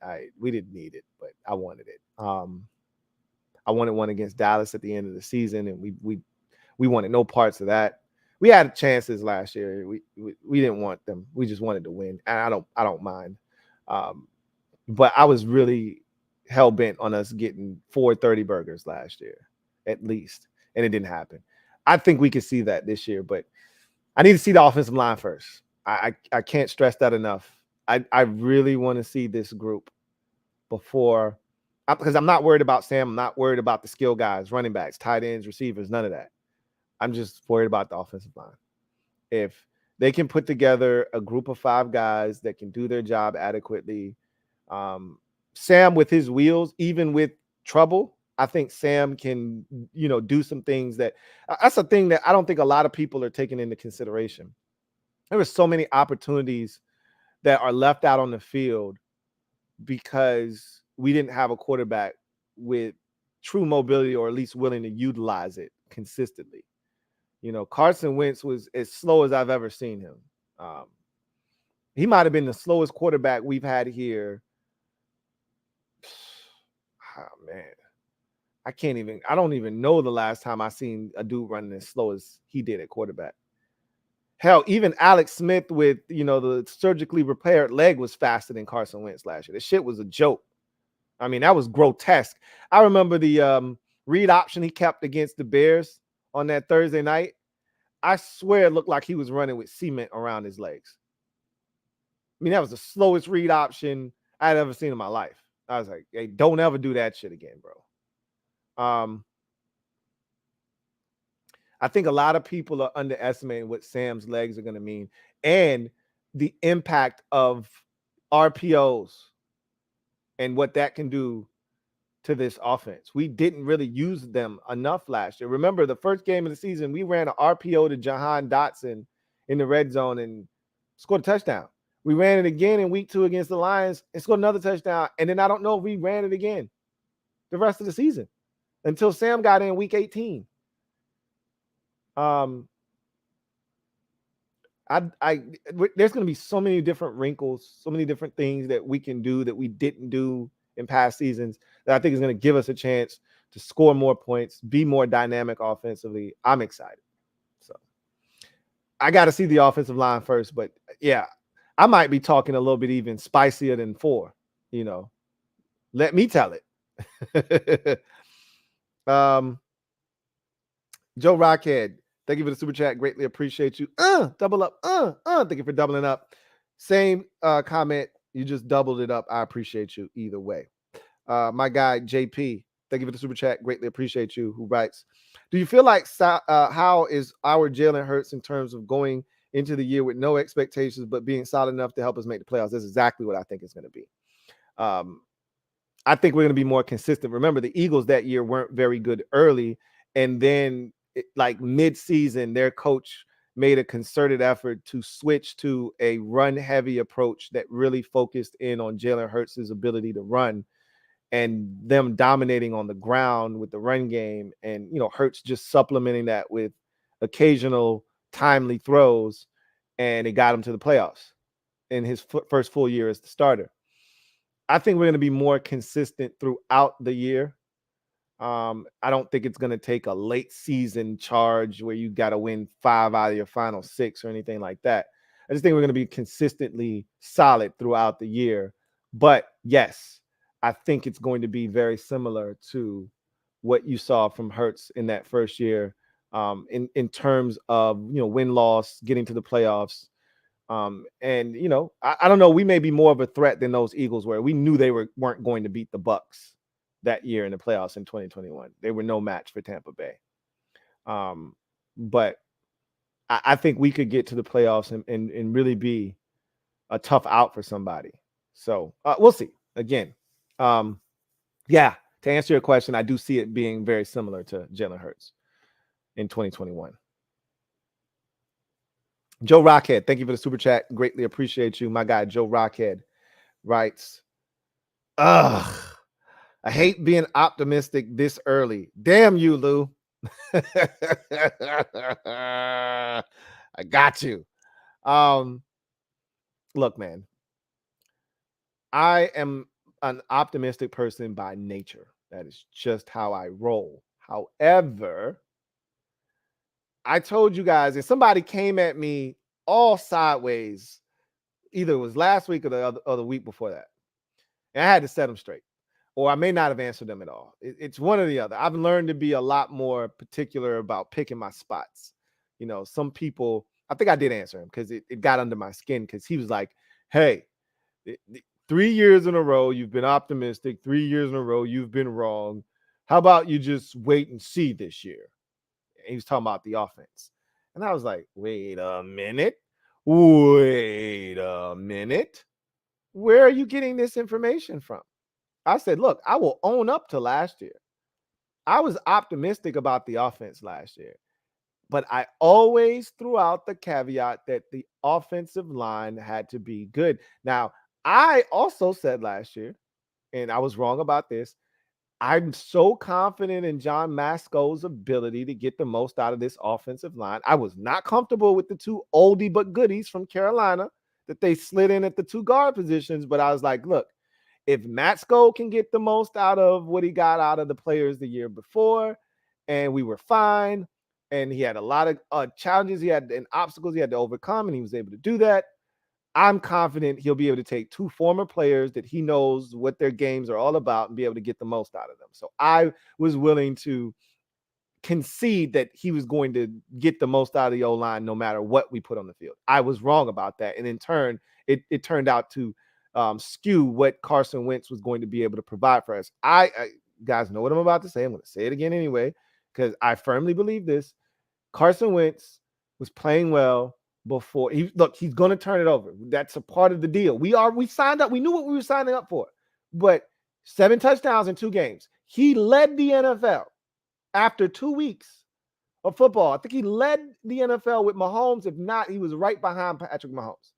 man. We didn't need it, but I wanted it. I wanted one against Dallas at the end of the season, and we wanted no parts of that. We had chances last year. We didn't want them. We just wanted to win. And I don't mind. But I was really hell bent on us getting 430 burgers last year, at least. And it didn't happen. I think we could see that this year, but I need to see the offensive line first. I can't stress that enough. I really want to see this group before, because I'm not worried about Sam. I'm not worried about the skill guys, running backs, tight ends, receivers, none of that. I'm just worried about the offensive line. If they can put together a group of 5 guys that can do their job adequately, Sam with his wheels, even with trouble, I think Sam can, do some things that's a thing that I don't think a lot of people are taking into consideration. There were so many opportunities that are left out on the field because we didn't have a quarterback with true mobility, or at least willing to utilize it consistently. Carson Wentz was as slow as I've ever seen him. He might have been the slowest quarterback we've had here. Oh, man. I don't even know the last time I seen a dude running as slow as he did at quarterback. Hell, even Alex Smith with, the surgically repaired leg was faster than Carson Wentz last year. This shit was a joke. I mean, that was grotesque. I remember the read option he kept against the Bears on that Thursday night. I swear it looked like he was running with cement around his legs. I mean, that was the slowest read option I'd ever seen in my life. I was like, hey, don't ever do that shit again, bro. I think a lot of people are underestimating what Sam's legs are going to mean and the impact of RPOs and what that can do to this offense. We didn't really use them enough last year. Remember, the first game of the season, we ran an RPO to Jahan Dotson in the red zone and scored a touchdown. We ran it again in week 2 against the Lions and scored another touchdown. And then I don't know if we ran it again the rest of the season until Sam got in week 18. There's going to be so many different wrinkles, so many different things that we can do that we didn't do in past seasons that I think is going to give us a chance to score more points, be more dynamic offensively. I'm excited. So I got to see the offensive line first, but yeah, I might be talking a little bit even spicier than 4. let me tell it. Joe Rockhead, thank you for the super chat. Greatly appreciate you. Double up. Thank you for doubling up. Same comment. You just doubled it up. I appreciate you either way. My guy JP, thank you for the super chat. Greatly appreciate you. Who writes, do you feel like how is our Jalen Hurts in terms of going into the year with no expectations but being solid enough to help us make the playoffs? That's exactly what I think it's going to be. I think we're going to be more consistent. Remember, the Eagles that year weren't very good early, and then like mid-season, their coach made a concerted effort to switch to a run-heavy approach that really focused in on Jalen Hurts' ability to run and them dominating on the ground with the run game, and Hurts just supplementing that with occasional timely throws, and it got him to the playoffs in his first full year as the starter. I think we're going to be more consistent throughout the year. I don't think it's going to take a late season charge where you got to win 5 out of your final 6 or anything like that. I just think we're going to be consistently solid throughout the year. But yes, I think it's going to be very similar to what you saw from Hurts in that first year, in terms of win-loss, getting to the playoffs. And I don't know, we may be more of a threat than those Eagles were. We knew they weren't going to beat the Bucs that year in the playoffs in 2021. They were no match for Tampa Bay. But I think we could get to the playoffs and really be a tough out for somebody. So we'll see. Again, yeah, to answer your question, I do see it being very similar to Jalen Hurts in 2021. Joe Rockhead, thank you for the super chat. Greatly appreciate you. My guy, Joe Rockhead, writes, I hate being optimistic this early. Damn you, Lou. I got you. Look, man, I am an optimistic person by nature. That is just how I roll. However, I told you guys, and somebody came at me all sideways, either it was last week or the week before that, and I had to set them straight, or I may not have answered them at all. It's one or the other. I've learned to be a lot more particular about picking my spots. Some people, I think I did answer him because it got under my skin, because he was like, hey, 3 years in a row, you've been optimistic. 3 years in a row, you've been wrong. How about you just wait and see this year? And he was talking about the offense. And I was like, wait a minute. Where are you getting this information from? I said, look, I will own up to last year. I was optimistic about the offense last year, but I always threw out the caveat that the offensive line had to be good. Now, I also said last year, and I was wrong about this, I'm so confident in John Masco's ability to get the most out of this offensive line. I was not comfortable with the 2 oldie but goodies from Carolina that they slid in at the 2 guard positions, but I was like, look, if Masco can get the most out of what he got out of the players the year before, and we were fine, and he had a lot of challenges and obstacles he had to overcome, and he was able to do that, I'm confident he'll be able to take 2 former players that he knows what their games are all about and be able to get the most out of them. So I was willing to concede that he was going to get the most out of the O-line no matter what we put on the field. I was wrong about that. And in turn, it turned out to skew what Carson Wentz was going to be able to provide for us. I guys know what I'm about to say. I'm going to say it again anyway, because I firmly believe this. Carson Wentz was playing well before he's going to turn it over. That's a part of the deal. We signed up. We knew what we were signing up for, but 7 touchdowns in 2 games. He led the NFL after 2 weeks of football. I think he led the NFL with Mahomes. If not, he was right behind Patrick Mahomes,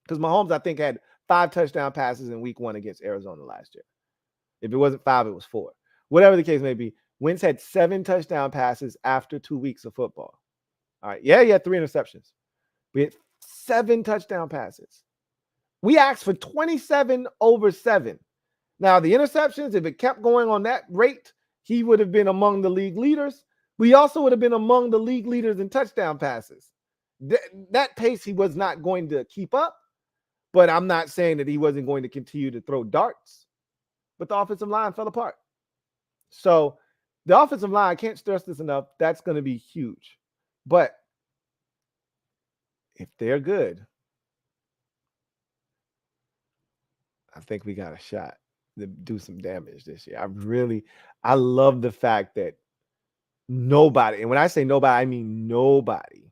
because Mahomes, I think, had 5 touchdown passes in week 1 against Arizona last year. If it wasn't 5, it was 4. Whatever the case may be, Wentz had 7 touchdown passes after 2 weeks of football. All right. Yeah, he had 3 interceptions. We had 7 touchdown passes. We asked for 27 over 7. Now, the interceptions, if it kept going on that rate, he would have been among the league leaders. We also would have been among the league leaders in touchdown passes. That pace he was not going to keep up, But I'm not saying that he wasn't going to continue to throw darts. But the offensive line fell apart. So the offensive line, I can't stress this enough, that's going to be huge. But if they're good, I think we got a shot to do some damage this year. I love the fact that nobody, and when I say nobody, I mean nobody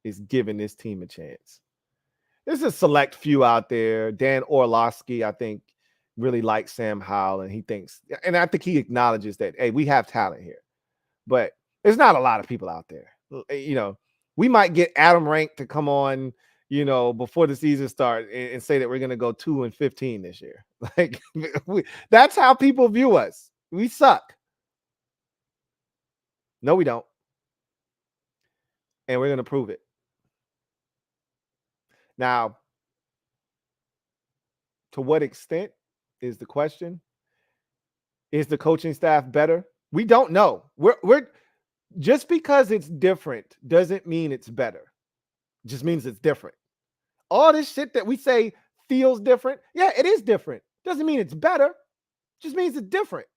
is giving this team a chance. There's a select few out there. Dan Orlovsky, I think, really likes Sam Howell, and he thinks, and I think he acknowledges that, hey, we have talent here. But there's not a lot of people out there. You know, we might get Adam Rank to come on, you know, before the season starts and say that we're going to go 2-15 this year. Like, that's how people view us. We suck. No, we don't. And we're going to prove it. Now, to what extent is the question? Is the coaching staff better? We don't know. We're just because it's different doesn't mean it's better. It just means it's different. All this shit that we say feels different. Yeah, it is different. Doesn't mean it's better. It just means it's different.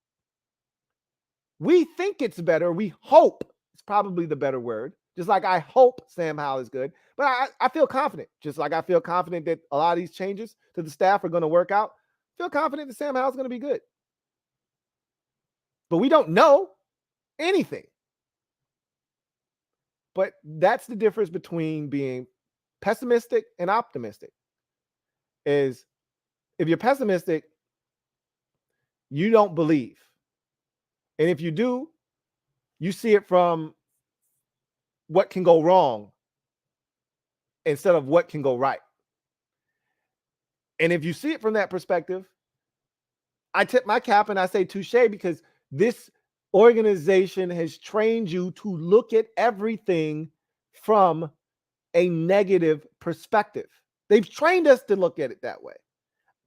We think it's better. We hope. It's probably the better word. Just like I hope Sam Howell is good. But I feel confident. Just like I feel confident that a lot of these changes to the staff are going to work out. I feel confident that Sam Howell's going to be good. But we don't know anything. But that's the difference between being pessimistic and optimistic. Is if you're pessimistic, you don't believe. And if you do, you see it from what can go wrong instead of what can go right. And if you see it from that perspective, I tip my cap and I say touche, because this organization has trained you to look at everything from a negative perspective. They've trained us to look at it that way.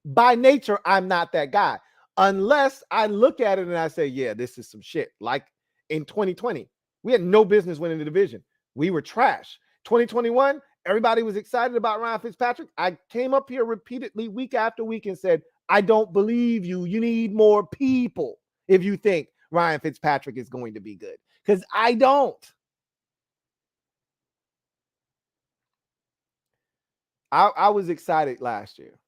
By nature, I'm not that guy. Unless I look at it and I say, yeah, this is some shit. Like in 2020, we had no business winning the division. We were trash. 2021, everybody was excited about Ryan Fitzpatrick. I came up here repeatedly week after week and said, I don't believe you. You need more people if you think Ryan Fitzpatrick is going to be good. Because I don't. I was excited last year.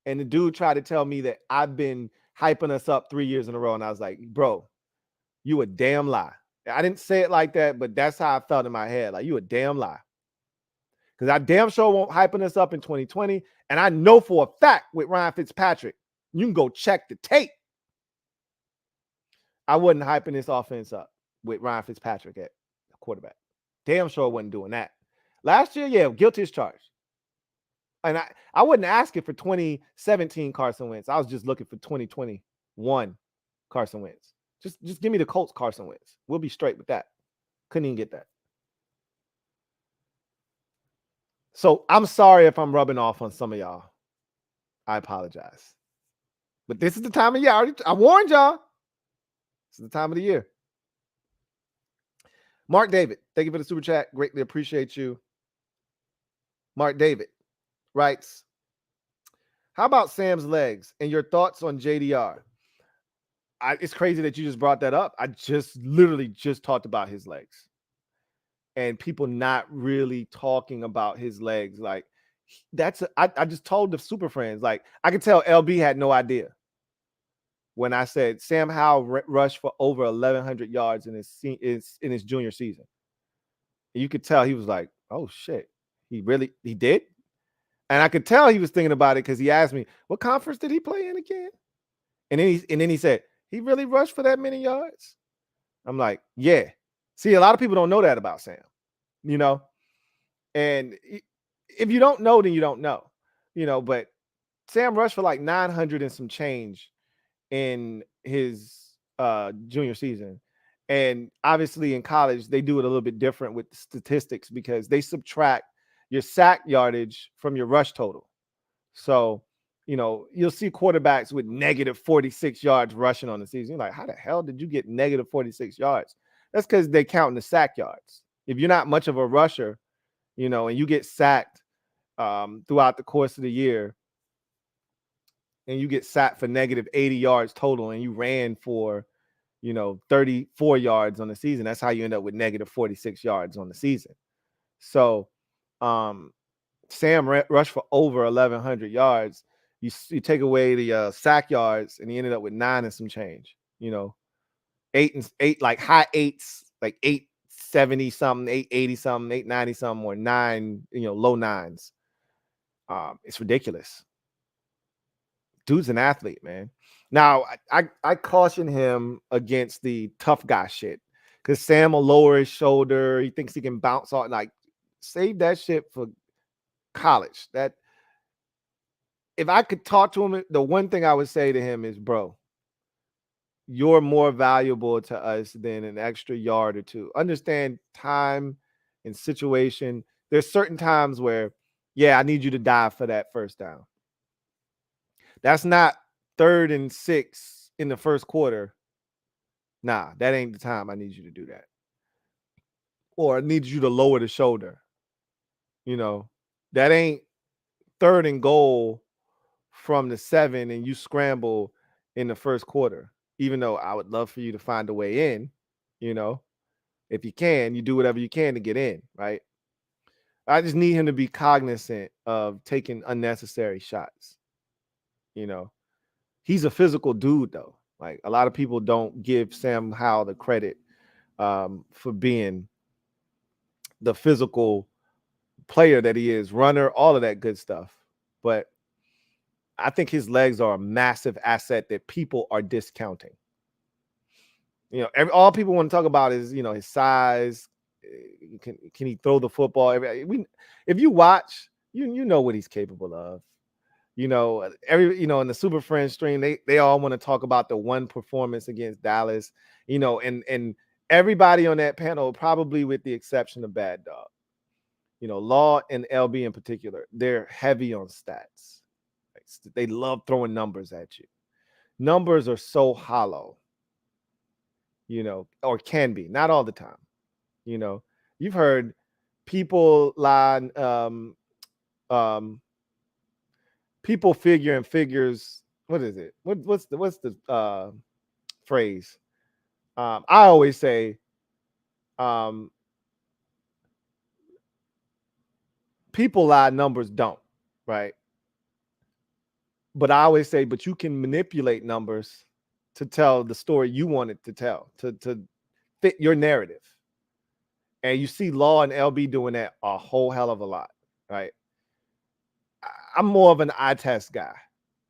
And the dude tried to tell me that I've been hyping us up 3 years in a row. And I was like, bro, you a damn lie. I didn't say it like that, but that's how I felt in my head. Like, you a damn lie. Because I damn sure won't hyping us up in 2020. And I know for a fact with Ryan Fitzpatrick, you can go check the tape. I wasn't hyping this offense up with Ryan Fitzpatrick at quarterback. Damn sure I wasn't doing that. Last year, yeah, guilty as charged. And I wasn't asking for 2017 Carson Wentz. I was just looking for 2021 Carson Wentz. Just give me the Colts Carson Wentz. We'll be straight with that. Couldn't even get that. So I'm sorry if I'm rubbing off on some of y'all. I apologize. But this is the time of year. I warned y'all. This is the time of the year. Mark David, thank you for the super chat. Greatly appreciate you. Mark David writes, how about Sam's legs and your thoughts on JDR? It's crazy that you just brought that up. I literally just talked about his legs. And people not really talking about his legs. Like, I just told the super friends, like, I could tell LB had no idea when I said Sam Howell rushed for over 1,100 yards in his junior season. And you could tell he was like, oh shit, he did? And I could tell he was thinking about it because he asked me, what conference did he play in again? And then he said, he really rushed for that many yards? I'm like, yeah. See, a lot of people don't know that about Sam, you know? And if you don't know, then you don't know, you know, but Sam rushed for like 900 and some change in his junior season. And obviously in college, they do it a little bit different with statistics because they subtract your sack yardage from your rush total. So, you know, you'll see quarterbacks with negative 46 yards rushing on the season. You're like, how the hell did you get negative 46 yards? That's because they count in the sack yards. If you're not much of a rusher, you know, and you get sacked throughout the course of the year, and you get sacked for negative 80 yards total, and you ran for, 34 yards on the season, that's how you end up with negative 46 yards on the season. So Sam rushed for over 1,100 yards. You take away the sack yards, and he ended up with 9 and some change. 8 like high 8s, like 870 something, 880 something, 890 something, or 9, low 9s. It's ridiculous. Dude's an athlete, man. Now, I caution him against the tough guy shit, because Sam will lower his shoulder. He thinks he can bounce off. Like, save that shit for college. That if I could talk to him, the one thing I would say to him is, bro, you're more valuable to us than an extra yard or two. Understand time and situation. There's certain times where, yeah, I need you to dive for that first down. That's not 3rd and 6 in the first quarter. Nah, that ain't the time I need you to do that. Or I need you to lower the shoulder. That ain't 3rd and goal from the 7 and you scramble in the first quarter. Even though I would love for you to find a way in, if you can, you do whatever you can to get in, right? I just need him to be cognizant of taking unnecessary shots. He's a physical dude, though. Like, a lot of people don't give Sam Howell the credit for being the physical player that he is, runner, all of that good stuff. But I think his legs are a massive asset that people are discounting. All people want to talk about is, his size. Can he throw the football? If you watch, you know what he's capable of. In the Super Friends stream, they all want to talk about the one performance against Dallas, and everybody on that panel, probably with the exception of Bad Dog, Law and LB in particular, they're heavy on stats. They love throwing numbers at you. Numbers are so hollow, or can be, not all the time. You've heard people lie, people figure and figures. What is it? What's the phrase? I always say, people lie, numbers don't, right? But I always say, but you can manipulate numbers to tell the story you want it to tell, to fit your narrative. And you see Law and LB doing that a whole hell of a lot, right? I'm more of an eye test guy.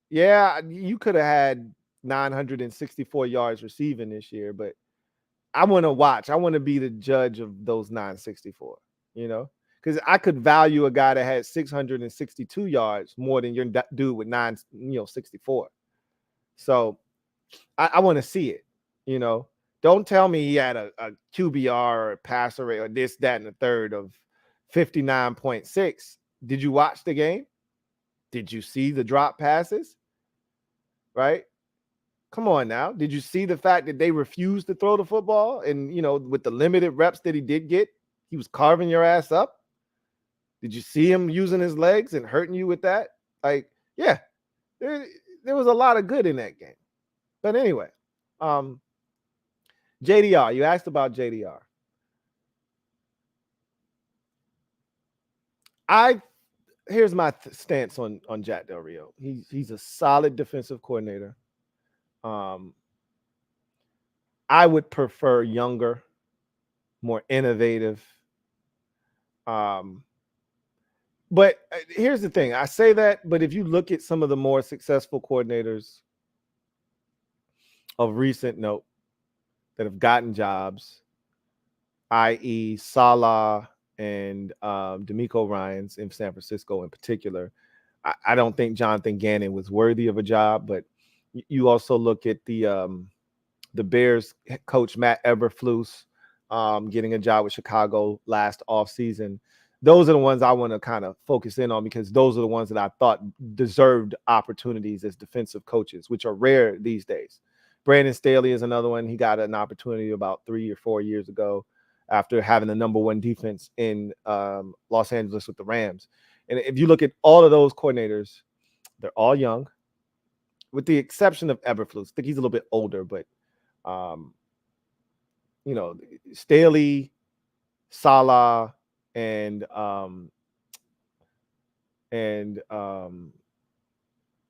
Yeah, you could have had 964 yards receiving this year, but I want to watch. I want to be the judge of those 964, because I could value a guy that had 662 yards more than your dude with 964. So I want to see it. Don't tell me he had a QBR or a passer rate or this, that, and the third of 59.6. Did you watch the game? Did you see the drop passes? Right? Come on now. Did you see the fact that they refused to throw the football? And, with the limited reps that he did get, he was carving your ass up. Did you see him using his legs and hurting you with that? Like, yeah, there was a lot of good in that game. But anyway, JDR, you asked about JDR. Here's my stance on Jack Del Rio. He's a solid defensive coordinator. I would prefer younger, more innovative. But here's the thing. I say that, but if you look at some of the more successful coordinators of recent note that have gotten jobs, i.e. Saleh and DeMeco Ryans in San Francisco in particular, I don't think Jonathan Gannon was worthy of a job. But you also look at the Bears coach Matt Eberflus getting a job with Chicago last offseason. Those are the ones I want to kind of focus in on, because those are the ones that I thought deserved opportunities as defensive coaches, which are rare these days. Brandon Staley is another one. He got an opportunity about 3 or 4 years ago after having the #1 defense in Los Angeles with the Rams. And if you look at all of those coordinators, they're all young, with the exception of Eberflus. I think he's a little bit older, but Staley, Salah, and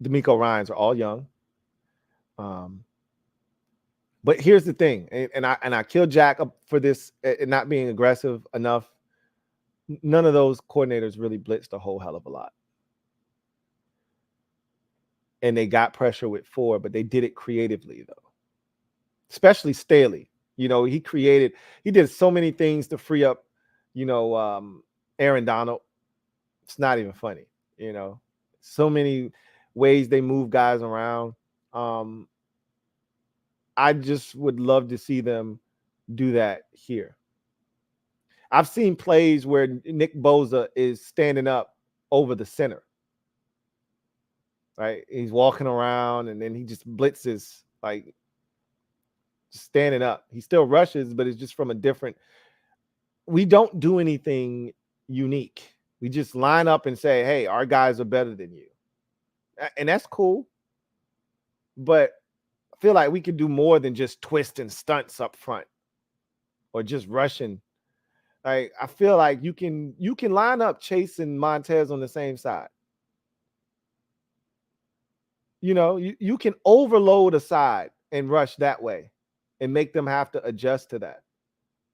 D'Amico Ryans are all young. But here's the thing, and I killed Jack up for this and not being aggressive enough. None of those coordinators really blitzed a whole hell of a lot. And they got pressure with 4, but they did it creatively, though. Especially Staley. He did so many things to free up, Aaron Donald. It's not even funny, So many ways they move guys around. I just would love to see them do that here. I've seen plays where Nick Bosa is standing up over the center. Right? He's walking around and then he just blitzes, like just standing up. He still rushes, but it's just from a different. We don't do anything unique. We just line up and say, hey, our guys are better than you. And that's cool. But I feel like we could do more than just twist and stunts up front or just rushing. Like, I feel like you can line up Chase and Montez on the same side. You can overload a side and rush that way and make them have to adjust to that.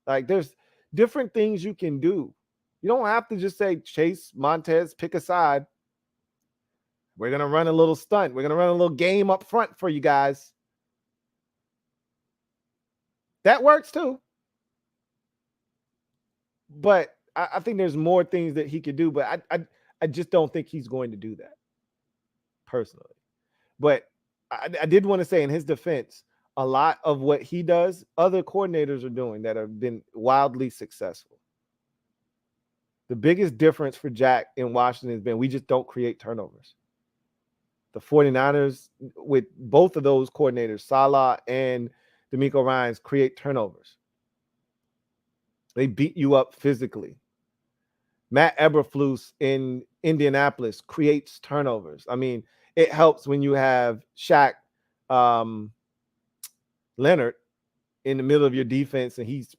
Like, there's different things you can do. You don't have to just say, Chase, Montez, pick a side. We're going to run a little stunt. We're going to run a little game up front for you guys. That works too. But I think there's more things that he could do, but I just don't think he's going to do that personally. But I did want to say in his defense, a lot of what he does, other coordinators are doing that have been wildly successful. The biggest difference for Jack in Washington has been we just don't create turnovers. The 49ers, with both of those coordinators, Salah and D'Amico Ryans, create turnovers. They beat you up physically. Matt Eberflus in Indianapolis creates turnovers. I mean, it helps when you have Shaq Leonard in the middle of your defense and he's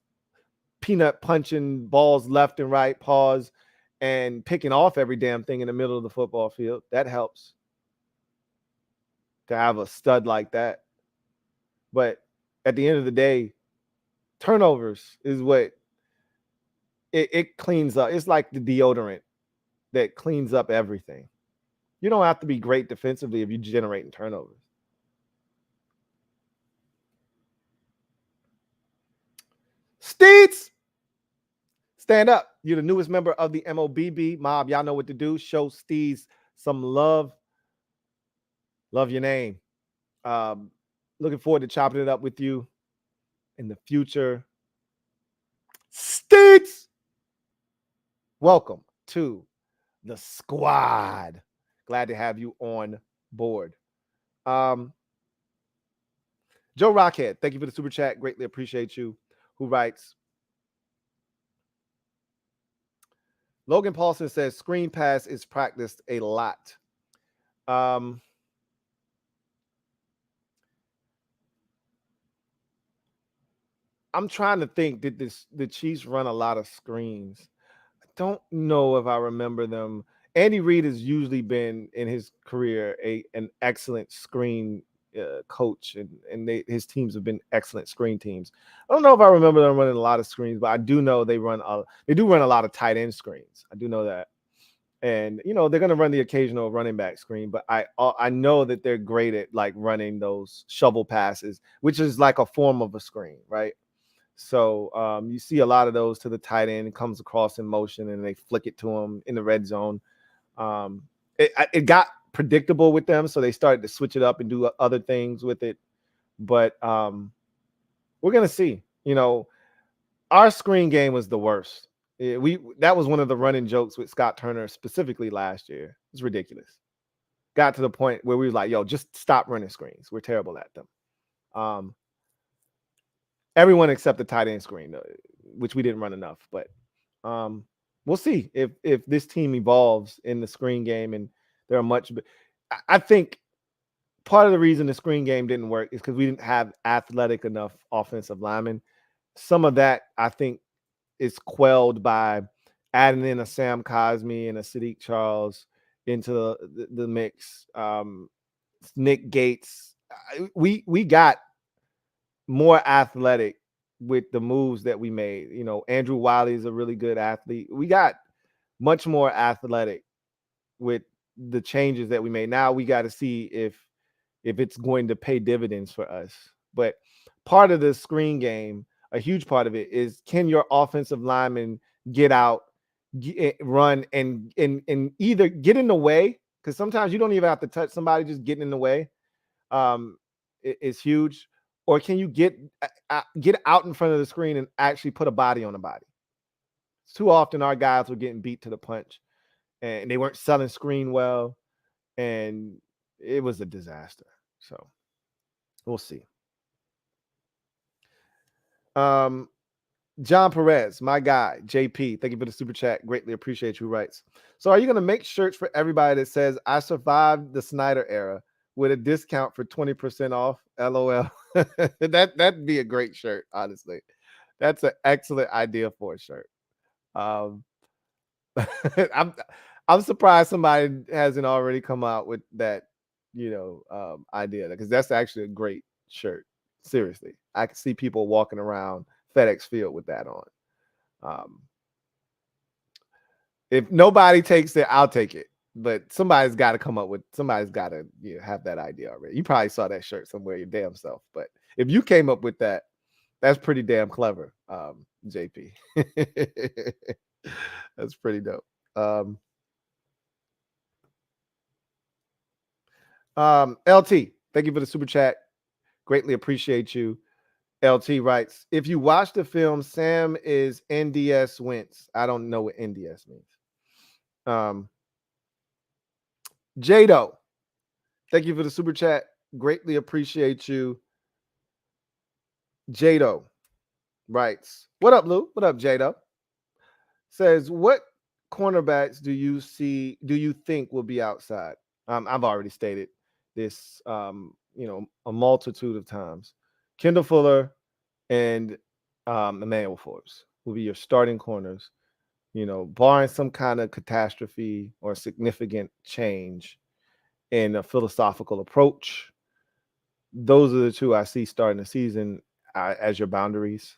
peanut punching balls left and right, pause, and picking off every damn thing in the middle of the football field. That helps to have a stud like that. But at the end of the day, turnovers is what it cleans up. It's like the deodorant that cleans up everything. You don't have to be great defensively if you're generating turnovers. Steeds, stand up. You're the newest member of the MOBB mob. Y'all know what to do. Show Steeds some love. Love your name. Looking forward to chopping it up with you in the future. Steeds, welcome to the squad. Glad to have you on board. Joe Rockhead, thank you for the super chat. Greatly appreciate you. Who writes, Logan Paulson says screen pass is practiced a lot. I'm trying to think, did the Chiefs run a lot of screens? I don't know if I remember them. Andy Reid has usually been in his career an excellent screen coach, and his teams have been excellent screen teams. I don't know if I remember them running a lot of screens, but I do know they do run a lot of tight end screens. I do know that. And they're going to run the occasional running back screen, but I know that they're great at like running those shovel passes, which is like a form of a screen, right? So you see a lot of those to the tight end. It comes across in motion and they flick it to him in the red zone. It got predictable with them, so they started to switch it up and do other things with it. But we're gonna see. Our screen game was the worst. That was one of the running jokes with Scott Turner specifically last year. It's ridiculous. Got to the point where we were like, "Yo, just stop running screens. We're terrible at them." Everyone except the tight end screen, which we didn't run enough. But we'll see if this team evolves in the screen game, and there are I think part of the reason the screen game didn't work is because we didn't have athletic enough offensive linemen. Some of that, I think, is quelled by adding in a Sam Cosmi and a Sadiq Charles into the mix. Nick Gates. We got more athletic with the moves that we made. You know, Andrew Wiley is a really good athlete. We got much more athletic with the changes that we made. Now we got to see if it's going to pay dividends for us. But part of the screen game, a huge part of it, is can your offensive lineman get out, run, and either get in the way, because sometimes you don't even have to touch somebody, just getting in the way is huge. Or can you get out in front of the screen and actually put a body on a body? Too often our guys were getting beat to the punch, and they weren't selling screen well, and it was a disaster. So we'll see. John Perez, my guy, JP, thank you for the super chat. Greatly appreciate you. Writes, so are you going to make shirts for everybody that says I survived the Snyder era with a discount for 20% off? LOL. That'd be a great shirt, honestly. That's an excellent idea for a shirt. I'm surprised somebody hasn't already come out with that, idea, because that's actually a great shirt. Seriously, I can see people walking around FedEx Field with that on. If nobody takes it, I'll take it. But somebody's got to have that idea already. You probably saw that shirt somewhere your damn self. But if you came up with that, that's pretty damn clever, JP. That's pretty dope. LT, thank you for the super chat. Greatly appreciate you. LT writes, if you watch the film, Sam is NDS Wentz. I don't know what NDS means. Jado, thank you for the super chat. Greatly appreciate you. Jado writes, what up, Lou? What up, Jado? Says, what cornerbacks do you think will be outside? I've already stated this, a multitude of times. Kendall Fuller and Emmanuel Forbes will be your starting corners, barring some kind of catastrophe or significant change in a philosophical approach. Those are the two I see starting the season as your boundaries.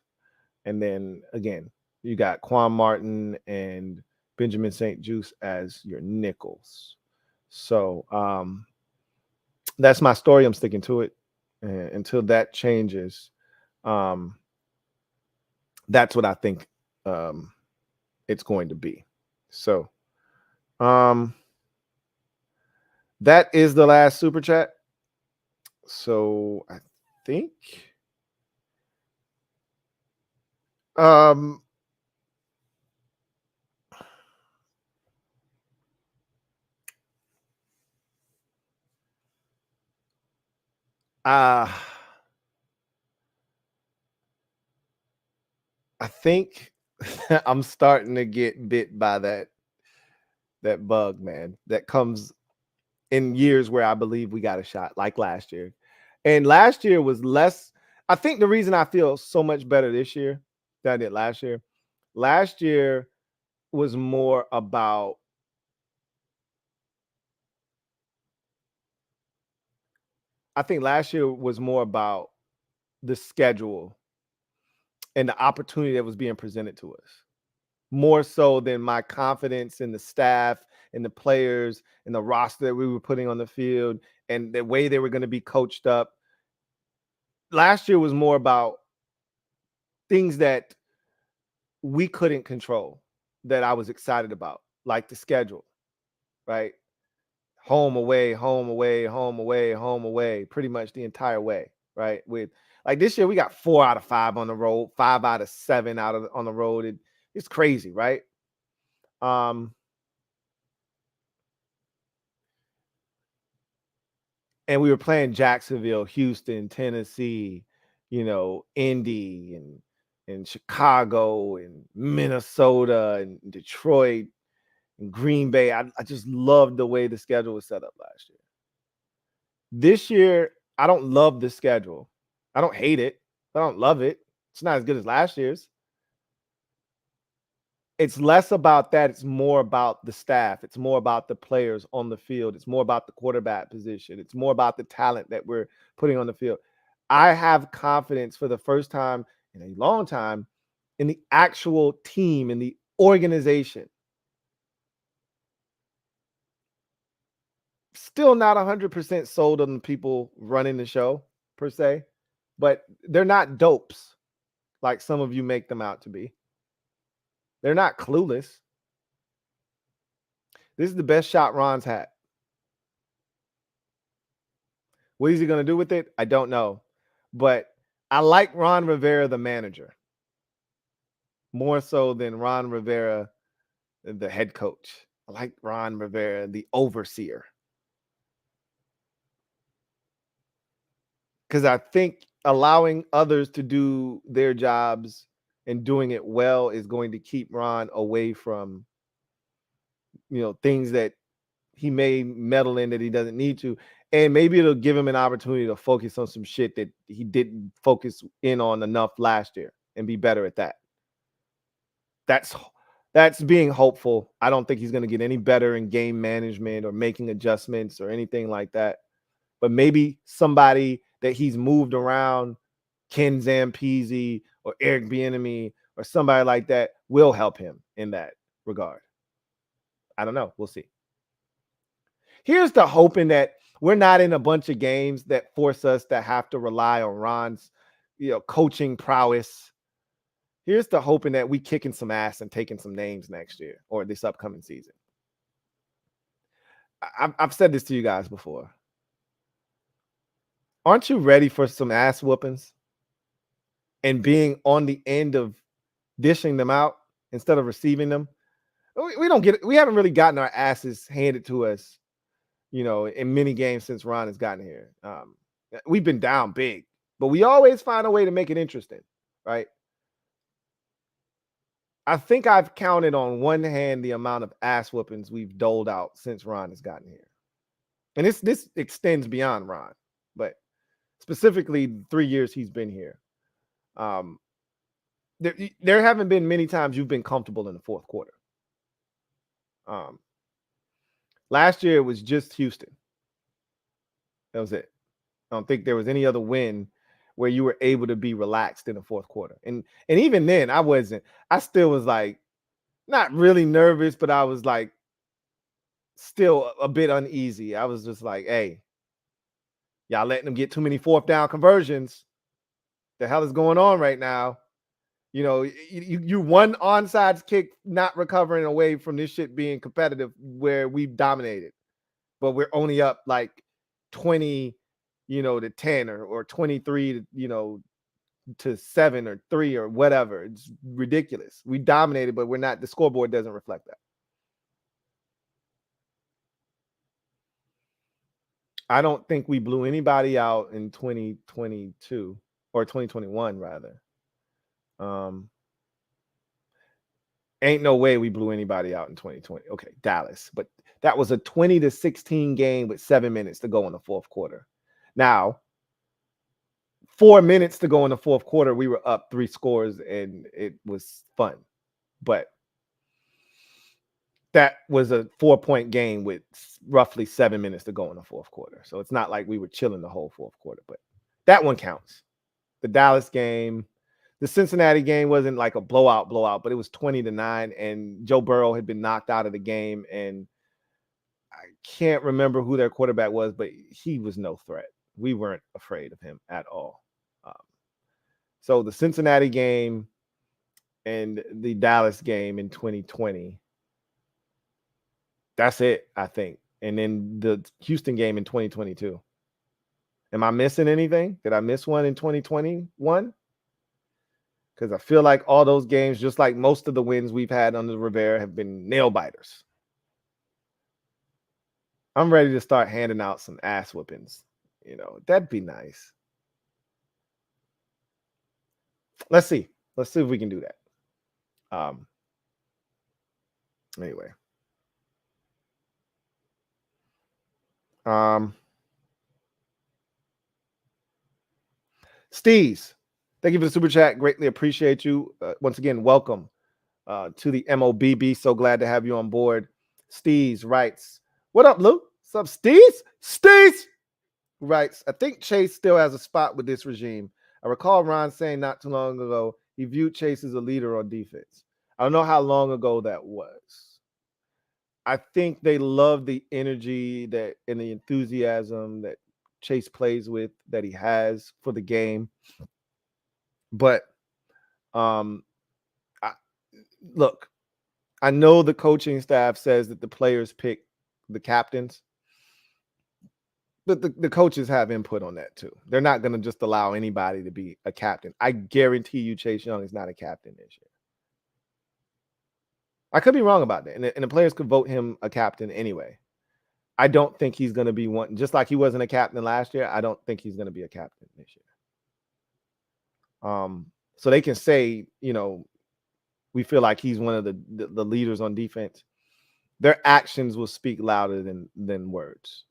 And then again, you got Quan Martin and Benjamin St. Juste as your nickels. So that's my story. I'm sticking to it until that changes. That's what I think it's going to be. So that is the last super chat. So I think I think I'm starting to get bit by that bug, man, that comes in years where I believe we got a shot, like last year. And last year was less. I think the reason I feel so much better this year than I did last year was more about, I think last year was more about the schedule and the opportunity that was being presented to us, more so than my confidence in the staff and the players and the roster that we were putting on the field and the way they were going to be coached up. Last year was more about things that we couldn't control that I was excited about, like the schedule, right? Home, away, home, away, home, away, home, away, pretty much the entire way, right? With like this year, we got 4 out of 5 on the road, 5 out of 7 on the road. It's crazy, right? And we were playing Jacksonville, Houston, Tennessee, Indy, and Chicago and Minnesota and Detroit and Green Bay. I just loved the way the schedule was set up last year. This year, I don't love the schedule. I don't hate it. I don't love it. It's not as good as last year's. It's less about that. It's more about the staff. It's more about the players on the field. It's more about the quarterback position. It's more about the talent that we're putting on the field. I have confidence for the first time in a long time in the actual team, in the organization. Still not 100% sold on the people running the show, per se, but they're not dopes like some of you make them out to be. They're not clueless. This is the best shot Ron's had. What is he going to do with it? I don't know. But I like Ron Rivera, the manager, more so than Ron Rivera, the head coach. I like Ron Rivera, the overseer. Because I think allowing others to do their jobs and doing it well is going to keep Ron away from, things that he may meddle in that he doesn't need to. And maybe it'll give him an opportunity to focus on some shit that he didn't focus in on enough last year and be better at that. That's being hopeful. I don't think he's going to get any better in game management or making adjustments or anything like that. But maybe somebody that he's moved around, Ken Zampese or Eric Bieniemy or somebody like that, will help him in that regard. I don't know. We'll see. Here's the hoping that we're not in a bunch of games that force us to have to rely on Ron's, coaching prowess. Here's the hoping that we kicking some ass and taking some names next year or this upcoming season. I've said this to you guys before. Aren't you ready for some ass whoopings and being on the end of dishing them out instead of receiving them? We haven't really gotten our asses handed to us, in many games since Ron has gotten here. We've been down big, but we always find a way to make it interesting, right? I think I've counted on one hand the amount of ass whoopings we've doled out since Ron has gotten here. And this extends beyond Ron, but specifically 3 years he's been here. There haven't been many times you've been comfortable in the fourth quarter. Last year it was just Houston. That was it. I don't think there was any other win where you were able to be relaxed in the fourth quarter. And even then, I still was like, not really nervous, but I was like still a bit uneasy. I was just like, hey, y'all letting them get too many fourth down conversions. The hell is going on right now? You one onside kick not recovering away from this shit being competitive where we've dominated, but we're only up like 20, to 10 or 23 to 7 or 3 or whatever. It's ridiculous. We dominated, but we're not. The scoreboard doesn't reflect that. I don't think we blew anybody out in 2022 or 2021 rather. Ain't no way we blew anybody out in 2020. Okay, Dallas, but that was a 20-16 game with 7 minutes to go in the fourth quarter. Now, 4 minutes to go in the fourth quarter, we were up 3 scores and it was fun. But that was a 4-point game with roughly 7 minutes to go in the fourth quarter. So it's not like we were chilling the whole fourth quarter, but that one counts. The Dallas game, the Cincinnati game wasn't like a blowout, but it was 20-9, and Joe Burrow had been knocked out of the game, and I can't remember who their quarterback was, but he was no threat. We weren't afraid of him at all. So the Cincinnati game and the Dallas game in 2020, that's it, I think. And then the Houston game in 2022. Am I missing anything? Did I miss one in 2021? Because I feel like all those games, just like most of the wins we've had under Rivera, have been nail biters. I'm ready to start handing out some ass whoopings. That'd be nice. Let's see. Let's see if we can do that. Anyway. Steez, thank you for the super chat. Greatly appreciate you. Once again, welcome to the MOBB. So glad to have you on board. Steez writes, what up, Lou? What's up, Steez? Steez writes, I think Chase still has a spot with this regime. I recall Ron saying not too long ago he viewed Chase as a leader on defense. I don't know how long ago that was. I think they love the energy that and the enthusiasm that Chase plays with, that he has for the game. But look, I know the coaching staff says that the players pick the captains, but the coaches have input on that too. They're not going to just allow anybody to be a captain. I guarantee you Chase Young is not a captain this year. I could be wrong about that. And the players could vote him a captain anyway. I don't think he's going to be one, just like he wasn't a captain last year. I don't think he's going to be a captain this year. So they can say, you know, we feel like he's one of the leaders on defense. Their actions will speak louder than words.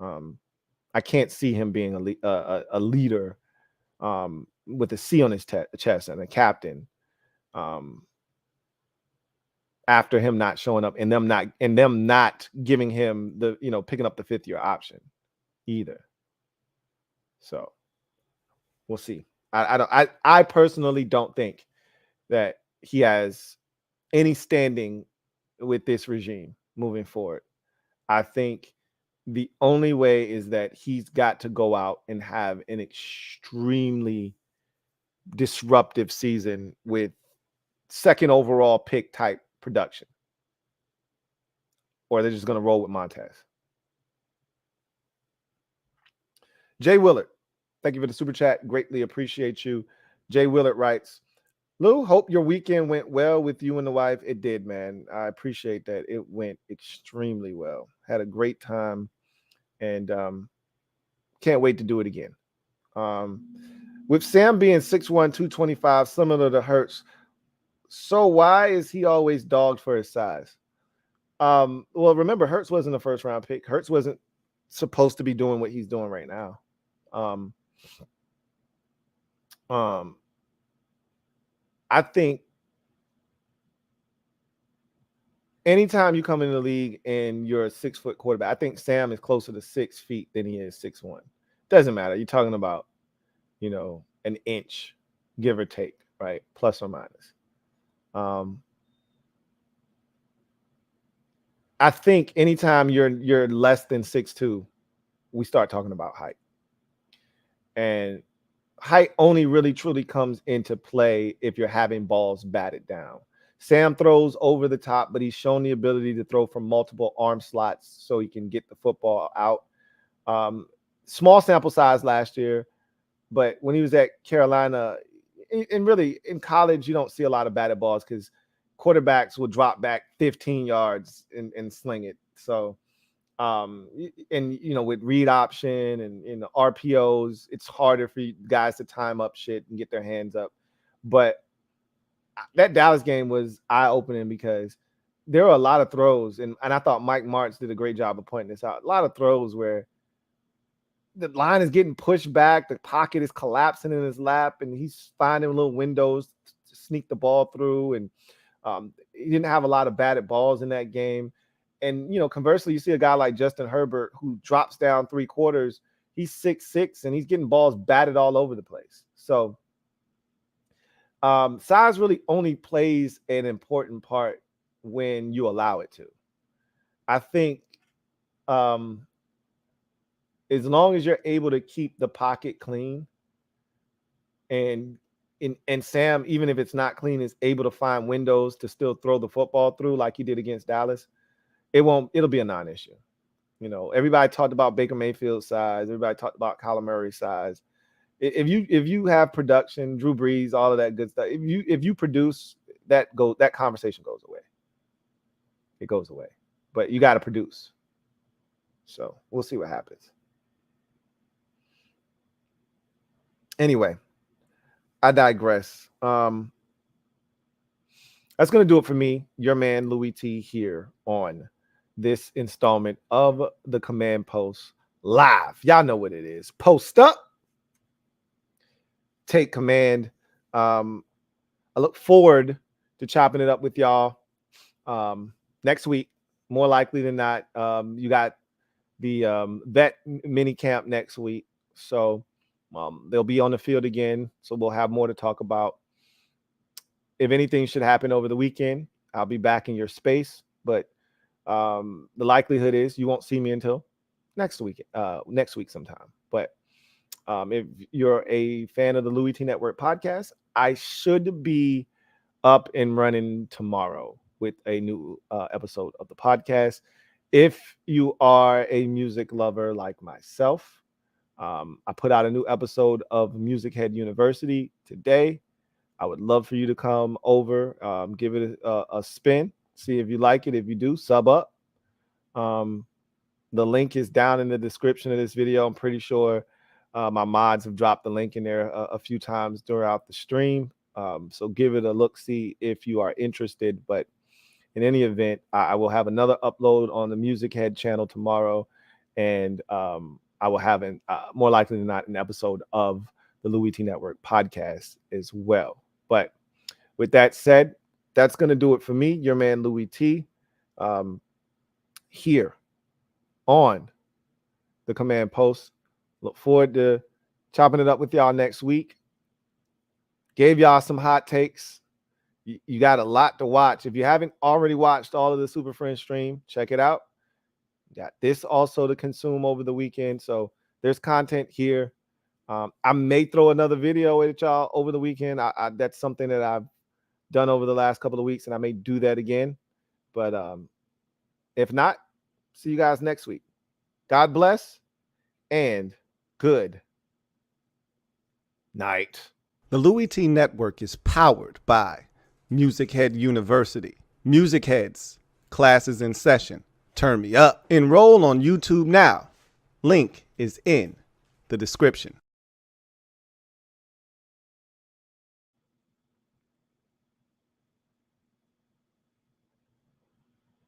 I can't see him being a leader with a C on his chest and a captain after him not showing up and them not giving him the, you know, picking up the 5th year option either. So we'll see. I personally don't think that he has any standing with this regime moving forward. I think the only way is that he's got to go out and have an extremely disruptive season with 2nd overall pick type production, or they're just going to roll with Montez. Jay Willard, thank you for the super chat. Greatly appreciate you. Jay Willard writes, Lou, hope your weekend went well with you and the wife. It did, man. I appreciate that. It went extremely well. Had a great time, and can't wait to do it again. With Sam being 6'1", 225, similar to Hurts, so why is he always dogged for his size? Well, remember, Hurts wasn't a first-round pick. Hurts wasn't supposed to be doing what he's doing right now. I think anytime you come into the league and you're a 6-foot quarterback, I think Sam is closer to 6 feet than he is 6'1". Doesn't matter. You're talking about, you know, an inch, give or take, right? Plus or minus. I think anytime you're less than 6'2", we start talking about height. And height only really truly comes into play if you're having balls batted down. Sam throws over the top, but he's shown the ability to throw from multiple arm slots so he can get the football out. Small sample size last year, but when he was at Carolina, and really in college, you don't see a lot of batted balls because quarterbacks will drop back 15 yards and sling it. So, and you know, with read option and the RPOs, it's harder for you guys to time up shit and get their hands up. But that Dallas game was eye-opening because there were a lot of throws, and I thought Mike Martz did a great job of pointing this out. A lot of throws where the line is getting pushed back, the pocket is collapsing in his lap, and he's finding little windows to sneak the ball through. And he didn't have a lot of batted balls in that game. And, you know, conversely, you see a guy like Justin Herbert who drops down 3 quarters. He's 6'6", and he's getting balls batted all over the place. So size really only plays an important part when you allow it to. I think as long as you're able to keep the pocket clean, and Sam, even if it's not clean, is able to find windows to still throw the football through like he did against Dallas, it'll be a non-issue. You know, everybody talked about Baker Mayfield's size. Everybody talked about Kyler Murray's size. If you have production, Drew Brees, all of that good stuff, if you produce, that conversation goes away. It goes away. But you got to produce. So we'll see what happens. Anyway, I digress. That's going to do it for me, your man Louie T, here on this installment of the Command Post Live. Y'all know what it is. Post up, take command. I look forward to chopping it up with y'all next week. More likely than not, you got the vet mini camp next week. So they'll be on the field again. So we'll have more to talk about. If anything should happen over the weekend, I'll be back in your space. But the likelihood is you won't see me until next week sometime. But if you're a fan of the Louie T Network podcast, I should be up and running tomorrow with a new episode of the podcast. If you are a music lover like myself, I put out a new episode of MusicHead University today. I would love for you to come over, give it a spin, see if you like it. If you do, sub up. The link is down in the description of this video. I'm pretty sure my mods have dropped the link in there a few times throughout the stream. So give it a look, see if you are interested. But in any event, I will have another upload on the MusicHead channel tomorrow. And I will have, more likely than not, an episode of the Louie T Network podcast as well. But with that said, that's going to do it for me, your man Louie T, here on the Command Post. Look forward to chopping it up with y'all next week. Gave y'all some hot takes. You got a lot to watch. If you haven't already watched all of the Super Friends stream, check it out. You got this also to consume over the weekend. So there's content here. I may throw another video at y'all over the weekend. That's something that I've done over the last couple of weeks, and I may do that again. But if not, see you guys next week. God bless and good night. The Louie T Network is powered by MusicHead University. MusicHeads, classes in session. Turn me up. Enroll on YouTube now. Link is in the description.